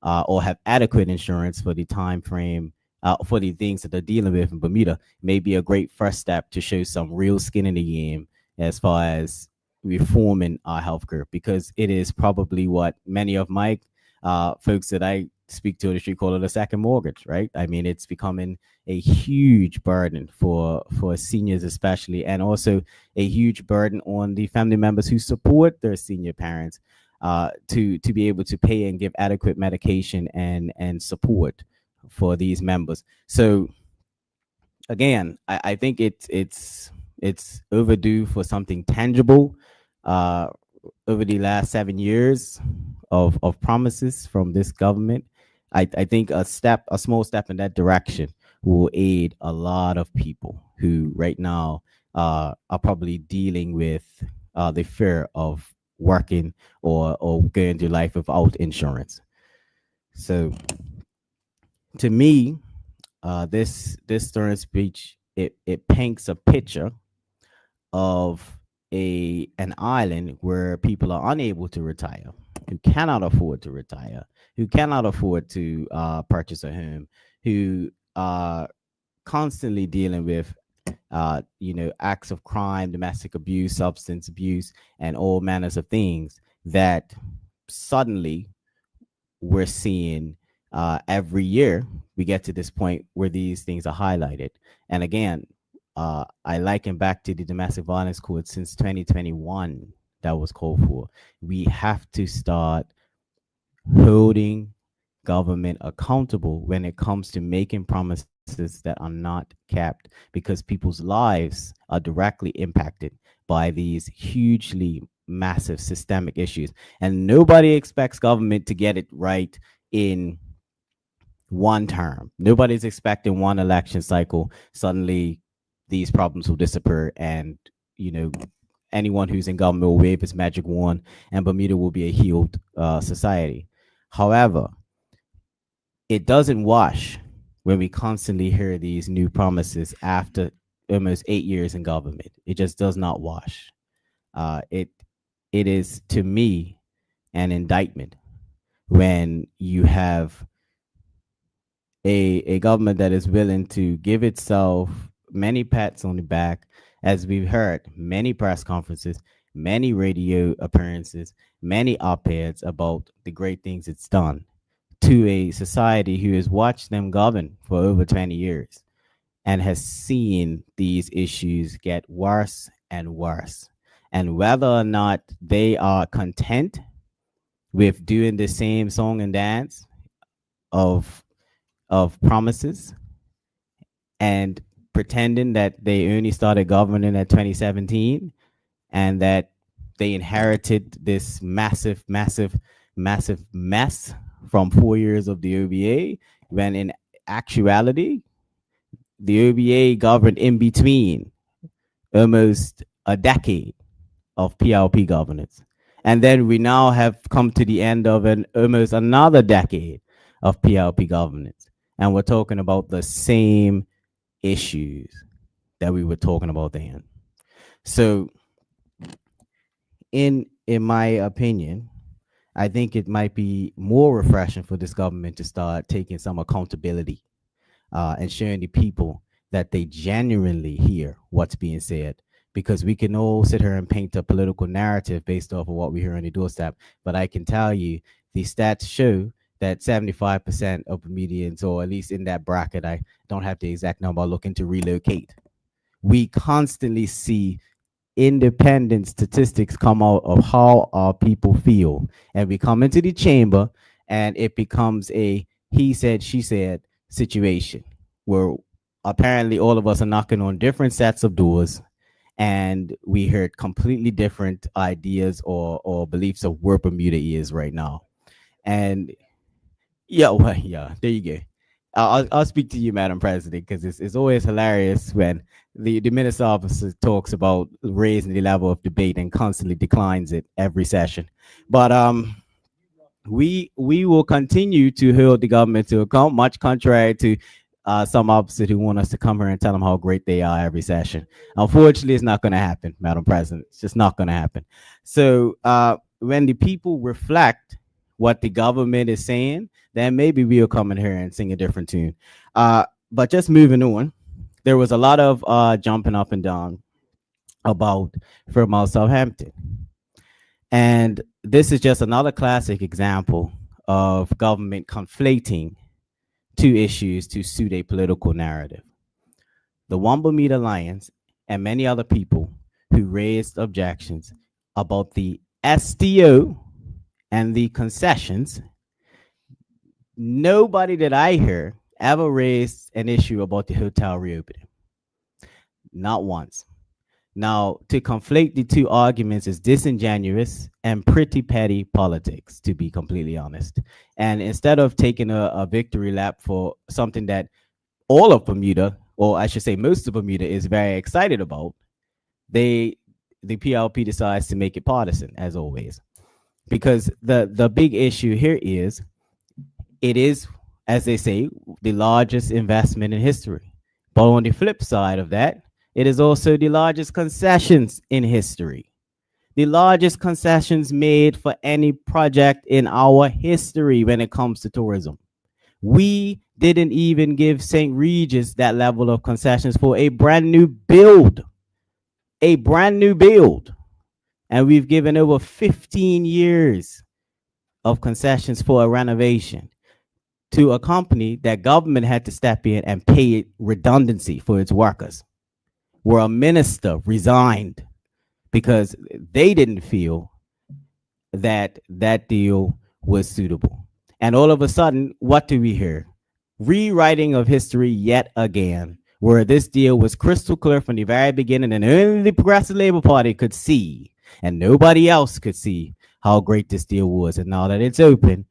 or have adequate insurance for the time frame, for the things that they're dealing with in Bermuda, may be a great first step to show some real skin in the game as far as reforming our healthcare, because it is probably what many of my folks that I speak to in the street call it a second mortgage, right? I mean, it's becoming a huge burden for seniors especially, and also a huge burden on the family members who support their senior parents, to be able to pay and give adequate medication and support for these members. So again, I think it's overdue for something tangible. Over the last 7 years of promises from this government, I think a small step in that direction will aid a lot of people who right now are probably dealing with the fear of working or going through life without insurance. So to me, this stern speech, it paints a picture of an island where people are unable to retire, who cannot afford to retire, who cannot afford to purchase a home, who are constantly dealing with acts of crime, domestic abuse, substance abuse, and all manners of things that suddenly we're seeing every year. We get to this point where these things are highlighted. And again, I liken back to the domestic violence code since 2021 that was called for. We have to start holding government accountable when it comes to making promises that are not kept, because people's lives are directly impacted by these hugely massive systemic issues. And nobody expects government to get it right in one term. Nobody's expecting one election cycle suddenly these problems will disappear and anyone who's in government will wave its magic wand, and Bermuda will be a healed society. However, it doesn't wash when we constantly hear these new promises after almost 8 years in government. It just does not wash. It is, to me, an indictment when you have a government that is willing to give itself many pats on the back, as we've heard, many press conferences, many radio appearances, many op-eds about the great things it's done, to a society who has watched them govern for over 20 years and has seen these issues get worse and worse. And whether or not they are content with doing the same song and dance of promises and pretending that they only started governing at 2017 and that they inherited this massive mess from 4 years of the OBA, when in actuality, the OBA governed in between almost a decade of PLP governance. And then we now have come to the end of almost another decade of PLP governance. And we're talking about the same issues that we were talking about then. So in my opinion, I think it might be more refreshing for this government to start taking some accountability and showing the people that they genuinely hear what's being said. Because we can all sit here and paint a political narrative based off of what we hear on the doorstep. But I can tell you, the stats show that 75% of Bermudians, or at least in that bracket, I don't have the exact number, are looking to relocate. We constantly see independent statistics come out of how our people feel. And we come into the chamber and it becomes a he said, she said situation where apparently all of us are knocking on different sets of doors, and we heard completely different ideas or beliefs of where Bermuda is right now. And yeah, well, yeah, there you go. I'll speak to you, Madam President, because it's always hilarious when the minister officer talks about raising the level of debate and constantly declines it every session. But we will continue to hold the government to account, much contrary to some opposite who want us to come here and tell them how great they are every session. Unfortunately, it's not going to happen, Madam President. It's just not going to happen. So when the people reflect what the government is saying, then maybe we'll come in here and sing a different tune. But just moving on, there was a lot of jumping up and down about Fairmount Southampton. And this is just another classic example of government conflating two issues to suit a political narrative. The One Bermuda Alliance and many other people who raised objections about the SDO and the concessions, nobody that I hear ever raised an issue about the hotel reopening. Not once. Now, to conflate the two arguments is disingenuous and pretty petty politics, to be completely honest. And instead of taking a victory lap for something that all of Bermuda, or I should say most of Bermuda, is very excited about, the PLP decides to make it partisan, as always. Because the big issue here is, it is, as they say, the largest investment in history. But on the flip side of that, it is also the largest concessions in history. The largest concessions made for any project in our history when it comes to tourism. We didn't even give St. Regis that level of concessions for a brand new build. A brand new build. And we've given over 15 years of concessions for a renovation to a company that government had to step in and pay redundancy for its workers, where a minister resigned because they didn't feel that that deal was suitable. And all of a sudden, what do we hear? Rewriting of history yet again, where this deal was crystal clear from the very beginning and only the Progressive Labor Party could see and nobody else could see how great this deal was. And now that it's open,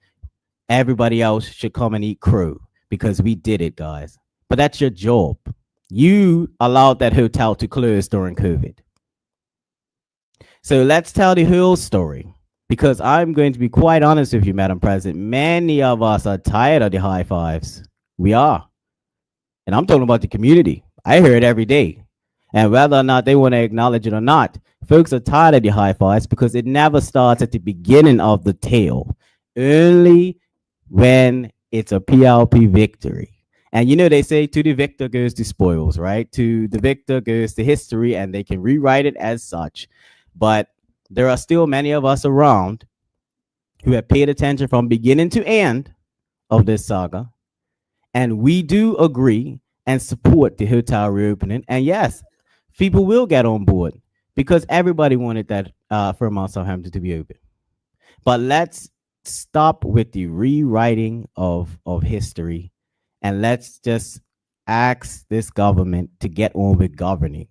everybody else should come and eat crow because we did it, guys. But that's your job. You allowed that hotel to close during COVID. So let's tell the whole story. Because I'm going to be quite honest with you, Madam President. Many of us are tired of the high fives. We are. And I'm talking about the community. I hear it every day. And whether or not they want to acknowledge it or not, folks are tired of the high fives because it never starts at the beginning of the tale, only when it's a PLP victory. And you know, they say to the victor goes the spoils, right? To the victor goes the history, and they can rewrite it as such. But there are still many of us around who have paid attention from beginning to end of this saga. And we do agree and support the hotel reopening. And yes, people will get on board because everybody wanted that Fairmont Southampton to be open. But let's stop with the rewriting of history, and let's just ask this government to get on with governing,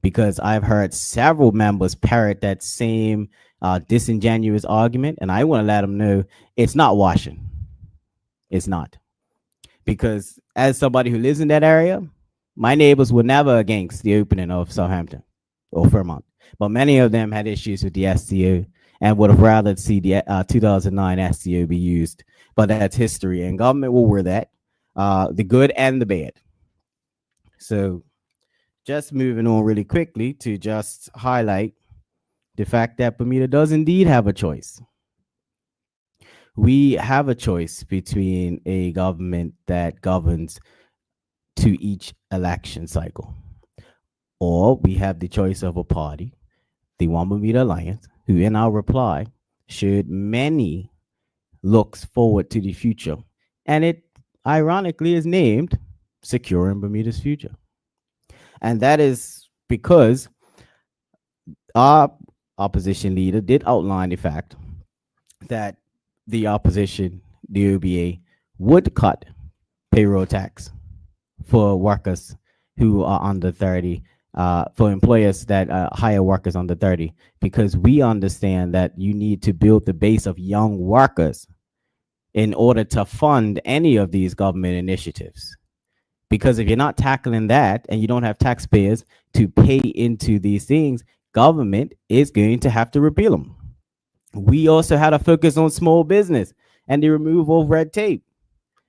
because I've heard several members parrot that same disingenuous argument, and I want to let them know it's not washing. It's not. Because as somebody who lives in that area, my neighbors were never against the opening of Southampton or Fairmont, but many of them had issues with the STO and would have rather see the 2009 STO be used. But that's history, and government will wear that, the good and the bad. So just moving on really quickly to just highlight the fact that Bermuda does indeed have a choice. We have a choice between a government that governs to each election cycle, or we have the choice of a party, the One Bermuda Alliance, who in our reply showed many looks forward to the future, and it ironically is named Securing Bermuda's Future. And that is because our opposition leader did outline the fact that the opposition, the OBA, would cut payroll tax for workers who are under 30, for employers that hire workers under 30, because we understand that you need to build the base of young workers in order to fund any of these government initiatives. Because if you're not tackling that and you don't have taxpayers to pay into these things, government is going to have to repeal them. We also had a focus on small business and the removal of red tape,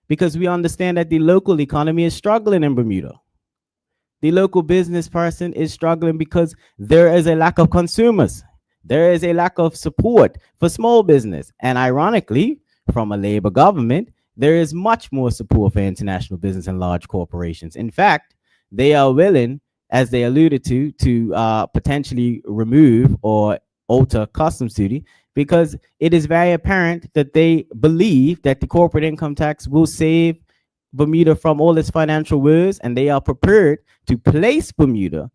because we understand that the local economy is struggling in Bermuda. The local business person is struggling because there is a lack of consumers. There is a lack of support for small business. And ironically, from a Labor government, there is much more support for international business and large corporations. In fact, they are willing, as they alluded to potentially remove or alter customs duty, because it is very apparent that they believe that the corporate income tax will save Bermuda from all its financial woes, and they are prepared to place Bermuda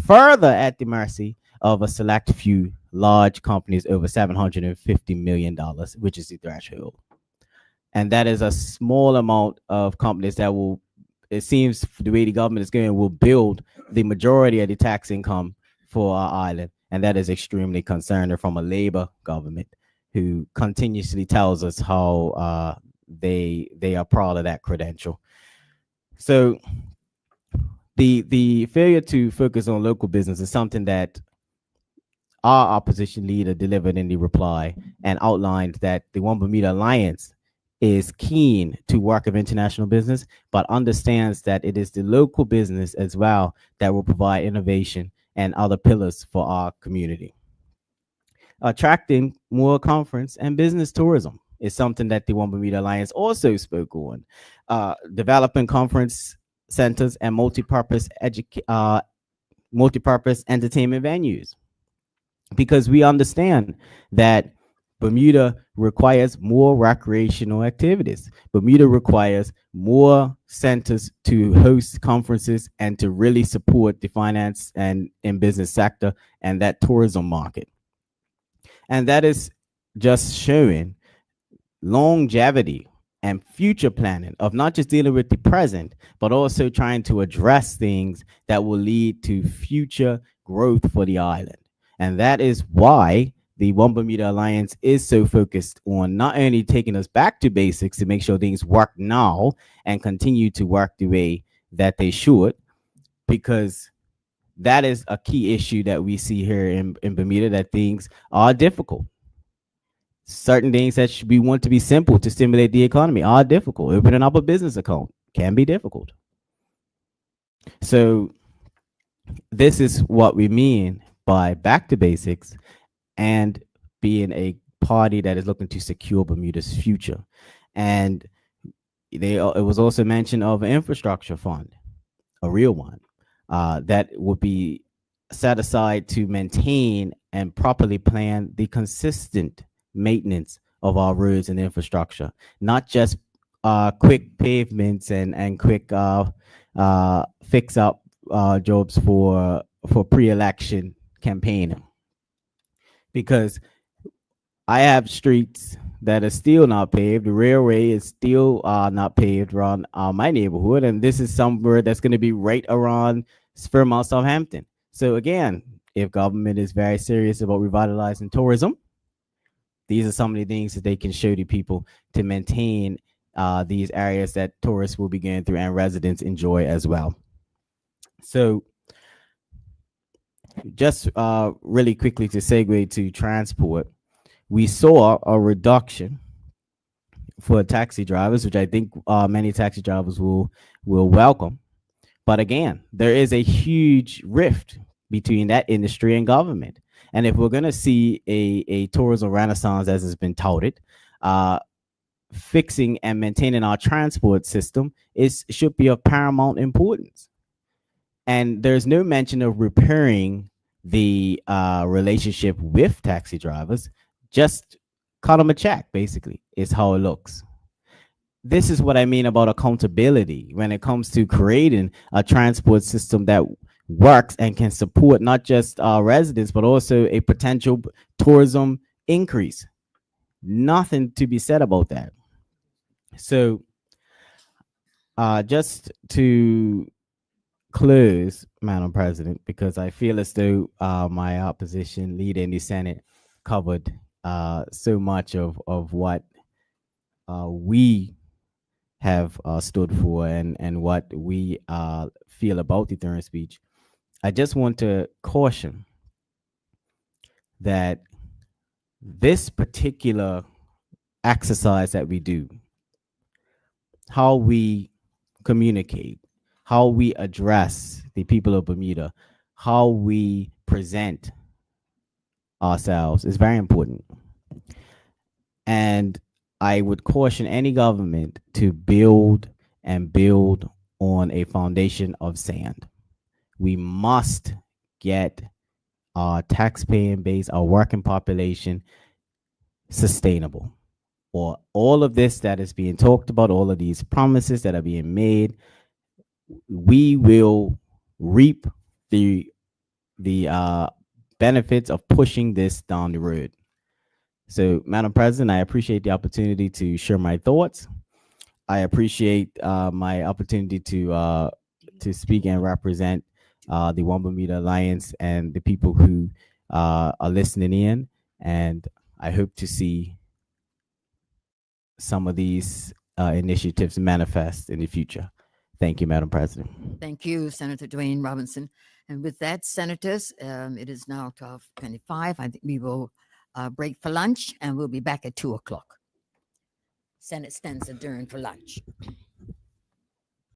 further at the mercy of a select few large companies over $750 million, which is the threshold. And that is a small amount of companies that will, it seems the way the government is going, will build the majority of the tax income for our island. And that is extremely concerning from a Labor government who continuously tells us how they are proud of that credential. So the failure to focus on local business is something that our opposition leader delivered in the reply, and outlined that the One Bermuda Alliance is keen to work of international business, but understands that it is the local business as well that will provide innovation and other pillars for our community. Attracting more conference and business tourism is something that the One Bermuda Alliance also spoke on. Developing conference centers and multi-purpose entertainment venues, because we understand that Bermuda requires more recreational activities. Bermuda requires more centers to host conferences and to really support the finance and business sector and that tourism market. And that is just showing longevity and future planning of not just dealing with the present, but also trying to address things that will lead to future growth for the island. And that is why the One Bermuda Alliance is so focused on not only taking us back to basics to make sure things work now and continue to work the way that they should, because that is a key issue that we see here in Bermuda, that things are difficult. Certain things that we want to be simple to stimulate the economy are difficult. Opening up a business account can be difficult. So this is what we mean by back to basics and being a party that is looking to secure Bermuda's future. And it was also mentioned of an infrastructure fund, a real one, that would be set aside to maintain and properly plan the consistent maintenance of our roads and infrastructure, not just quick pavements and quick fix up jobs for pre-election campaigning. Because I have streets that are still not paved. The railway is still not paved around my neighborhood, and this is somewhere that's going to be right around Fairmount, Southampton. So again, if government is very serious about revitalizing tourism, these are some of the things that they can show to people to maintain these areas that tourists will be going through and residents enjoy as well. So just really quickly to segue to transport, we saw a reduction for taxi drivers, which I think many taxi drivers will welcome. But again, there is a huge rift between that industry and government. And if we're going to see a tourism renaissance, as has been touted, fixing and maintaining our transport system should be of paramount importance. And there's no mention of repairing the relationship with taxi drivers. Just cut them a check, basically, is how it looks. This is what I mean about accountability when it comes to creating a transport system that works and can support not just residents, but also a potential tourism increase. Nothing to be said about that. So just to close, Madam President, because I feel as though my opposition leader in the Senate covered so much of what we have stood for and what we feel about the third speech. I just want to caution that this particular exercise that we do, how we communicate, how we address the people of Bermuda, how we present ourselves is very important. And I would caution any government to build on a foundation of sand. We must get our taxpaying base, our working population sustainable. Or all of this that is being talked about, all of these promises that are being made, we will reap the benefits of pushing this down the road. So, Madam President, I appreciate the opportunity to share my thoughts. I appreciate my opportunity to speak and represent the One Bermuda Alliance and the people who are listening in. And I hope to see some of these initiatives manifest in the future. Thank you, Madam President. Thank you, Senator Dwayne Robinson. And with that, senators, it is now 12:25. I think we will break for lunch, and we'll be back at 2 o'clock. Senate stands adjourned for lunch.